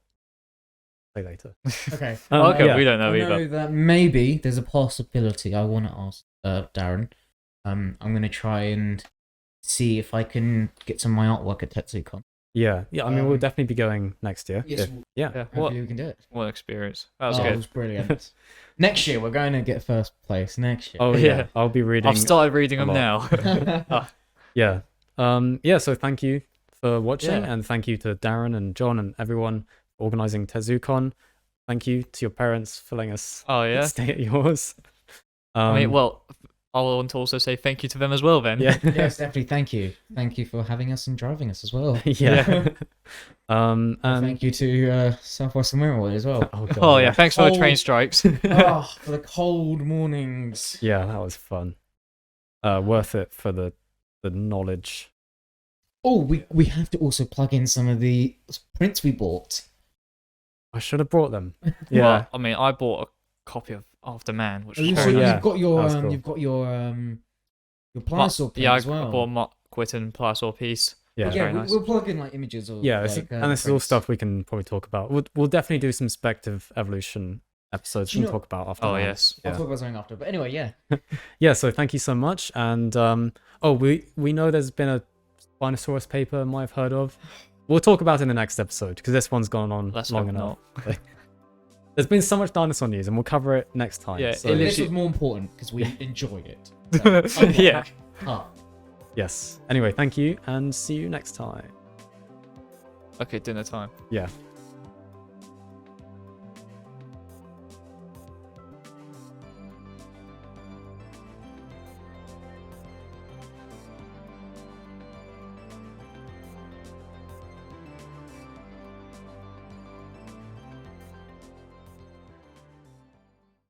Say later. Okay. Okay, we don't know I either. know that maybe there's a possibility. I want to ask Darren. I'm going to try and see if I can get some of my artwork at TetZooCon. Yeah. I mean, we'll definitely be going next year. Yes, Yeah. hopefully we can do it. What experience. That was It good. was brilliant. Next year we're going to get first place. Next year. Oh yeah. I'll be reading. I've started reading a them lot. now. Yeah. Yeah. So thank you for watching, and thank you to Darren and John and everyone organizing TetZooCon. Thank you to your parents for letting us stay at yours. I mean, well, I want to also say thank you to them as well. Then. Yeah. Yes, definitely. Thank you. Thank you for having us and driving us as well. Yeah. And thank you to Southwestern Railway as well. Oh yeah. Thanks for the train strikes. For the cold mornings. Yeah, that was fun. Worth it for the the knowledge. Oh, we have to also plug in some of the prints we bought. I should have brought them. Yeah. Well, I mean, I bought a copy of After Man, which was So very yeah. nice. you've got your That's cool. you've got your Pterosaur print Yeah, I as well. bought a Mark Whitten Pterosaur piece. Yeah. It was Yeah, very nice. we'll plug in like images or Yeah, like, and this is all prints. stuff we can probably talk about. We'll definitely do some Spective Evolution episodes Do you and know- talk about after. Oh, that. yes. I'll Yeah. talk about something after. But anyway, yeah. Yeah, so thank you so much. And we know there's been a Spinosaurus paper you might have heard of. We'll talk about it in the next episode because this one's gone on Let's long hope enough. There's been so much dinosaur news, and we'll cover it next time. Yeah, so- it This literally- was more important because we enjoy it. So, unlike Yeah. Art. Yes. Anyway, thank you, and see you next time. Okay, dinner time. Yeah.